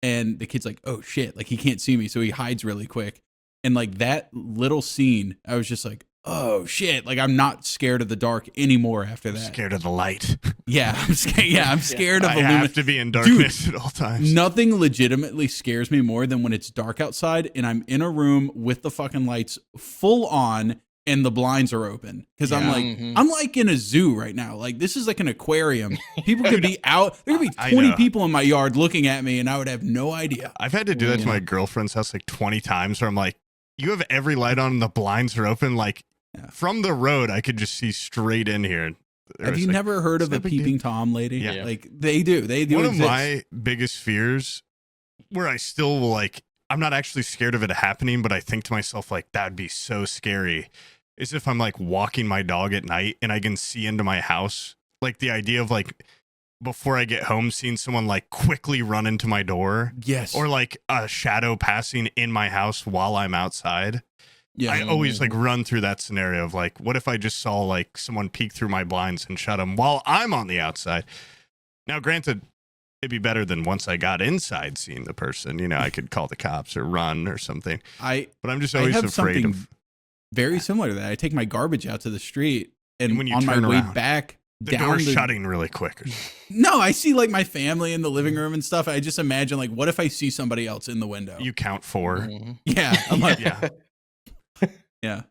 And the kid's like, oh shit, like he can't see me. So he hides really quick. And like that little scene, I was just like, oh shit. Like I'm not scared of the dark anymore after that. Scared of the light. Yeah, I'm scared. Yeah, I'm scared of I have to be in darkness at all times. Nothing legitimately scares me more than when it's dark outside and I'm in a room with the fucking lights full on and the blinds are open. Because I'm like in a zoo right now. Like this is like an aquarium. People could be out. There could be 20 people in my yard looking at me and I would have no idea. I've had to do that to my girlfriend's house like 20 times where I'm like, you have every light on and the blinds are open. Like from the road, I could just see straight in here. Have you never heard of a peeping Tom lady? Yeah. Like they do. They do. One exist. of my biggest fears where I still like, I'm not actually scared of it happening, but I think to myself, like, that'd be so scary, is if I'm like walking my dog at night and I can see into my house. Like the idea of like, before I get home, seeing someone like quickly run into my door. Yes. Or like a shadow passing in my house while I'm outside. Yeah. I always like run through that scenario of like, what if I just saw like someone peek through my blinds and shut them while I'm on the outside? Now, granted, it'd be better than once I got inside seeing the person. You know, I could call the cops or run or something. But I'm just always afraid of. Very similar to that. I take my garbage out to the street, and when you on my turn way around, back, the door's shutting really quick. No, I see like my family in the living room and stuff. I just imagine like, what if I see somebody else in the window? You count 4. Yeah, I'm like, yeah.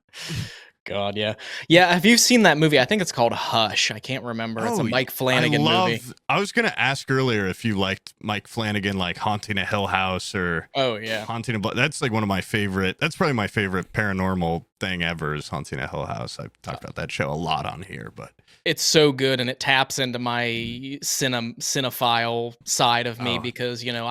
God, yeah. Yeah, have you seen that movie? I think it's called Hush. I can't remember. It's a Mike Flanagan movie. I was going to ask earlier if you liked Mike Flanagan, like Haunting a Hill House or Haunting a... That's like one of my favorite... That's probably my favorite paranormal thing ever is Haunting a Hill House. I've talked about that show a lot on here, but... It's so good, and it taps into my cinephile side of me because, you know,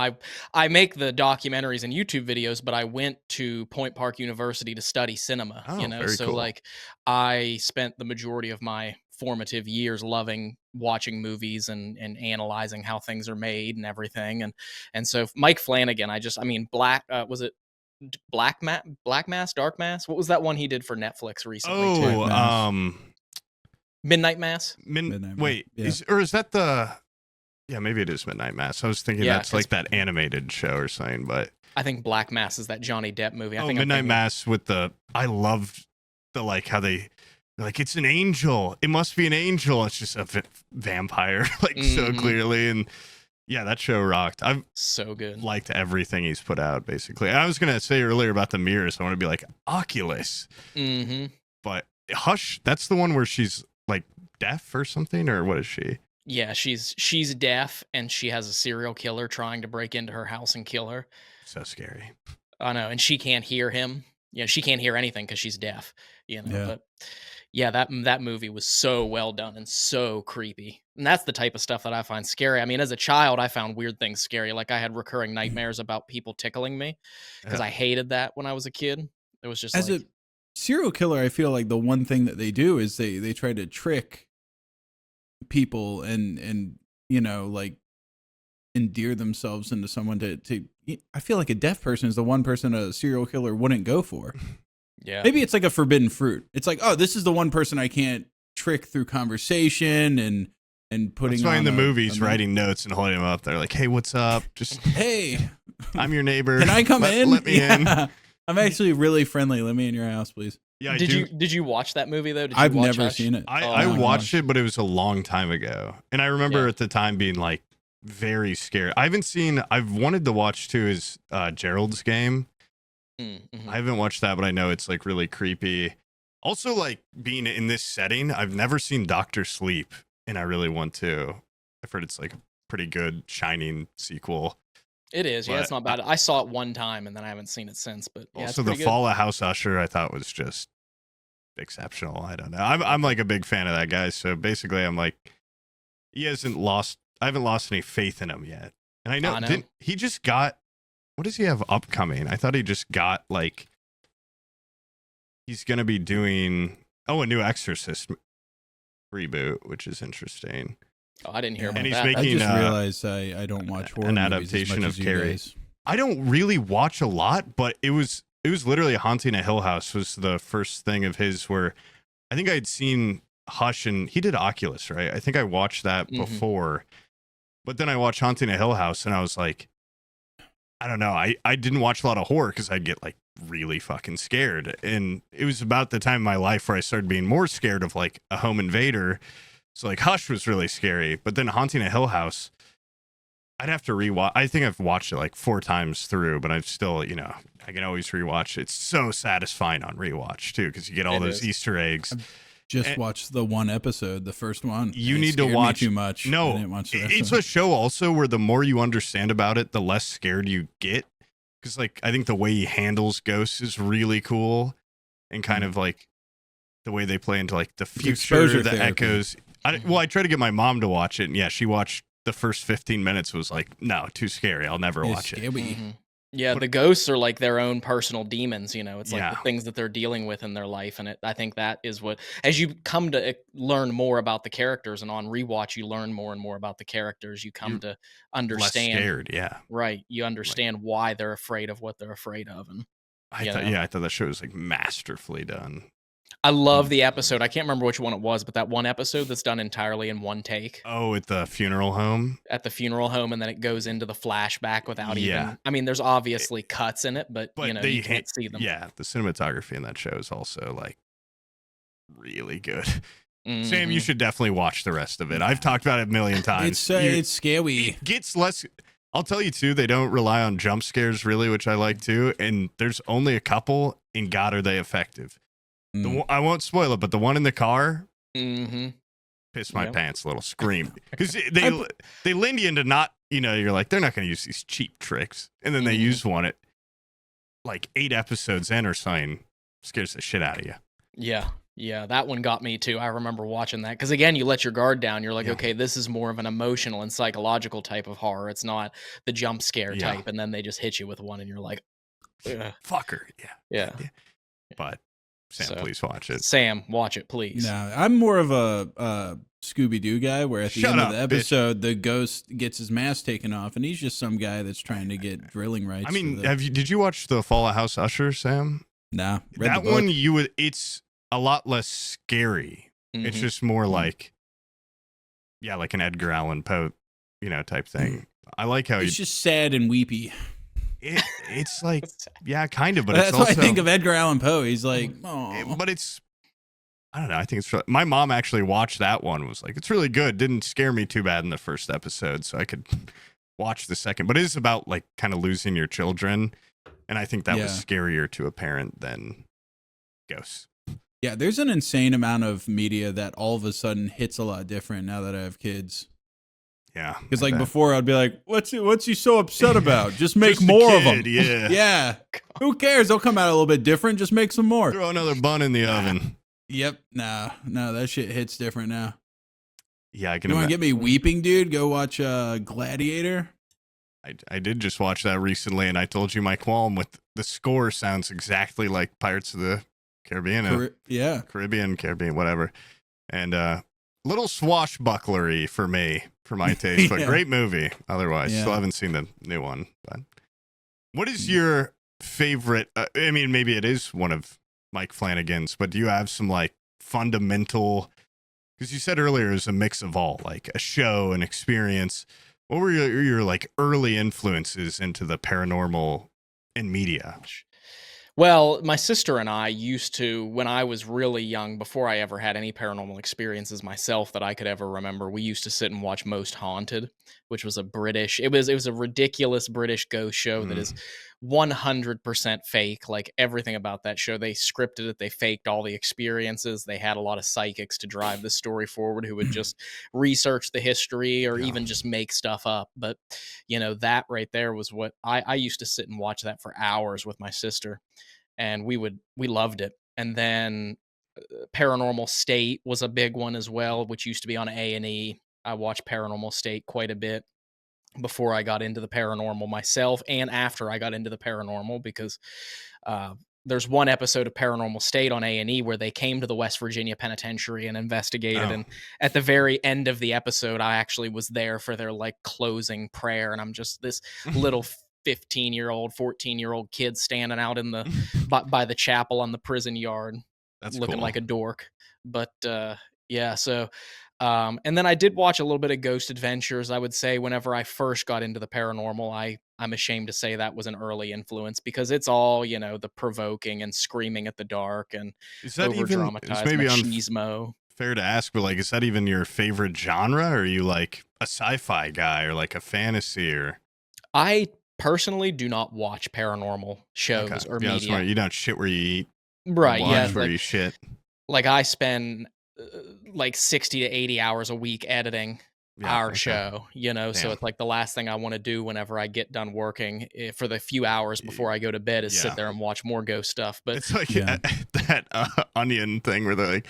I make the documentaries and YouTube videos, but I went to Point Park University to study cinema, you know, so cool. like I spent the majority of my formative years watching movies and analyzing how things are made and everything. And so Mike Flanagan, was it Black Mass, Dark Mass? What was that one he did for Netflix recently? Midnight Mass? Wait, is that the... Yeah, maybe it is Midnight Mass. I was thinking that's like that animated show or something, but... I think Black Mass is that Johnny Depp movie. I think Midnight Mass with the... I loved the, like, how they're like, it's an angel. It must be an angel. It's just a vampire, like, so clearly. And yeah, that show rocked. I've so good. Liked everything he's put out, basically. I was going to say earlier about the mirrors. I want to be like, Oculus. But Hush, that's the one where she's... like deaf or something, or what is she? Yeah, she's deaf and she has a serial killer trying to break into her house and kill her. So scary. I know, and she can't hear him. You know, she can't hear anything because she's deaf. You know, but yeah, that movie was so well done and so creepy. And that's the type of stuff that I find scary. I mean, as a child, I found weird things scary. Like I had recurring nightmares about people tickling me because I hated that when I was a kid. It was just as a serial killer, I feel like the one thing that they do is they try to trick people and you know, like endear themselves into someone to I feel like a deaf person is the one person a serial killer wouldn't go for. Yeah. Maybe it's like a forbidden fruit. It's like, oh, this is the one person I can't trick through conversation and putting That's why in the movies writing notes and holding them up. They're like, hey, what's up? Just hey, I'm your neighbor. Can I come in? Let me in. I'm actually really friendly. Let me in your house, please. Yeah, did you watch that movie though? I've never seen it. I watched it, but it was a long time ago, and I remember at the time being like very scared. I've wanted to watch too is Gerald's Game. I haven't watched that, but I know it's like really creepy. Also, like being in this setting, I've never seen Doctor Sleep, and I really want to. I've heard it's like a pretty good Shining sequel. It is, yeah, it's not bad. I saw it one time and then I haven't seen it since. But yeah, also, the Fall of House Usher I thought was just exceptional. I don't know. I'm like a big fan of that guy. So basically, I'm like, I haven't lost any faith in him yet. And I know. He just got. What does he have upcoming? I thought he just got like. He's gonna be doing a new Exorcist reboot, which is interesting. Oh, I didn't hear about and he's that. Making, I just realized I don't watch horror an movies adaptation as much of as you Carrie. guys. I don't really watch a lot, but it was it was literally Haunting a Hill House was the first thing of his where I think I'd seen Hush, and he did Oculus, right? I think I watched that before, but then I watched Haunting a Hill House, and I was like, I don't know. I didn't watch a lot of horror because I'd get like really fucking scared. And it was about the time in my life where I started being more scared of like a home invader. So like Hush was really scary. But then Haunting a Hill House, I'd have to rewatch. I think I've watched it like 4 times through, but I'm still, I can always rewatch. It's so satisfying on rewatch too, because you get all those Easter eggs. Just watched the one episode, the first one. You need to watch too much. No, it's a show also where the more you understand about it, the less scared you get. Because like I think the way he handles ghosts is really cool, and kind of like the way they play into like the future, the echoes. I tried to get my mom to watch it, and yeah, she watched the first 15 minutes. Was like, no, too scary. I'll never watch it. Yeah, the ghosts are like their own personal demons, it's like the things that they're dealing with in their life. And I think that is what, as you come to learn more about the characters, and on rewatch, you learn more and more about the characters, you come to understand. Less scared, yeah. Right. You understand why they're afraid of what they're afraid of. And I thought that show was like masterfully done. I love the episode. I can't remember which one it was, but that one episode that's done entirely in one take. Oh, at the funeral home? At the funeral home, and then it goes into the flashback without even... I mean, there's obviously cuts in it, but you can't see them. Yeah, the cinematography in that show is also, like, really good. Sam, you should definitely watch the rest of it. I've talked about it a million times. It's scary. It gets less... I'll tell you, too, they don't rely on jump scares, really, which I like, too, and there's only a couple, and God, are they effective. I won't spoil it, but the one in the car pissed my pants a little, scream, because they lend you into not, you're like, they're not going to use these cheap tricks, and then they use one at like 8 episodes in or something, scares the shit out of you. Yeah, that one got me too. I remember watching that because again, you let your guard down. You're like, okay, this is more of an emotional and psychological type of horror. It's not the jump scare type, and then they just hit you with one, and you're like, fucker, yeah. But. Sam, please watch it. Sam, watch it, please. No, I'm more of a Scooby-Doo guy where at the end of the episode, the ghost gets his mask taken off, and he's just some guy that's trying to get drilling rights. I mean, did you watch the Fallout House Usher, Sam? Nah. That one, it's a lot less scary. It's just more like, like an Edgar Allan Poe, type thing. I like how it's just sad and weepy. It's like, kind of, but that's it's what also, I think of Edgar Allan Poe. He's like, oh, but it's, I don't know. I think it's, my mom actually watched that one, was like, it's really good. Didn't scare me too bad in the first episode, so I could watch the second. But it is about like kind of losing your children, and I think that was scarier to a parent than ghosts. Yeah, there's an insane amount of media that all of a sudden hits a lot different now that I have kids. Yeah, because like before, I'd be like, "What's he so upset about? Just make more of them." Yeah. Who cares? They'll come out a little bit different. Just make some more. Throw another bun in the oven. Yep. No, that shit hits different now. Yeah, I can. You want to get me weeping, dude? Go watch Gladiator. I did just watch that recently, and I told you my qualm with the score sounds exactly like Pirates of the Caribbean. Caribbean, whatever, and little swashbucklery for me. For my taste, but great movie. Otherwise, still haven't seen the new one. But what is your favorite? I mean, maybe it is one of Mike Flanagan's, but do you have some like fundamental? Because you said earlier it was a mix of all, like a show, an experience. What were your like early influences into the paranormal in media? Well, my sister and I used to, when I was really young, before I ever had any paranormal experiences myself that I could ever remember, we used to sit and watch Most Haunted, which was it was a ridiculous British ghost show that is 100% fake. Like everything about that show, they scripted it, they faked all the experiences. They had a lot of psychics to drive the story forward who would just research the history or even just make stuff up. But, that right there was what I used to sit and watch that for hours with my sister. And we loved it. And then Paranormal State was a big one as well, which used to be on A&E. I watched Paranormal State quite a bit before I got into the paranormal myself and after I got into the paranormal, because there's one episode of Paranormal State on A&E where they came to the West Virginia Penitentiary and investigated. And at the very end of the episode, I actually was there for their like closing prayer. And I'm just this little 15-year-old, 14-year-old kids standing out in the by the chapel on the prison yard, That's looking cool. like a dork. But yeah, so and then I did watch a little bit of Ghost Adventures. I would say whenever I first got into the paranormal, I'm ashamed to say that was an early influence because it's all, the provoking and screaming at the dark and Is that over even? It's dramatized maybe machismo. unfair to ask, but like, is that even your favorite genre? Or are you like a sci-fi guy or like a fantasy or? I personally do not watch paranormal shows Okay. or Yeah, that's media. smart. You don't shit where you eat. Right, Watch yeah, where you shit. like I spend like 60 to 80 hours a week editing Yeah. our Okay. show, so Damn. it's like the last thing I want to do whenever I get done working for the few hours before I go to bed is Yeah. sit there and watch more ghost stuff. But It's like Yeah. that Onion thing where they're like,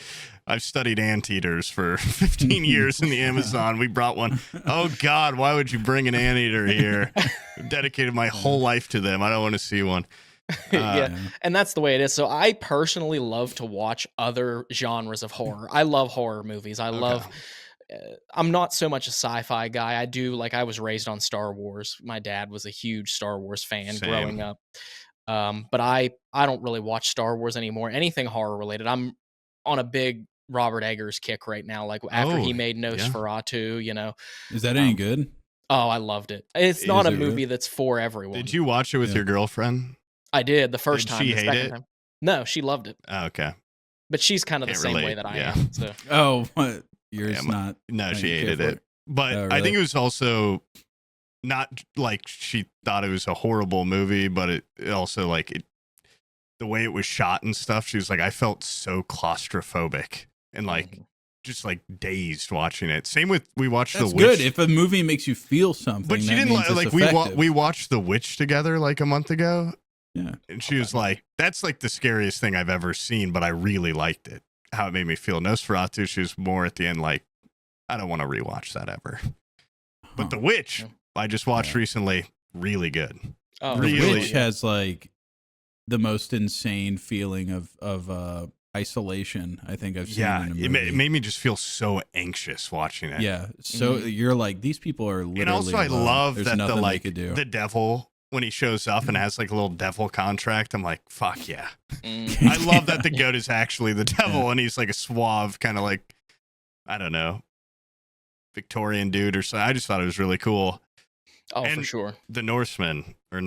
I've studied anteaters for 15 years in the Amazon. We brought one. Oh, God, why would you bring an anteater here? I've dedicated my whole life to them. I don't want to see one. yeah, and that's the way it is. So I personally love to watch other genres of horror. I love horror movies. I love I'm not so much a sci-fi guy. I was raised on Star Wars. My dad was a huge Star Wars fan Same. growing up. But I don't really watch Star Wars anymore. Anything horror related. I'm on a big Robert Eggers kick right now. Like after he made Nosferatu, Is that any good? Oh, I loved it. It's not a it movie really? that's for everyone. Did you watch it with your girlfriend? I did the first Did time. she The hate second it? time. No, she loved it. Oh, okay. But she's kind of the Can't same way relate, that I yeah. am. So Oh, what? Yours Yeah, not. No, you she care hated for it. But Oh, I really? think it was also not like she thought it was a horrible movie, but it also like the way it was shot and stuff. She was like, I felt so claustrophobic and like just like dazed watching it. Same with we watched That's The Witch. good. If a movie makes you feel something, But she that didn't means like it's we effective. watched The Witch together like a month ago, Yeah. and she was like, "That's like the scariest thing I've ever seen," but I really liked it. How it made me feel. Nosferatu, she was more at the end like, I don't want to rewatch that ever. But The Witch, I just watched recently, really good. oh, The really- Witch has like the most insane feeling of isolation I think I've seen Yeah, in a it movie. made me just feel so anxious watching it. Yeah, so you're like, these people are literally And also, I alone. love There's that nothing the they like could do. the devil when he shows up and has like a little devil contract. I'm like, fuck yeah. Mm. I love that the goat is actually the devil and he's like a suave kind of like, I don't know, Victorian dude or something. I just thought it was really cool. Oh, for And sure. The Northman or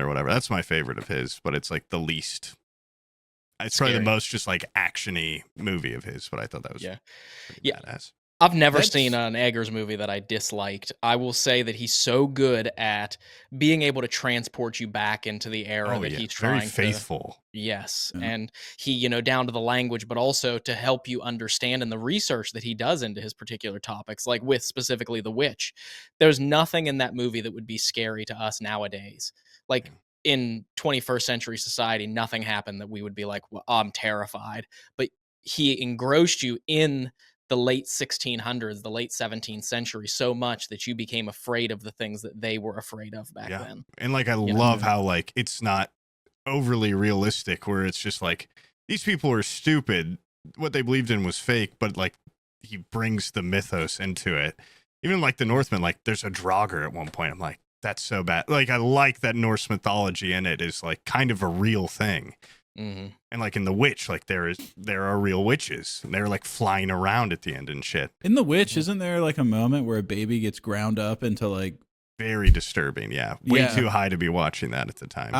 whatever. That's my favorite of his, but it's like the least. It's probably the Scary. most just like action-y movie of his, but I thought that was Yeah. pretty Yeah. badass. I've never That's- seen an Eggers movie that I disliked. I will say that he's so good at being able to transport you back into the era Oh that yeah, he's very trying to. faithful. Yes, Yeah. and he, down to the language, but also to help you understand and the research that he does into his particular topics, like with specifically The Witch. There's nothing in that movie that would be scary to us nowadays. Like in 21st century society, nothing happened that we would be like, well, I'm terrified. But he engrossed you in the late 1600s, the late 17th century so much that you became afraid of the things that they were afraid of back Yeah. then. And like I know? love how like it's not overly realistic where it's just like these people are stupid. What they believed in was fake, but like he brings the mythos into it. Even like the Northman, like there's a Draugr at one point. I'm like, that's so bad. Like I like that Norse mythology in it is like kind of a real thing. Mm-hmm. And like in The Witch, like there are real witches. And they're like flying around at the end and shit. In The Witch, isn't there like a moment where a baby gets ground up into like Very disturbing. Yeah. Way Yeah. too high to be watching that at the time.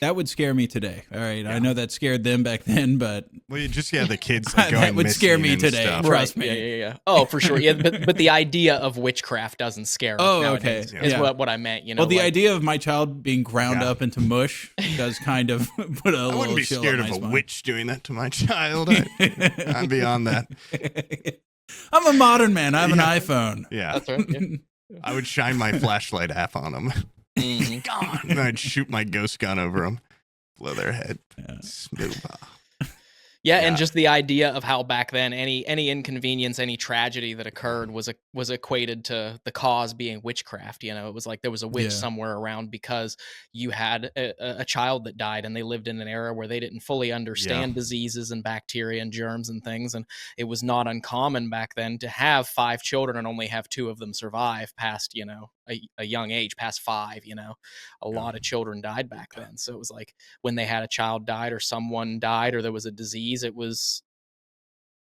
that would scare me today. All right, Yeah. I know that scared them back then, but Well, you just the kids like, going that would scare missing me and today. stuff. Trust Right. me. Yeah. Oh, for sure. Yeah, but the idea of witchcraft doesn't scare us Oh, nowadays, okay. is Yeah. what I meant. Well, the like- idea of my child being ground Yeah. up into mush does kind of put a I little wouldn't be chill scared up of my a spine. witch doing that to my child. I'm beyond that. I'm a modern man. I have an Yeah. iPhone. Yeah. That's right. Yeah. I would shine my flashlight app on them. Mhm. Gone. And I'd shoot my ghost gun over them. Blow their head. Yeah. Smooth. Yeah, Yeah. and just the idea of how back then any inconvenience, any tragedy that occurred was equated to the cause being witchcraft. It was like there was a witch Yeah. somewhere around because you had a child that died, and they lived in an era where they didn't fully understand diseases and bacteria and germs and things, and it was not uncommon back then to have 5 children and only have 2 of them survive past a a young age, past 5. A lot of children died back then. So it was like when they had a child died or someone died or there was a disease, it was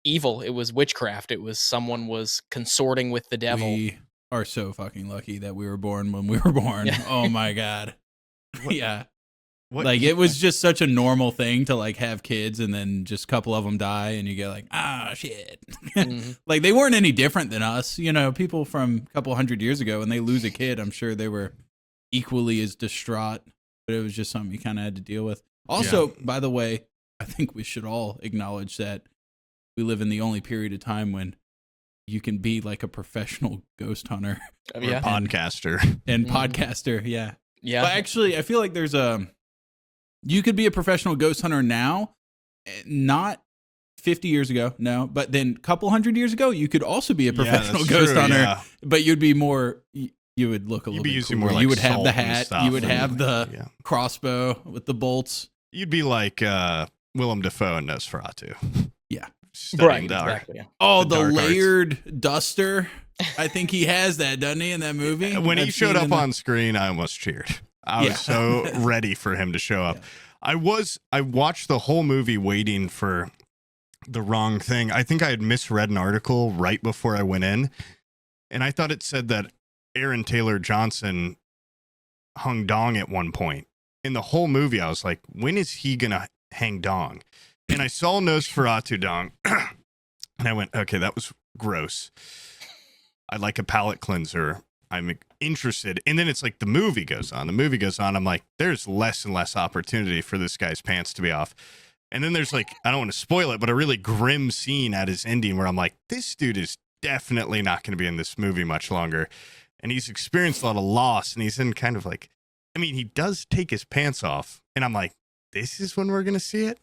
evil. It was witchcraft. It was someone was consorting with the devil. We are so fucking lucky that we were born when we were born. Yeah. Oh my God. Yeah. What Like it was just such a normal thing to like have kids and then just a couple of them die and you get like, shit. Mhm. Like they weren't any different than us. People from a couple hundred years ago when they lose a kid, I'm sure they were equally as distraught, but it was just something you kind of had to deal with. Also, by the way, I think we should all acknowledge that we live in the only period of time when you can be like a professional ghost hunter or Yeah. podcaster. and Mhm. podcaster. Yeah. Yeah. But actually, I feel like there's you could be a professional ghost hunter now, not 50 years ago, no, but then a couple hundred years ago, you could also be a professional that's ghost true, hunter, yeah. but you'd be more, you would look a You'd little be bit using cooler. more like You would have salt the and hat, stuff you would and, have the yeah. crossbow with the bolts. You'd be like Willem Dafoe and Nosferatu. Yeah. Studying dark. Exactly. Yeah. Oh, The the dark arts. layered duster. I think he has that, doesn't he, in that movie? When he I've showed seen up in the- on screen, I almost cheered. I Yeah. was so ready for him to show up. Yeah. I watched the whole movie waiting for the wrong thing. I think I had misread an article right before I went in, and I thought it said that Aaron Taylor Johnson hung dong at one point. In the whole movie, I was like, when is he gonna hang dong? And I saw Nosferatu dong, and I went, okay, that was gross. I like a palate cleanser. I'm interested. And then it's like the movie goes on. I'm like, there's less and less opportunity for this guy's pants to be off. And then there's like, I don't want to spoil it, but a really grim scene at his ending where I'm like, this dude is definitely not going to be in this movie much longer. And he's experienced a lot of loss. And he's in kind of like, he does take his pants off. And I'm like, this is when we're going to see it?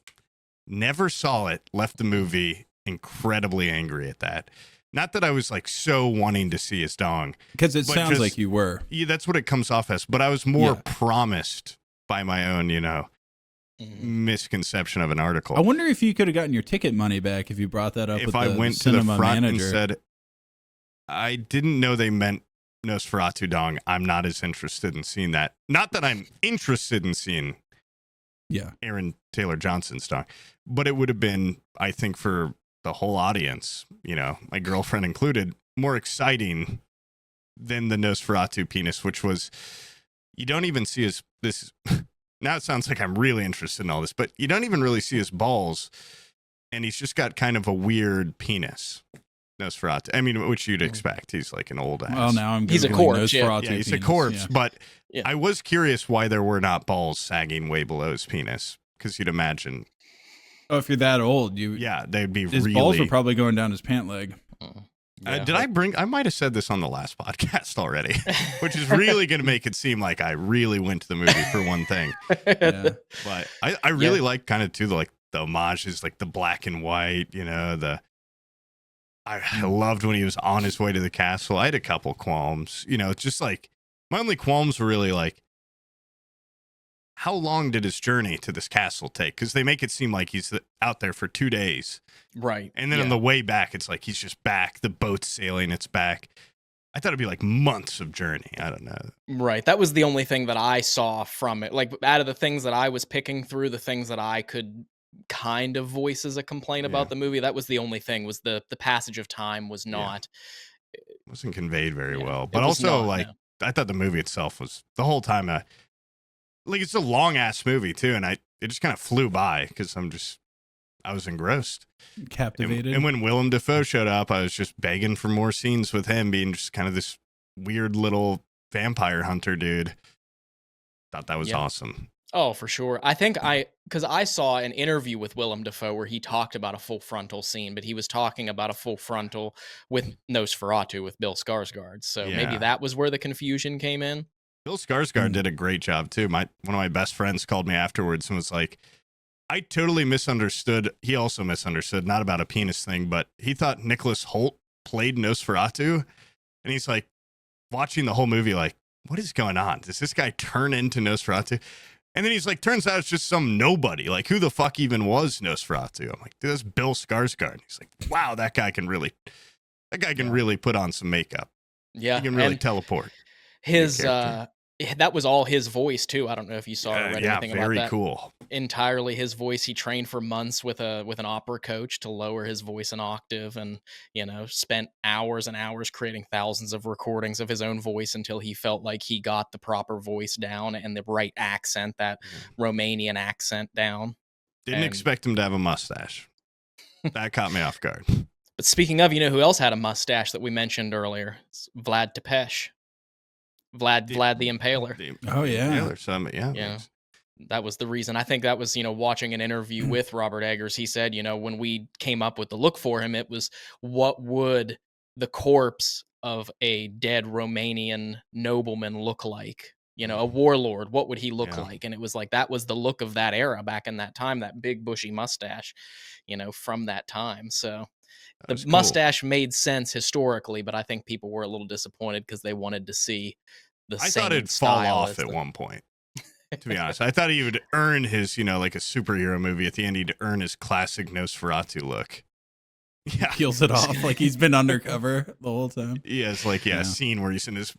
Never saw it. Left the movie incredibly angry at that. Not that I was like so wanting to see his dong. Because it But sounds just- like you were. Yeah, that's what it comes off as. But I was more Yeah. promised by my own, Mhm. misconception of an article. I wonder if you could have gotten your ticket money back if you brought that up If with I the went to the cinema front manager. and said, I didn't know they meant Nosferatu dong. I'm not as interested in seeing that. Not that I'm interested in seeing Yeah. Aaron Taylor Johnson's dong, but it would have been, I think, for the whole audience, my girlfriend included, more exciting than the Nosferatu penis, which was, you don't even see this. Now it sounds like I'm really interested in all this, but you don't even really see his balls, and he's just got kind of a weird penis. Nosferatu. Which you'd expect. He's like an old ass. Well, now I'm He's a Googling corpse, yeah. Nosferatu Yeah, he's a penis, corpse, yeah. but Yeah. I was curious why there were not balls sagging way below his penis, because you'd imagine, Oh, if you're that old, they'd be his really. balls were probably going down his pant leg. Yeah. Did I might have said this on the last podcast already, which is really going to make it seem like I really went to the movie for one thing. Yeah. But I really like kind of too, the homages, like the black and white, I loved when he was on his way to the castle. I had a couple qualms, just like my only qualms were really like, how long did his journey to this castle take? Because they make it seem like he's out there for 2 days. Right. And then on the way back, it's like he's just back. The boat's sailing, it's back. I thought it'd be like months of journey. I don't know. Right. That was the only thing that I saw from it. Like out of the things that I was picking through, the things that I could kind of voice as a complaint Yeah. about the movie, that was the only thing, was the passage of time was Yeah. not. It wasn't conveyed very Yeah, well. it But was also, not, like, no. I thought the movie itself was the whole time, it's a long ass movie too. And it just kind of flew by because I was engrossed. Captivated. And when Willem Dafoe showed up, I was just begging for more scenes with him being just kind of this weird little vampire hunter dude. Thought that was Yeah. awesome. Oh, for sure. I think because I saw an interview with Willem Dafoe where he talked about a full frontal scene, but he was talking about a full frontal with Nosferatu with Bill Skarsgård. So Yeah. maybe that was where the confusion came in. Bill Skarsgård Mm. did a great job too. One of my best friends called me afterwards and was like, I totally misunderstood. He also misunderstood, not about a penis thing, but he thought Nicholas Hoult played Nosferatu. And he's like, watching the whole movie, like, what is going on? Does this guy turn into Nosferatu? And then he's like, turns out it's just some nobody. Like, who the fuck even was Nosferatu? I'm like, dude, that's Bill Skarsgård. He's like, wow, that guy can really put on some makeup. Yeah. He can really and teleport. His character. that was all his voice too. I don't know if you saw or read anything about very that. cool. Entirely his voice. He trained for months with an opera coach to lower his voice an octave, and spent hours and hours creating thousands of recordings of his own voice until he felt like he got the proper voice down and the right accent, that Romanian accent down. Didn't expect him to have a mustache. That caught me off guard. But speaking of, who else had a mustache that we mentioned earlier? It's Vlad Tepes. Vlad the Impaler. Oh, yeah. Impaler Summit, yeah. That was the reason. I think that was, watching an interview with Robert Eggers. He said, when we came up with the look for him, it was what would the corpse of a dead Romanian nobleman look like? A warlord, what would he look like? And it was like, that was the look of that era back in that time, that big bushy mustache, from that time. So the mustache made sense historically, but I think people were a little disappointed because they wanted to see the same style. I thought it'd fall off at one point. To be honest, I thought he would earn his, like a superhero movie at the end. He'd earn his classic Nosferatu look. Yeah, peels it off like he's been undercover the whole time. He has a scene where he's in his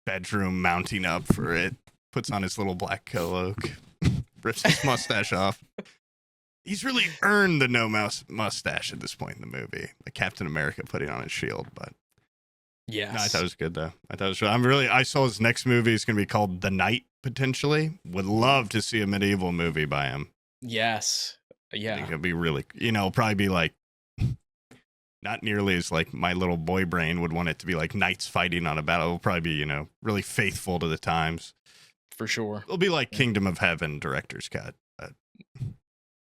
bedroom mounting up for it. Puts on his little black cloak, rips his mustache off. He's really earned the mustache at this point in the movie. Like Captain America putting on his shield, but. Yes. No, I thought it was good though. I saw his next movie is going to be called The Night, potentially. Would love to see a medieval movie by him. Yes. Yeah. I think it'll be really, probably be like, not nearly as like my little boy brain would want it to be like knights fighting on a battle. It'll probably be, really faithful to the times. For sure. It'll be like Kingdom of Heaven director's cut.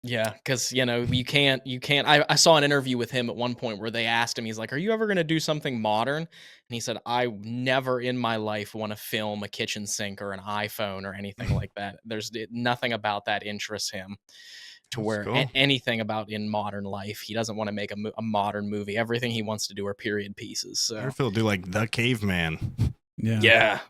Yeah, because you can't. I saw an interview with him at one point where they asked him, he's like, "Are you ever going to do something modern?" And he said, "I never in my life want to film a kitchen sink or an iPhone or anything like that. There's nothing about that interests him to where anything about in modern life. He doesn't want to make a modern movie. Everything he wants to do are period pieces." So I feel do like The Caveman. Yeah.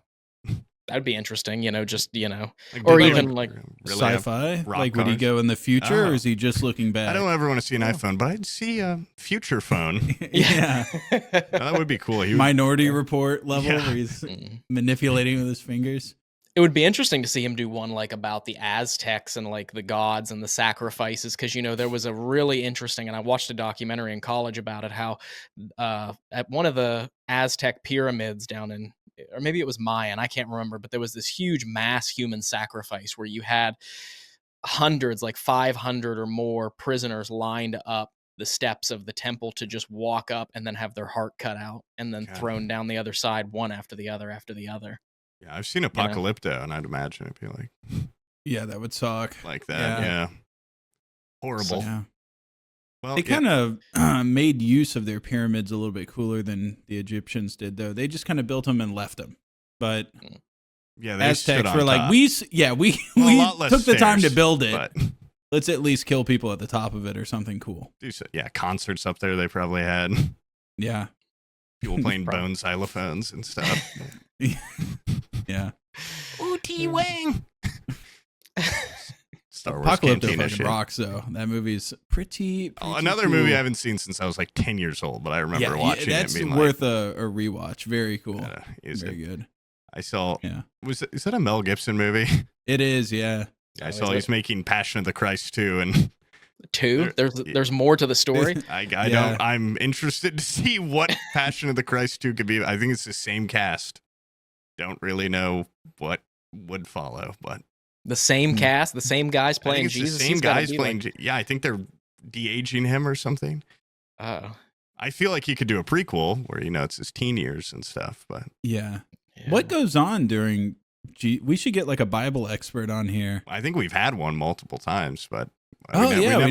That'd be interesting, like or even like really sci-fi. Like, would he go in the future, or is he just looking back? I don't ever want to see an iPhone, but I'd see a future phone. Yeah, that would be cool. Minority Report level, where he's manipulating with his fingers. It would be interesting to see him do one like about the Aztecs and like the gods and the sacrifices, because there was a really interesting, and I watched a documentary in college about it, how at one of the Aztec pyramids down in, or maybe it was Mayan, I can't remember, but there was this huge mass human sacrifice where you had hundreds, like 500 or more prisoners lined up the steps of the temple to just walk up and then have their heart cut out and then thrown down the other side, one after the other after the other. Yeah, I've seen Apocalypto, and I'd imagine it'd be like, that would suck. Like that, yeah. Horrible. Yeah. Well, they kind of made use of their pyramids a little bit cooler than the Egyptians did, though. They just kind of built them and left them. But they Aztecs were like, top. we took the time to build it. But let's at least kill people at the top of it or something cool. Yeah, concerts up there they probably had. Yeah. People playing bone xylophones and stuff. Yeah. Ooh, T-Wang. Star Wars Apocalypto fucking rocks, though. That movie's pretty another cool. movie I haven't seen since I was like 10 years old, but I remember watching that's it being worth like, a rewatch. Very cool. Very good. I saw. Yeah. Is that a Mel Gibson movie? It is. Yeah. I saw he's making Passion of the Christ 2, and there's more to the story. I'm interested to see what Passion of the Christ 2 could be. I think it's the same cast. Don't really know what would follow, but the same cast, the same guys playing Jesus. The same guys playing. Yeah, I think they're de-aging him or something. Oh, I feel like he could do a prequel where it's his teen years and stuff. But yeah. What goes on during? We should get like a Bible expert on here. I think we've had one multiple times, but we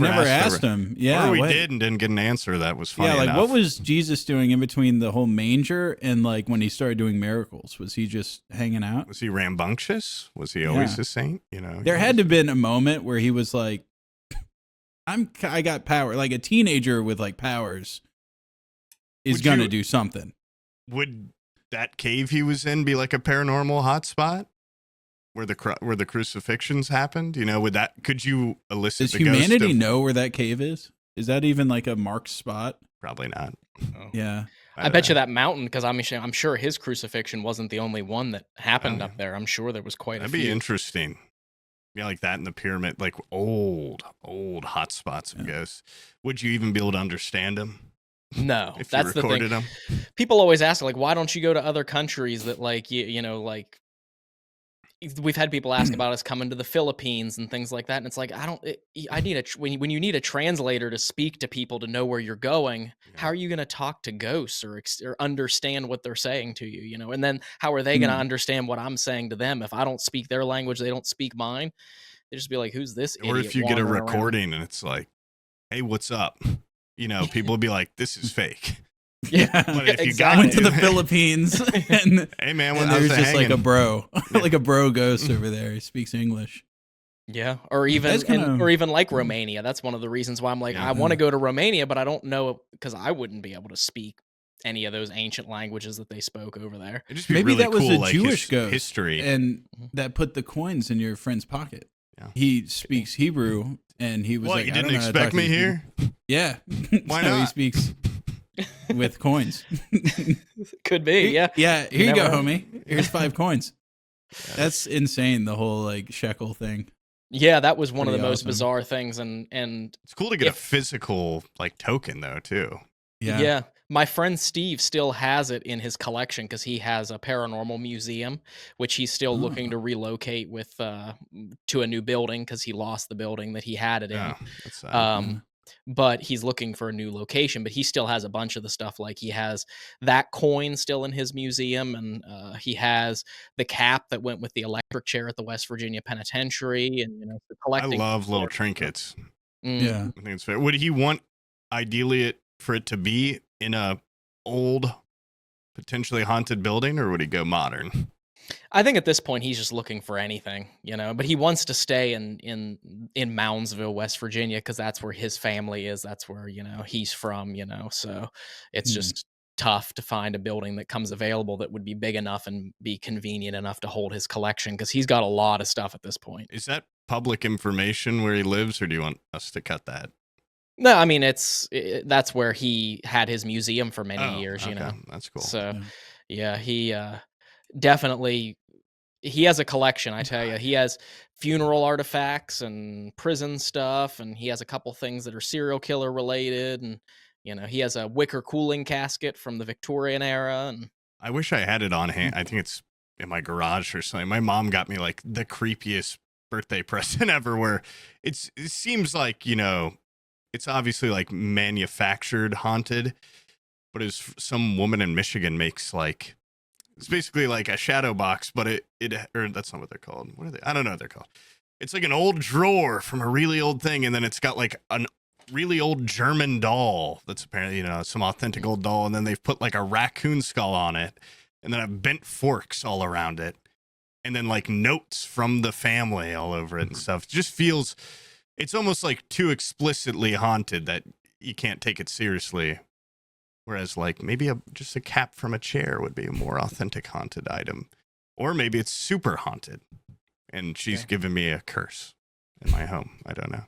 never asked him. Yeah, or we did and didn't get an answer that was funny. Yeah, like enough. What was Jesus doing in between the whole manger and like when he started doing miracles? Was he just hanging out? Was he rambunctious? Was he always a saint? There had to have been a moment where he was like, I got power. Like a teenager with like powers is gonna do something. Would that cave he was in be like a paranormal hotspot? Where the crucifixions happened, could you elicit? Does humanity know where that cave is? Is that even like a marked spot? Probably not. Yeah, I bet you that mountain, because I'm sure his crucifixion wasn't the only one that happened up there. I'm sure there was quite a few. That'd be interesting. Yeah, like that in the pyramid, like old hot spots of ghosts. Would you even be able to understand them? No, if that's you the recorded thing. them? People always ask, like, why don't you go to other countries that, like, you know, like, we've had people ask about us coming to the Philippines and things like that, and it's like, I need when you need a translator to speak to people to know where you're going, how are you going to talk to ghosts or understand what they're saying to you, you know? And then how are they going to understand what I'm saying to them if I don't speak their language, they don't speak mine? They just be like, who's this idiot? Or if you get a wandering around? recording and it's like, hey, what's up? You know, people will be like, this is fake. Yeah, But if you exactly. went to the Philippines, and, hey man, and how's there's it just like hanging? a bro, like a bro ghost over there. He speaks English. Yeah, or even That's kinda- or even like Romania. That's one of the reasons why I'm like, Yeah. I want to go to Romania, but I don't know, because I wouldn't be able to speak any of those ancient languages that they spoke over there. It'd just be Maybe really that was cool, a like Jewish ghost history. and Mhm. that put the coins in your friend's pocket. Yeah. He speaks Hebrew, and he was What, like, you I don't didn't know how to expect talk to me these here? people. Yeah, Why So he not? speaks with coins. Could be, yeah. Yeah, here you go, Never- homie. Here's 5 coins. That's insane. The whole like shekel thing. Yeah, that was one of the Pretty most awesome. bizarre things, and It's cool to get a If- physical like token though too. Yeah. my friend Steve still has it in his collection because he has a paranormal museum, which he's still looking to relocate with to a new building because he lost the building that he had it in. Yeah, that's sad. But he's looking for a new location, but he still has a bunch of the stuff. Like he has that coin still in his museum, and he has the cap that went with the electric chair at the West Virginia Penitentiary, and I collecting. love little trinkets. Yeah. I think it's fair. Would he want ideally for it to be in a old, potentially haunted building, or would he go modern? I think at this point he's just looking for anything, you know. But he wants to stay in Moundsville, West Virginia, because that's where his family is. That's where he's from, you know. So it's just tough to find a building that comes available that would be big enough and be convenient enough to hold his collection, because he's got a lot of stuff at this point. Is that public information where he lives, or do you want us to cut that? No, I mean that's where he had his museum for many years, you know. That's cool. So yeah, he definitely he has a collection, I tell you. He has funeral artifacts and prison stuff, and he has a couple things that are serial killer related, and he has a wicker cooling casket from the Victorian era. And I wish I had it on hand. I think it's in my garage or something. My mom got me like the creepiest birthday present ever, where it seems like, it's obviously like manufactured haunted, but it's some woman in Michigan makes like, it's basically like a shadow box, but or that's not what they're called. What are they? I don't know what they're called. It's like an old drawer from a really old thing, and then it's got like an really old German doll that's apparently, some authentic old doll, and then they've put like a raccoon skull on it, and then a bent forks all around it, and then like notes from the family all over it and stuff. It just feels, it's almost like too explicitly haunted that you can't take it seriously. Whereas like maybe just a cap from a chair would be a more authentic haunted item. Or maybe it's super haunted and she's given me a curse in my home. I don't know.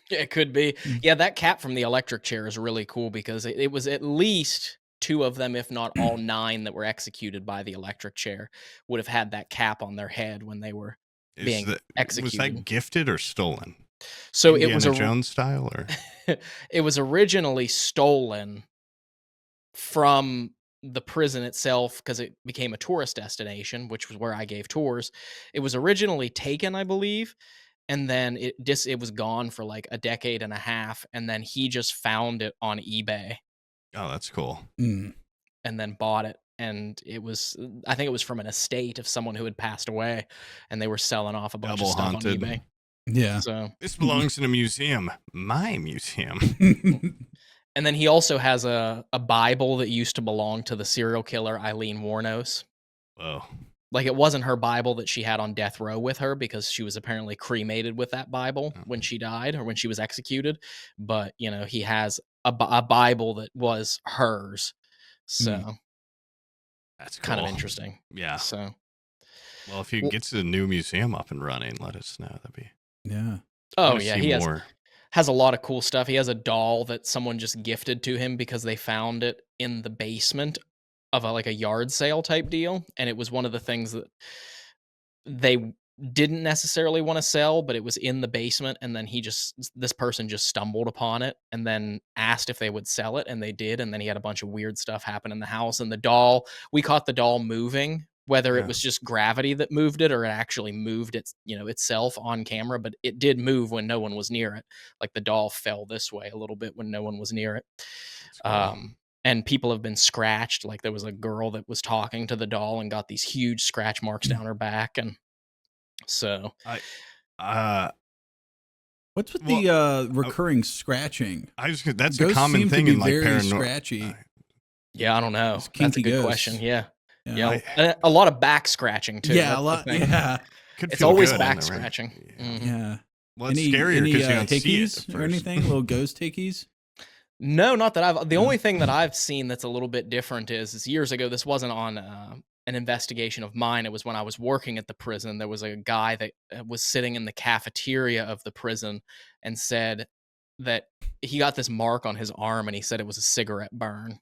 yeah, it could be. Yeah, that cap from the electric chair is really cool, because it was at least 2 of them, if not all 9 that were executed by the electric chair, would have had that cap on their head when they were being Was executed. that gifted or stolen? So Indiana it was Jones style, or it was originally stolen from the prison itself, because it became a tourist destination, which was where I gave tours. It was originally taken, I believe, and then it was gone for like a decade and a half, and then he just found it on eBay oh, that's cool. and then bought it. And I think it was from an estate of someone who had passed away, and they were selling off a bunch Double of stuff haunted. on eBay. Yeah. So This belongs in a museum. My museum. and then he also has a Bible that used to belong to the serial killer Eileen Warnos. Whoa. Like, it wasn't her Bible that she had on death row with her, because she was apparently cremated with that Bible when she died, or when she was executed. But, he has a Bible that was hers. So That's cool. kind of interesting. Yeah. So, Well, if he gets a new museum up and running, let us know. That'd be. Yeah. oh wanna yeah, see he has more. has a lot of cool stuff. He has a doll that someone just gifted to him because they found it in the basement of like a yard sale type deal, and it was one of the things that they didn't necessarily want to sell, but it was in the basement, and then this person just stumbled upon it and then asked if they would sell it, and they did, and then he had a bunch of weird stuff happen in the house, and the doll, we caught the doll moving, whether it Yeah. was just gravity that moved it or it actually moved itself on camera, but it did move when no one was near it. Like the doll fell this way a little bit when no one was near it. Cool. And people have been scratched. Like there was a girl that was talking to the doll and got these huge scratch marks down her back. And so what's with the recurring scratching? That's Ghosts a common seem to thing be in like very paranormal. scratchy. Yeah, I don't know. It's That's a kinky good ghosts. question. Yeah. Yeah. A lot of back scratching too. Yeah, That's a the lot. thing. Yeah, Could It's feel always good in back the rain. scratching. Yeah. Mhm. yeah. Well, it's scarier because you don't see it hickeys at or first. anything? Little ghost hickeys? No, not that the No. only thing that I've seen that's a little bit different is years ago, this wasn't on an investigation of mine. It was when I was working at the prison. There was a guy that was sitting in the cafeteria of the prison and said that he got this mark on his arm and he said it was a cigarette burn.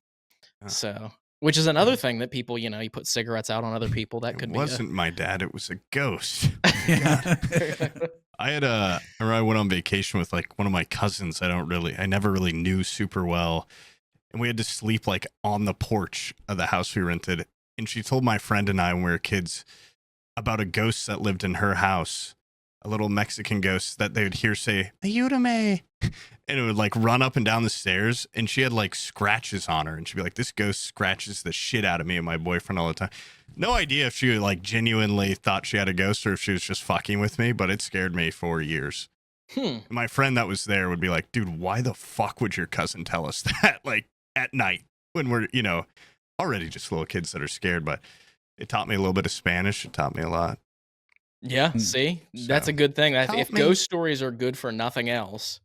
Oh. So, which is another thing that people, you put cigarettes out on other people. That It could wasn't my dad. It was a ghost. Yeah. I I went on vacation with like one of my cousins. I never really knew super well. And we had to sleep like on the porch of the house we rented. And she told my friend and I when we were kids about a ghost that lived in her house, a little Mexican ghost that they would hear say, "Ayúdame." And it would like run up and down the stairs. And she had like scratches on her. And she'd be like, "This ghost scratches the shit out of me and my boyfriend all the time." No idea if she like genuinely thought she had a ghost or if she was just fucking with me, but it scared me for years. My friend that was there would be like, "Dude, why the fuck would your cousin tell us that like at night when we're, already just little kids that are scared?" But it taught me a little bit of Spanish. It taught me a lot. Yeah, see, that's So, a good thing. help If me. ghost stories are good for nothing else,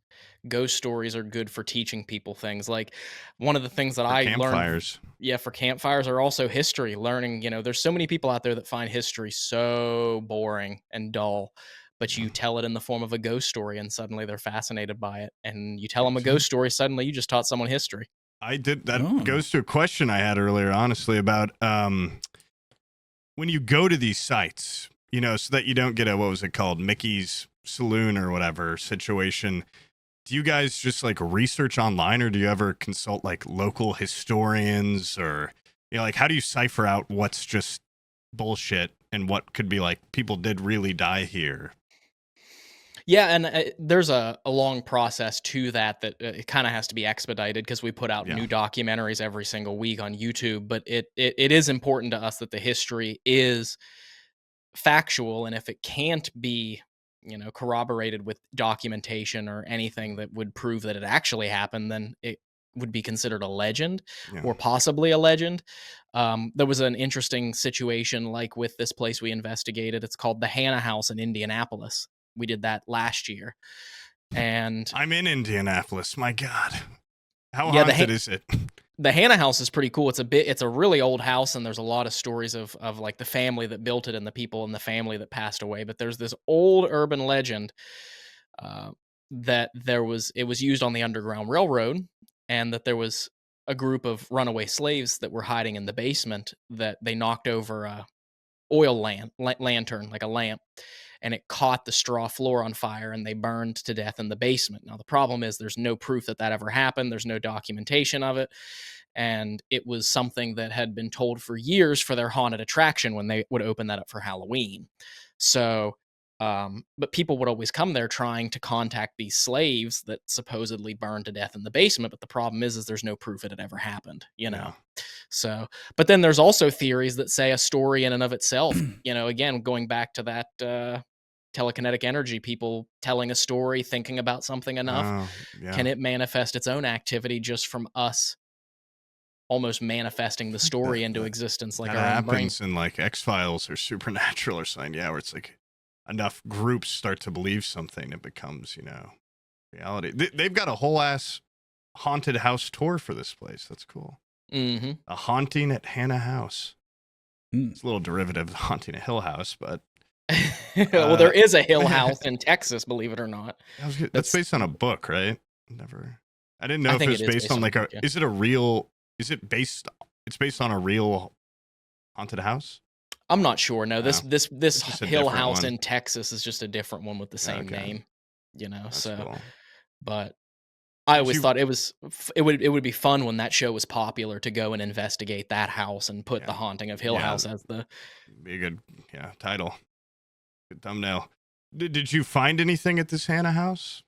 ghost stories are good for teaching people things. Like one of the things that For I learned, campfires. for campfires are also history. Learning, there's so many people out there that find history so boring and dull, but you tell it in the form of a ghost story, and suddenly they're fascinated by it. And you tell them a ghost story, suddenly you just taught someone history. I did that. Oh. Goes to a question I had earlier, honestly, about when you go to these sites, so that you don't get a, what was it called, Mickey's Saloon or whatever situation. Do you guys just like research online, or do you ever consult like local historians, or like how do you cipher out what's just bullshit and what could be like people did really die here? Yeah, and there's a long process to that it kind of has to be expedited because we put out new documentaries every single week on YouTube. But it is important to us that the history is factual, and if it can't be, corroborated with documentation or anything that would prove that it actually happened, then it would be considered a legend or possibly a legend. There was an interesting situation like with this place we investigated. It's called the Hannah House in Indianapolis. We did that last year, and I'm in My God, how haunted is it? The Hannah House is pretty cool. It's a really old house, and there's a lot of stories of like the family that built it and the people in the family that passed away. But there's this old urban legend that it was used on the Underground Railroad, and that there was a group of runaway slaves that were hiding in the basement, that they knocked over a oil lantern, like a lamp, and it caught the straw floor on fire, and they burned to death in the basement. Now, the problem is there's no proof that ever happened. There's no documentation of it. And it was something that had been told for years for their haunted attraction when they would open that up for Halloween. So, but people would always come there trying to contact these slaves that supposedly burned to death in the basement. But the problem is there's no proof it ever happened, Yeah. So, but then there's also theories that say a story in and of itself, again, going back to that telekinetic energy, people telling a story, thinking about something enough, can it manifest its own activity just from us almost manifesting the story into existence, like that our own brain? happens in like X-Files or Supernatural or something, where it's like enough groups start to believe something, it becomes, reality. They've got a whole ass haunted house tour for this place. That's cool. Mm-hmm. A haunting at Hannah House. It's a little derivative of haunting a Hill House, but Well, there is a Hill House in Texas, believe it or not. That's based on a book, right? I didn't know I if it think was it is based on like a book, yeah. is it a real, it's based on a real haunted house? I'm not sure. No, this just a Hill different House one. in Texas is just a different one with the same Okay. name, you know. That's So, cool. but I always you- thought it would be fun when that show was popular to go and investigate that house and put the Haunting of Hill House as the Be a good title. Good thumbnail. Did you find anything at this Hannah house?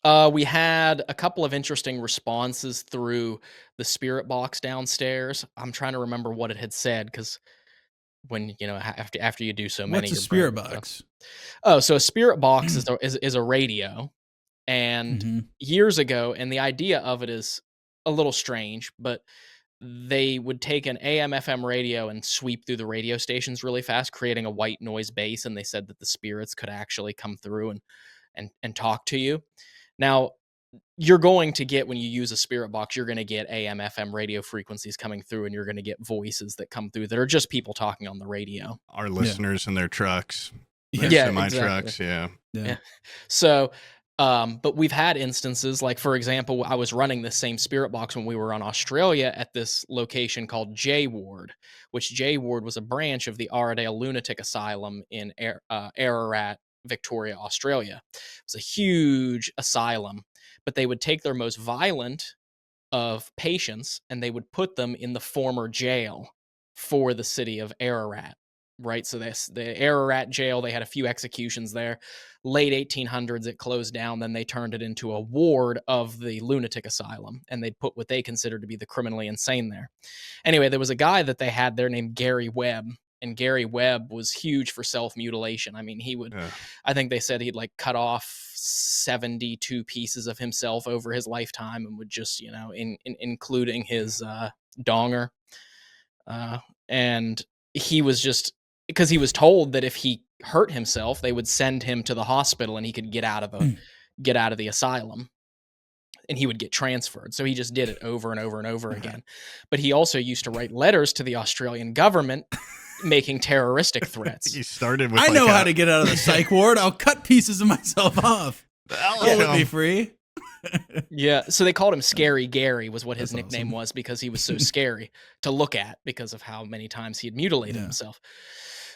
We had a couple of interesting responses through the spirit box downstairs. I'm trying to remember what it had said because when after you do so many, What's a your spirit brain goes. box? Oh, so a spirit box is a radio, and Mhm. years ago, and the idea of it is a little strange, but they would take an AM/FM radio and sweep through the radio stations really fast, creating a white noise base, and they said that the spirits could actually come through and talk to you. Now, you're going to get, when you use a spirit box, you're going to get AM/FM radio frequencies coming through, and you're going to get voices that come through that are just people talking on the radio. Our listeners in their trucks. Yeah. Yeah, semi exactly. trucks. Yeah. Yeah. So, but we've had instances like, for example, I was running the same spirit box when we were on Australia at this location called J Ward, which J Ward was a branch of the Aradale Lunatic Asylum in Ararat, Victoria, Australia. It's a huge asylum, but they would take their most violent of patients and they would put them in the former jail for the city of Ararat. Right, so the Ararat jail, they had a few executions there. Late 1800s, it closed down. Then they turned it into a ward of the lunatic asylum, and they'd put what they considered to be the criminally insane there. Anyway, there was a guy that they had there named Gary Webb, and Gary Webb was huge for self-mutilation. I mean, he would, I think they said he'd like cut off 72 pieces of himself over his lifetime, and would just, including his donger, and he was just, because he was told that if he hurt himself, they would send him to the hospital and he could get out of the asylum and he would get transferred. So he just did it over and over and over again. But he also used to write letters to the Australian government making terroristic threats. He started with I know how to get out of the psych ward. I'll cut pieces of myself off. Let me free. Yeah, so they called him Scary Gary was what his nickname was, because he was so scary to look at because of how many times he had mutilated himself.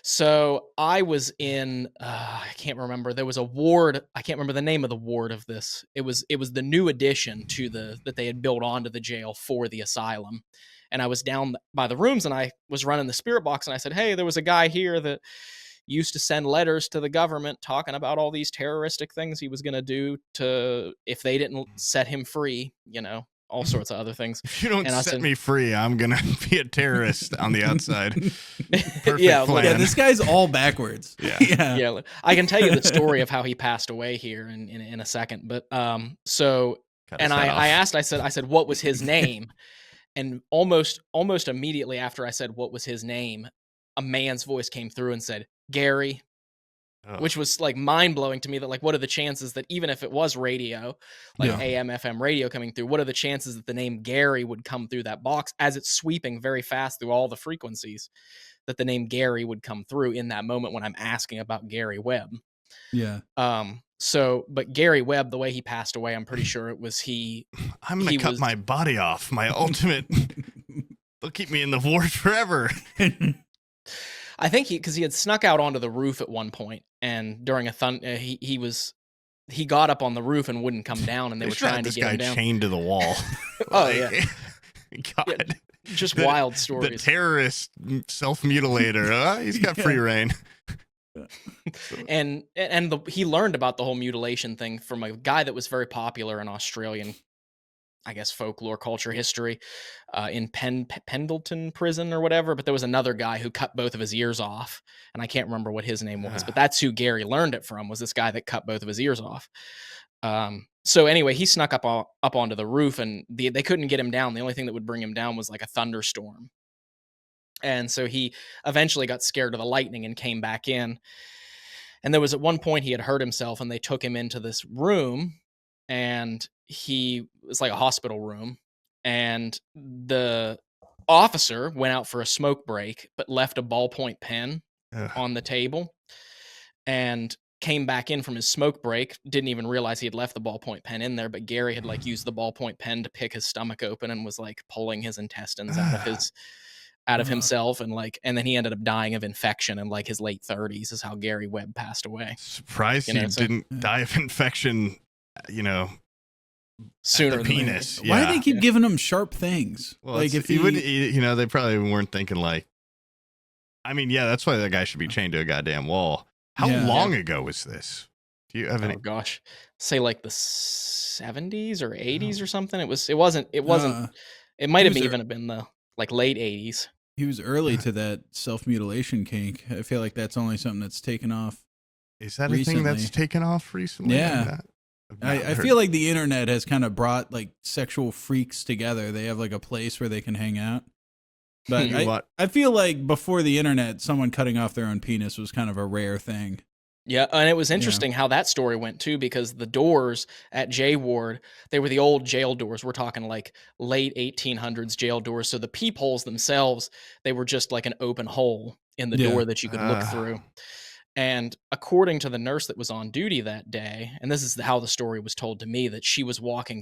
So I was in, I can't remember. There was a ward. I can't remember the name of the ward of this. It was the new addition to that they had built onto the jail for the asylum. And I was down by the rooms and I was running the spirit box and I said, hey, there was a guy here that used to send letters to the government talking about all these terroristic things he was going to do to, if they didn't set him free, all sorts of other things. If you don't set me free, I'm going to be a terrorist on the outside. Perfect plan. Yeah, this guy's all backwards. Yeah. I can tell you the story of how he passed away here in a second. But so, and I asked, I said, what was his name? And almost immediately after I said, what was his name, a man's voice came through and said, Gary. Which was like mind blowing to me, that like, what are the chances that even if it was radio, like AM, FM radio coming through, what are the chances that the name Gary would come through that box as it's sweeping very fast through all the frequencies, that the name Gary would come through in that moment when I'm asking about Gary Webb. Yeah. So, but Gary Webb, the way he passed away, I'm pretty sure it was I'm going to cut my body off. My ultimate, they'll keep me in the ward forever. I think because he had snuck out onto the roof at one point, and during a he got up on the roof and wouldn't come down, and they were trying to get him down. Chained to the wall. Oh yeah, God, yeah, just wild stories. The terrorist self-mutilator. He's got free reign. And he learned about the whole mutilation thing from a guy that was very popular in Australian, I guess, folklore, culture, history, in Pendleton prison or whatever. But there was another guy who cut both of his ears off, and I can't remember what his name was. But that's who Gary learned it from, was this guy that cut both of his ears off. So anyway, he snuck up onto the roof, and they couldn't get him down. The only thing that would bring him down was like a thunderstorm. And so he eventually got scared of the lightning and came back in. And there was at one point he had hurt himself, and they took him into this room, and he was like a hospital room, and the officer went out for a smoke break but left a ballpoint pen on the table. and came back in from his smoke break. Didn't even realize he had left the ballpoint pen in there, but Gary had like used the ballpoint pen to pick his stomach open and was like pulling his intestines out of himself, and then he ended up dying of infection in like his late 30s is how Gary Webb passed away. Surprised he didn't die of infection, sooner the than penis. later. Why do they keep giving him sharp things? Well, like if he would, they probably weren't thinking like, I mean, yeah, that's why that guy should be chained to a goddamn wall. How long ago was this? Do you have any? Oh gosh, say like the 70s or 80s or something. It wasn't. It might have even been the like late 80s. He was early to that self-mutilation kink. I feel like that's only something that's taken off. Is that a thing that's taken off recently? Yeah. I feel like the internet has kind of brought like sexual freaks together. They have like a place where they can hang out. But I feel like before the internet, someone cutting off their own penis was kind of a rare thing. Yeah, and it was interesting how that story went too, because the doors at J Ward, they were the old jail doors. We're talking like late 1800s jail doors. So the peepholes themselves, they were just like an open hole in the door that you could look through. And according to the nurse that was on duty that day, and this is how the story was told to me, that she was walked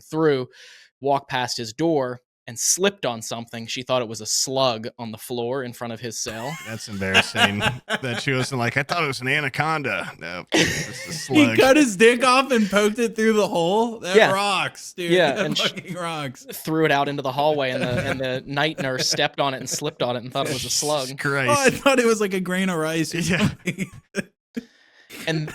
past his door and slipped on something. She thought it was a slug on the floor in front of his cell. That's embarrassing. That she wasn't like, I thought it was an anaconda. No, it's a slug. He cut his dick off and poked it through the hole. That rocks, dude. Yeah, that and fucking rocks. Threw it out into the hallway, and the night nurse stepped on it and slipped on it and thought it was a slug. Christ. Oh, I thought it was like a grain of rice. Yeah. And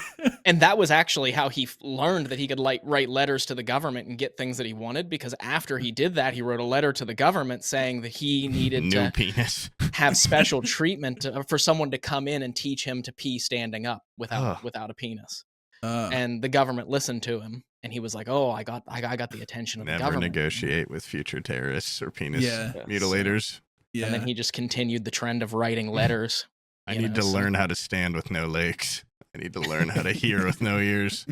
that was actually how he learned that he could like write letters to the government and get things that he wanted, because after he did that, he wrote a letter to the government saying that he needed to penis. have special treatment for someone to come in and teach him to pee standing up without a penis. And the government listened to him, and he was like, "Oh, I got the attention of the government." Never negotiate with future terrorists or penis mutilators. Yeah. And then he just continued the trend of writing letters. I need to learn how to stand with no legs. I need to learn how to hear with no ears.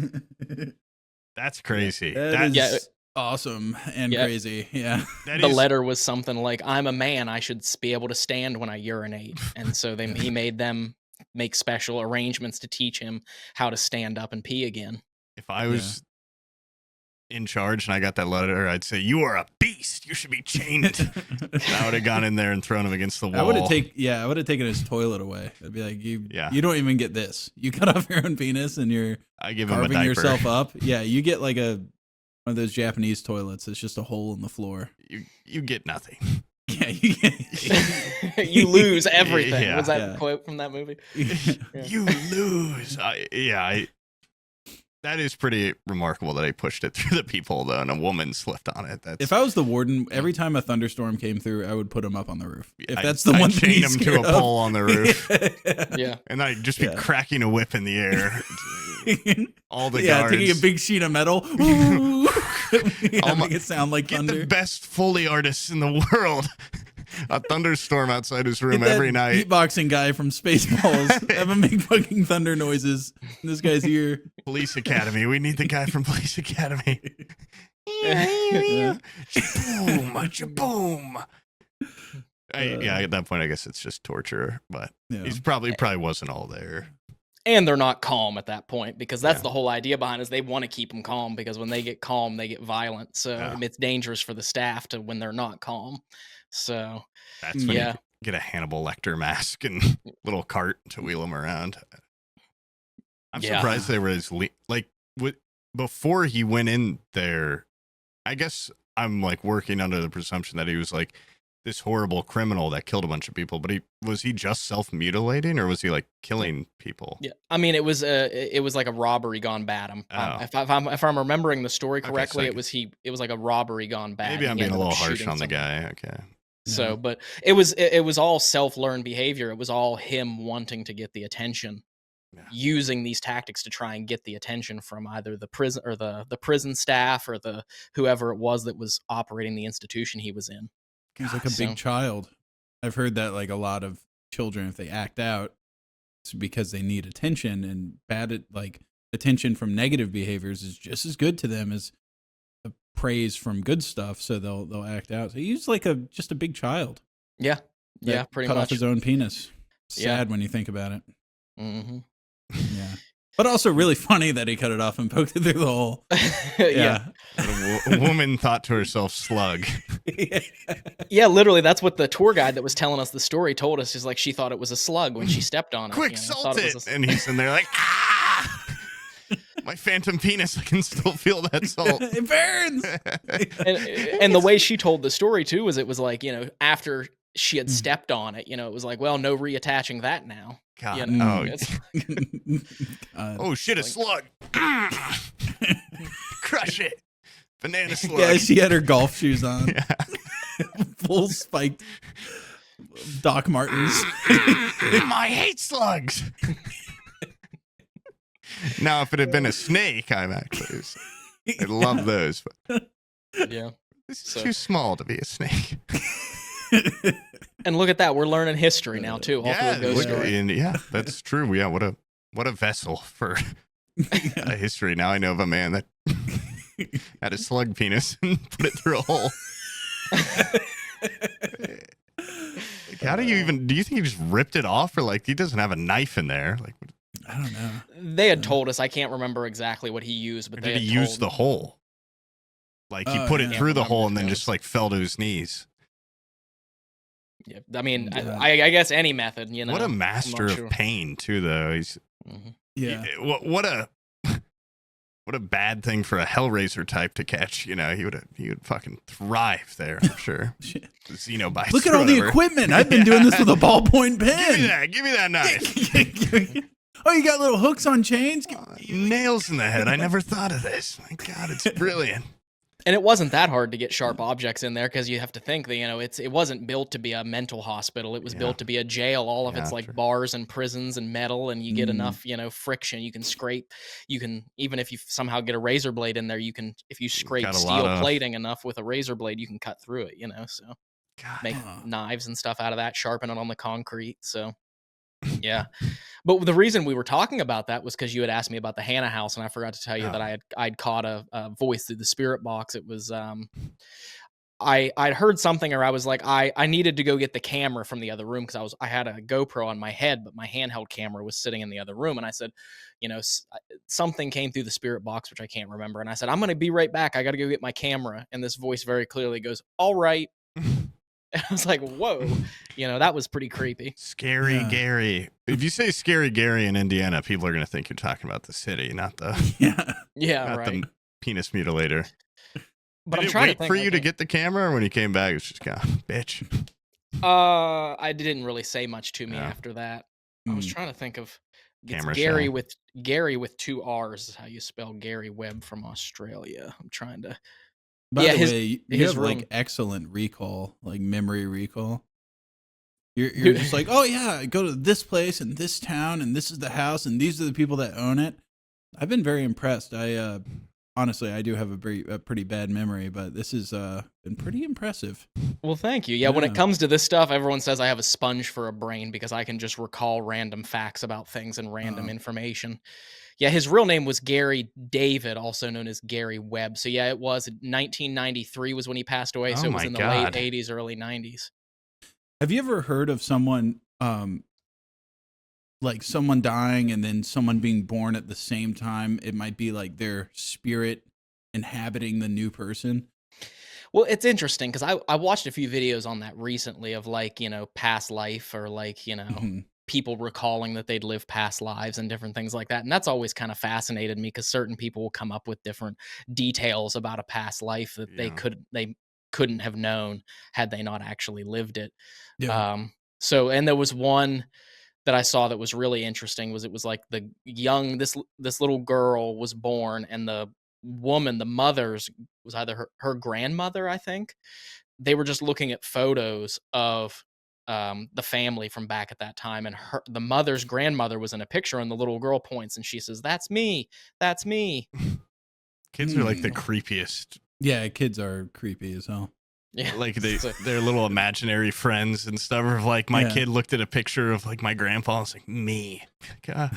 That's crazy. That is awesome and crazy. Yeah. The letter was something like, "I'm a man. I should be able to stand when I urinate." And so he made them make special arrangements to teach him how to stand up and pee again. If I was in charge and I got that letter, I'd say, "You are a beast. You should be chained." I would have gone in there and thrown him against the wall. I would have taken his toilet away. I'd be like, you don't even get this. You cut off your own penis and you're carving yourself up. Yeah, you get like one of those Japanese toilets. It's just a hole in the floor. You get nothing. Yeah, you lose everything. Was that a quote from that movie? You lose. That is pretty remarkable that he pushed it through the peephole, though, and a woman slipped on it. If I was the warden, every time a thunderstorm came through, I would put him up on the roof. If that's the one thing, chain him to a pole on the roof. Yeah, and I'd just be cracking a whip in the air. All the guards taking a big sheet of metal, make it sound like thunder. Get the best Foley artists in the world. A thunderstorm outside his room every night. Beatboxing guy from Spaceballs. Have him make fucking thunder noises in this guy's ear. Police Academy. We need the guy from Police Academy. Boom, boom. At that point, I guess it's just torture, but he's probably wasn't all there. And they're not calm at that point, because that's the whole idea behind it, is they want to keep them calm, because when they get calm, they get violent. So it's dangerous for the staff when they're not calm. So that's when you get a Hannibal Lecter mask and little cart to wheel him around. I'm surprised they were before he went in there. I guess I'm like working under the presumption that he was like this horrible criminal that killed a bunch of people, but was he just self-mutilating, or was he like killing people? Yeah, I mean, it was like a robbery gone bad. If I'm remembering the story correctly, it was like a robbery gone bad. Maybe I'm being a little harsh on the guy. Okay. So, but it was all self-learned behavior. It was all him wanting to get the attention, using these tactics to try and get the attention from either the prison or the prison staff or the whoever it was that was operating the institution he was in. He's like a big child. I've heard that like a lot of children, if they act out, it's because they need attention, and attention from negative behaviors is just as good to them as the praise from good stuff. So they'll act out. So he's like just a big child. Yeah. Yeah. Pretty much. Cut much. off his own penis. Sad when you think about it. Mm-hmm. Yeah. But also really funny that he cut it off and poked it through the hole. Yeah. A woman thought to herself, slug. Yeah, literally, that's what the tour guide that was telling us the story told us. Is like she thought it was a slug when she stepped on it. Quick, you know, salt thought it. was a- And he's in there like, ah! My phantom penis, I can still feel that salt. It burns. and the way she told the story too was it was like, you know, after she had stepped on it, you know, it was like, well, no reattaching that now. God. You know, Oh, shit, a slug. Crush it. Banana slug. Yeah, she had her golf shoes on. Yeah. Full spiked Doc Martens. I hate slugs. Now, if it had been a snake, I love those. But yeah. this is too small to be a snake. And look at that, we're learning history now too. All through a ghost story. And yeah, that's true. Yeah, what a vessel for a history. Now I know of a man that had a slug penis and put it through a hole. Like, how do you think he just ripped it off, or like he doesn't have a knife in there? Like, I don't know. They had told us, I can't remember exactly what he used, but or they did he had use told- the hole? Like he Oh, put yeah. it through the Can't hole remember, and then to be just like fell to his knees. Yeah, I mean, Yeah. I guess any method, you know. What a I'm master not of sure. pain too, though. He's Mhm. Yeah. what a bad thing for a Hellraiser type to catch. You know, he would fucking thrive there, I'm sure. Shit. The Xenobites. Look at or all the whatever. equipment. I've been doing this with a ballpoint pen. Give me that knife. Oh, you got little hooks on chains? Nails in the head. I never thought of this. My God, it's brilliant. And it wasn't that hard to get sharp objects in there because you have to think that, you know, it wasn't built to be a mental hospital. It was built to be a jail. All of it's like sure. bars and prisons and metal, and you get Mm. enough, you know, friction. You can scrape. You can, even if you somehow get a razor blade in there, you can, if you scrape got a steel lot of- plating enough with a razor blade, you can cut through it, you know, so God. make Huh. knives and stuff out of that, sharpen it on the concrete. So yeah. But the reason we were talking about that was because you had asked me about the Hannah house, and I forgot to tell you that I'd caught a voice through the spirit box. It was I'd heard something, or I was like, I needed to go get the camera from the other room because I had a GoPro on my head, but my handheld camera was sitting in the other room, and I said, you know, something came through the spirit box, which I can't remember, and I said, I'm going to be right back. I got to go get my camera, and this voice very clearly goes, all right. And I was like, whoa, you know, that was pretty creepy. Scary Yeah. Gary. If you say Scary Gary in Indiana, people are going to think you're talking about the city, not the Yeah. Yeah, not right. the penis mutilator. But Did I'm it trying wait to think for you to okay. get the camera, or when he came back, it's just kind of bitch. I didn't really say much to me Yeah. after that. I was Mm. trying to think of it's Camera Gary shy. with 2 R's is how you spell Gary Webb from Australia. I'm trying to By Yeah, the his- way, you his have room. like excellent recall, like memory recall. You're just like, oh yeah, I go to this place and this town and this is the house and these are the people that own it. I've been very impressed. I honestly, I do have a pretty bad memory, but this has been pretty impressive. Well, thank you. Yeah, when it Yeah. comes to this stuff, everyone says I have a sponge for a brain because I can just recall random facts about things and random information. Yeah, his real name was Gary David, also known as Gary Webb. So yeah, it was 1993 was when he passed away. So Oh it was my in the God. late 80s, early 90s. Have you ever heard of someone like someone dying and then someone being born at the same time? It might be like their spirit inhabiting the new person. Well, it's interesting because I watched a few videos on that recently of like, you know, past life or like, you know, Mhm. people recalling that they'd lived past lives and different things like that. And that's always kind of fascinated me because certain people will come up with different details about a past life that they couldn't have known had they not actually lived it. Yeah. So, and there was one that I saw that was really interesting was it was like the young, this little girl was born and the woman, the mother's was either her grandmother, I think. They were just looking at photos of the family from back at that time, and the mother's grandmother was in a picture, and the little girl points and she says, "That's me, that's me." Kids are like the creepiest. Yeah, kids are creepy as hell. Yeah, Like So- they're little imaginary friends and stuff. Of like my Yeah. kid looked at a picture of like my grandpa and was like, me. God.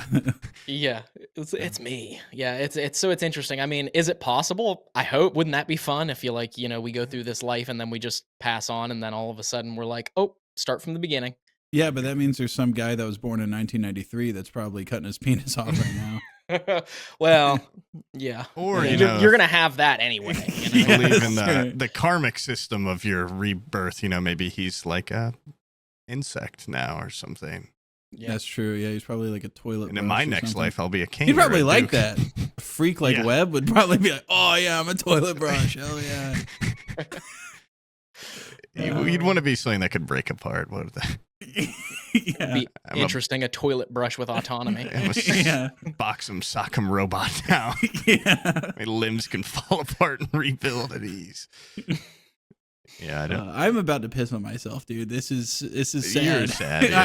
yeah, it's me. Yeah, it's so it's interesting. I mean, is it possible? I hope. Wouldn't that be fun if you like, you know, we go through this life and then we just pass on, and then all of a sudden we're like, oh, start from the beginning. Yeah, but that means there's some guy that was born in 1993 that's probably cutting his penis off right now. Well, yeah. Or, Yeah, you know, you're gonna have that anyway. You know? believe in Right. the karmic system of your rebirth. You know, maybe he's like a insect now or something. Yeah. That's true. Yeah, he's probably like a toilet. And in brush my or next something. life, I'll be a king. He'd or probably a like duke. that. A freak like Yeah. Webb would probably be like, "Oh yeah, I'm a toilet brush. Hell yeah." You'd want to be something that could break apart. What? Yeah. Be I'm a- interesting. A toilet brush with autonomy. I'm a Yeah. box 'em, sock 'em robot now. Yeah. My limbs can fall apart and rebuild at ease. Yeah, I don't. I'm about to piss on myself, dude. This is sad. You're sad, I yeah.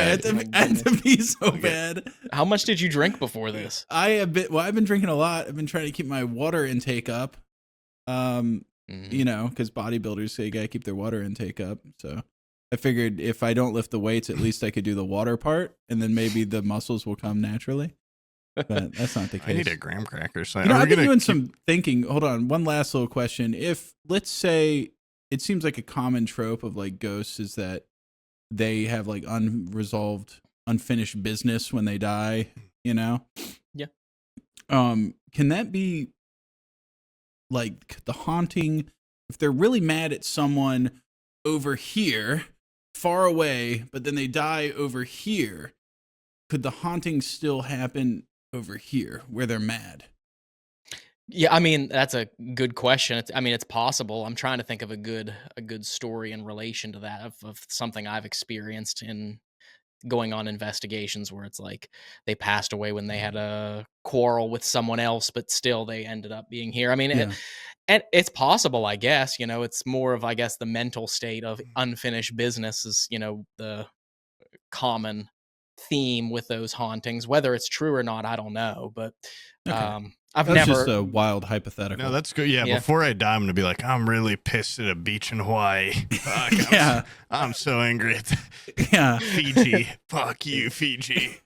had to be so bad. How much did you drink before this? I've been drinking a lot. I've been trying to keep my water intake up. You know, because bodybuilders say you gotta keep their water intake up. So I figured if I don't lift the weights, at least I could do the water part, and then maybe the muscles will come naturally. But that's not the case. I need a graham cracker. So You know, are we I've been gonna doing keep- some thinking. Hold on, one last little question. If, let's say, it seems like a common trope of like ghosts is that they have like unresolved, unfinished business when they die. You know? Yeah. Can that be like the haunting? If they're really mad at someone over here, far away, but then they die over here, could the haunting still happen over here where they're mad? Yeah, I mean that's a good question. It's possible. I'm trying to think of a good story in relation to that of something I've experienced in going on investigations where it's like they passed away when they had a quarrel with someone else, but still they ended up being here. I mean, Yeah. and it's possible, I guess. You know, it's more of, I guess, the mental state of unfinished business is, you know, the common theme with those hauntings. Whether it's true or not, I don't know. But Okay. I've That's never. just a wild hypothetical. No, that's good. Yeah, Yeah. before I die, I'm gonna be like, I'm really pissed at a beach in Hawaii. Fuck, Yeah. I'm so angry at Yeah. Fiji. Fuck you, Fiji.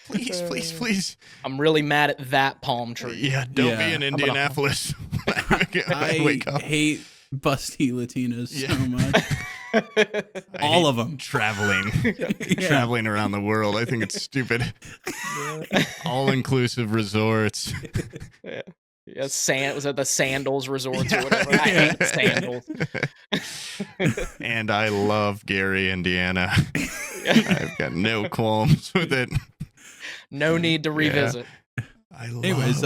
Please, please, please. I'm really mad at that palm tree. Yeah, don't Yeah. be in gonna- Indianapolis. I wake up. hate busty Latinas Yeah. so much. I All hate of them. traveling, Yeah. traveling around the world. I think it's stupid. All-inclusive resorts. Yeah, was that the Sandals resorts or whatever? I Yeah. hate sandals. And I love Gary, Indiana. I've got no qualms with it. No need to revisit. I love. Anyways,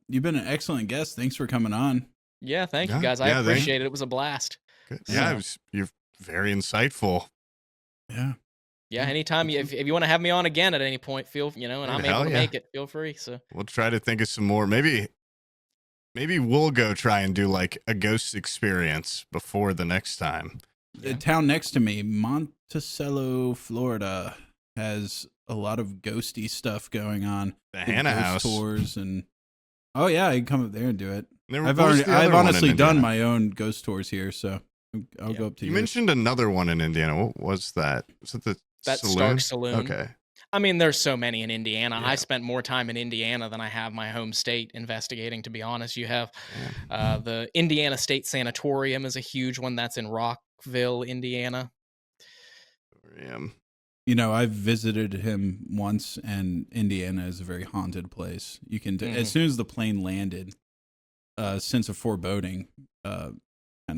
you've been an excellent guest. Thanks for coming on. Yeah, thank you Yeah, guys. I yeah, thank- appreciate it. It was a blast. Good. Yeah. Yeah, you're very insightful. Yeah. Yeah, anytime if you want to have me on again at any point, and I'm Hell able to yeah. make it, feel free. So We'll try to think of some more. Maybe we'll go try and do like a ghost experience before the next time. The town next to me, Monticello, Florida, has a lot of ghosty stuff going on. The With Hannah ghost House. tours and oh yeah, I can come up there and do it. What was the other I've one in honestly done Indiana? my own ghost tours here, so I'll Yeah. go up to You yours. mentioned another one in Indiana. What was that? Was it the that saloon? Stark Saloon. Okay. I mean, there's so many in Indiana. Yeah. I spent more time in Indiana than I have my home state investigating, to be honest. You have Yeah. the Indiana State Sanatorium is a huge one. That's in Rockville, Indiana. You know, I've visited him once, and Indiana is a very haunted place. You can, as soon as the plane landed, sense of foreboding kind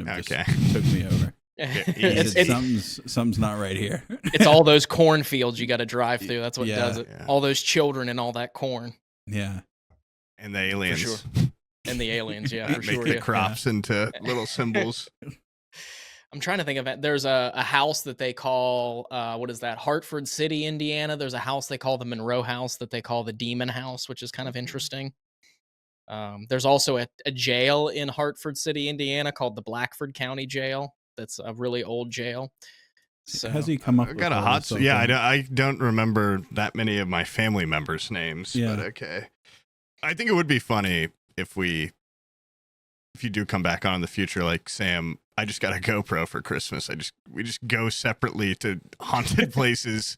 of Okay. just took me over. it's, Said, it's, something's not right here. it's all those cornfields you got to drive through. That's what Yeah. does it. Yeah. All those children and all that corn Yeah. And the aliens. sure. and the aliens. Yeah, for Make sure. the Yeah. crops into little symbols. I'm trying to think of it. There's a house that they call, what is that? Hartford City, Indiana. There's a house they call the Monroe House that they call the Demon House, which is kind of interesting. There's also a jail in Hartford City, Indiana called the Blackford County Jail. That's a really old jail. So Has he come up I with got a all hot. this Yeah, something? I don't remember that many of my family members' names. Yeah. But okay. I think it would be funny if you do come back on in the future, like Sam. I just got a GoPro for Christmas. We just go separately to haunted places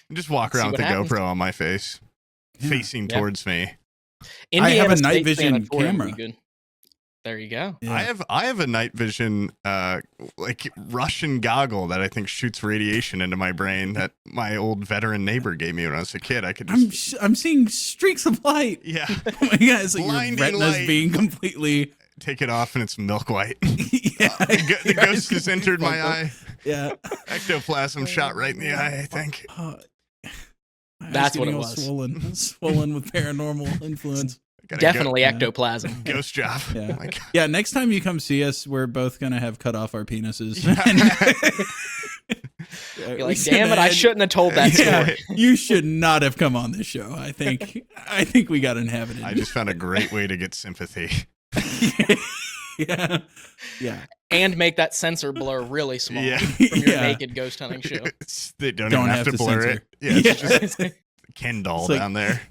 and just walk See around with what the happens. GoPro on my face, Yeah. facing Yeah. towards me. I have a night State vision Sanatorium would be camera. good. There you go. Yeah. I have a night vision like Russian goggle that I think shoots radiation into my brain that my old veteran neighbor gave me when I was a kid. I could just I'm seeing streaks of light. yeah. Oh my god, it's like your Blinding retina's light. being completely. Take it off and it's milk white. Yeah, The ghost has entered my eye. Yeah. Ectoplasm shot right in the eye, I think. My That's eyes what getting it all was. swollen with paranormal influence. Definitely Yeah. ectoplasm. Ghost job. Yeah. Oh my God. Yeah, next time you come see us, we're both gonna have cut off our penises. You're like, damn it, I shouldn't have told that story. You should not have come on this show. I think we got inhabited. I just found a great way to get sympathy. Yeah. Yeah. And make that sensor blur really small Yeah. from your Yeah. naked ghost hunting show. They don't Don't even have have to to blur censor. it. Yeah, it's Yeah. just Ken doll It's like- down there.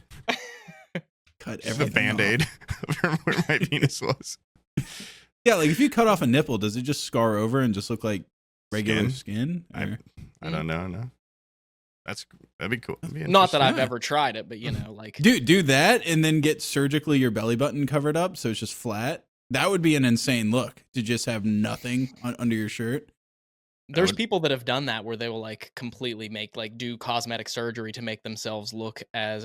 Cut Just the everything Band-Aid from where my penis was. off. Yeah, like if you cut off a nipple, does it just scar over and just look like regular skin? Or- I don't know. No, that'd be cool. That'd be Not that I've Yeah. ever tried it, but like do that and then get surgically your belly button covered up so it's just flat. That would be an insane look to just have nothing under your shirt. there's would- people that have done that where they will like completely do cosmetic surgery to make themselves look as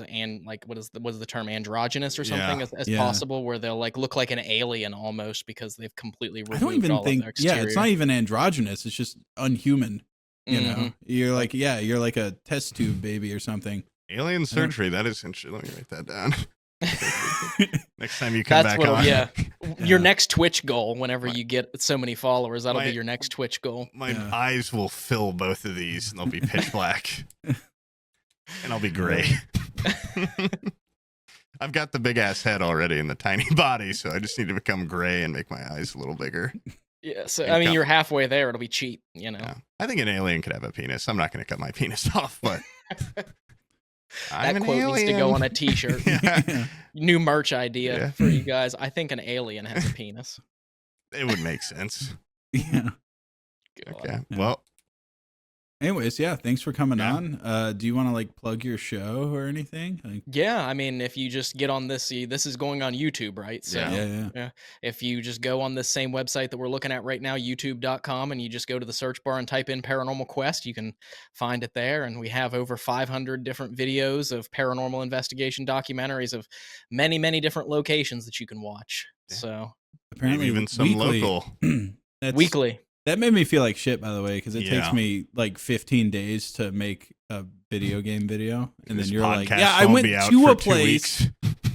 what is the term, androgynous or something Yeah. as Yeah. possible, where they'll like look like an alien almost because they've completely I removed don't even all think. of their exterior. Yeah, it's not even androgynous. It's just unhuman. You know, Mhm. you're like you're like a test tube baby or something. Alien surgery. That is interesting. Let me write that down. Next time you come That's back what on. yeah. Yeah. Your next Twitch goal whenever you get so many followers, that'll My- be your next Twitch goal. My Yeah. eyes will fill both of these and they'll be pitch black. And I'll be gray. I've got the big ass head already and the tiny body, so I just need to become gray and make my eyes a little bigger. Yeah, so And I mean cut- you're halfway there, it'll be cheap, Yeah. I think an alien could have a penis. I'm not going to cut my penis off, but I'm That an quote needs to alien. go on a t-shirt. Yeah, New merch idea Yeah. for you guys. I think an alien has a penis. it would make sense. Yeah. God. Okay. Yeah. Well, Anyways, yeah. Thanks for coming Yeah. on. Do you want to like plug your show or anything? Like, Yeah, I mean, if you just get on this, this is going on YouTube, right? So Yeah. yeah. if you just go on this same website that we're looking at right now, youtube.com, and you just go to the search bar and type in Paranormal Quest, you can find it there. And we have over 500 different videos of paranormal investigation documentaries of many, many different locations that you can watch. Yeah. So Apparently, even some weekly. local. That's, weekly. That made me feel like shit, by the way, because it Yeah. takes me like 15 days to make a video game video, and This then you're like, podcast "Yeah, I won't went be out to for a 2 place weeks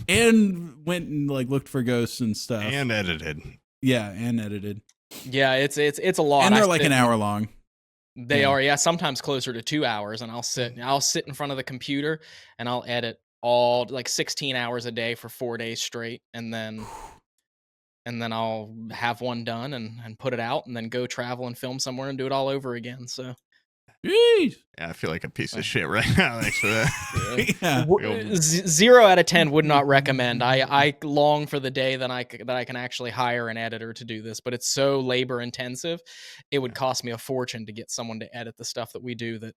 and went and like looked for ghosts and stuff." and edited. Yeah, and edited, Yeah, it's a lot. and I they're like sit- an hour long. They Yeah. are, yeah, sometimes closer to 2 hours, and I'll sit in front of the computer and I'll edit all like 16 hours a day for 4 days straight, and then I'll have one done and put it out, and then go travel and film somewhere and do it all over again. So Jeez. Yeah, I feel like a piece of shit right now. Thanks for that. Yeah. Real- 0 out of 10 would not recommend. I long for the day that I can actually hire an editor to do this, but it's so labor intensive. It would cost me a fortune to get someone to edit the stuff that we do. That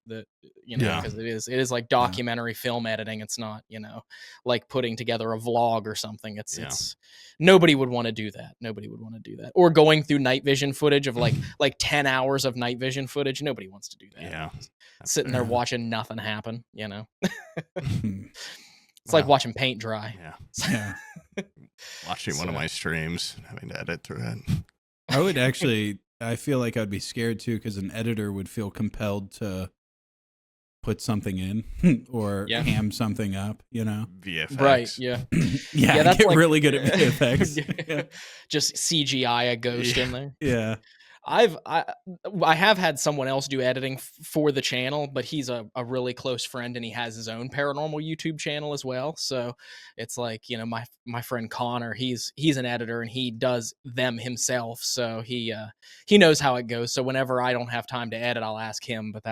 Yeah. because it is like documentary film editing. It's not like putting together a vlog or something. It's nobody would want to do that. Nobody would want to do that. Or going through night vision footage of like 10 hours of night vision footage. Nobody wants to do that. Yeah. Sitting there fair. watching nothing happen. Hmm. It's like Wow. watching paint dry. Yeah. Yeah. Watching one of So- my streams, having to edit through it. I would actually. I feel like I'd be scared too, because an editor would feel compelled to put something in or Yeah. ham something up. VFX. Right. Yeah. Yeah, that's get like- really good at VFX. Yeah. Just CGI a ghost in there. Yeah. I have had someone else do editing for the channel, but he's a really close friend and he has his own paranormal YouTube channel as well. So it's like, my friend Connor, he's an editor and he does them himself. So he knows how it goes. So whenever I don't have time to edit, I'll ask him, but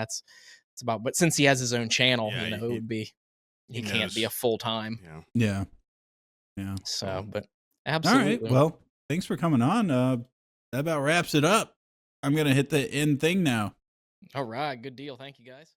but since he has his own channel, Yeah, it would be, he can't knows. be a full time. Yeah. Yeah. Yeah. So, but All absolutely. right. Well, thanks for coming on. That about wraps it up. I'm going to hit the end thing now. All right. Good deal. Thank you guys.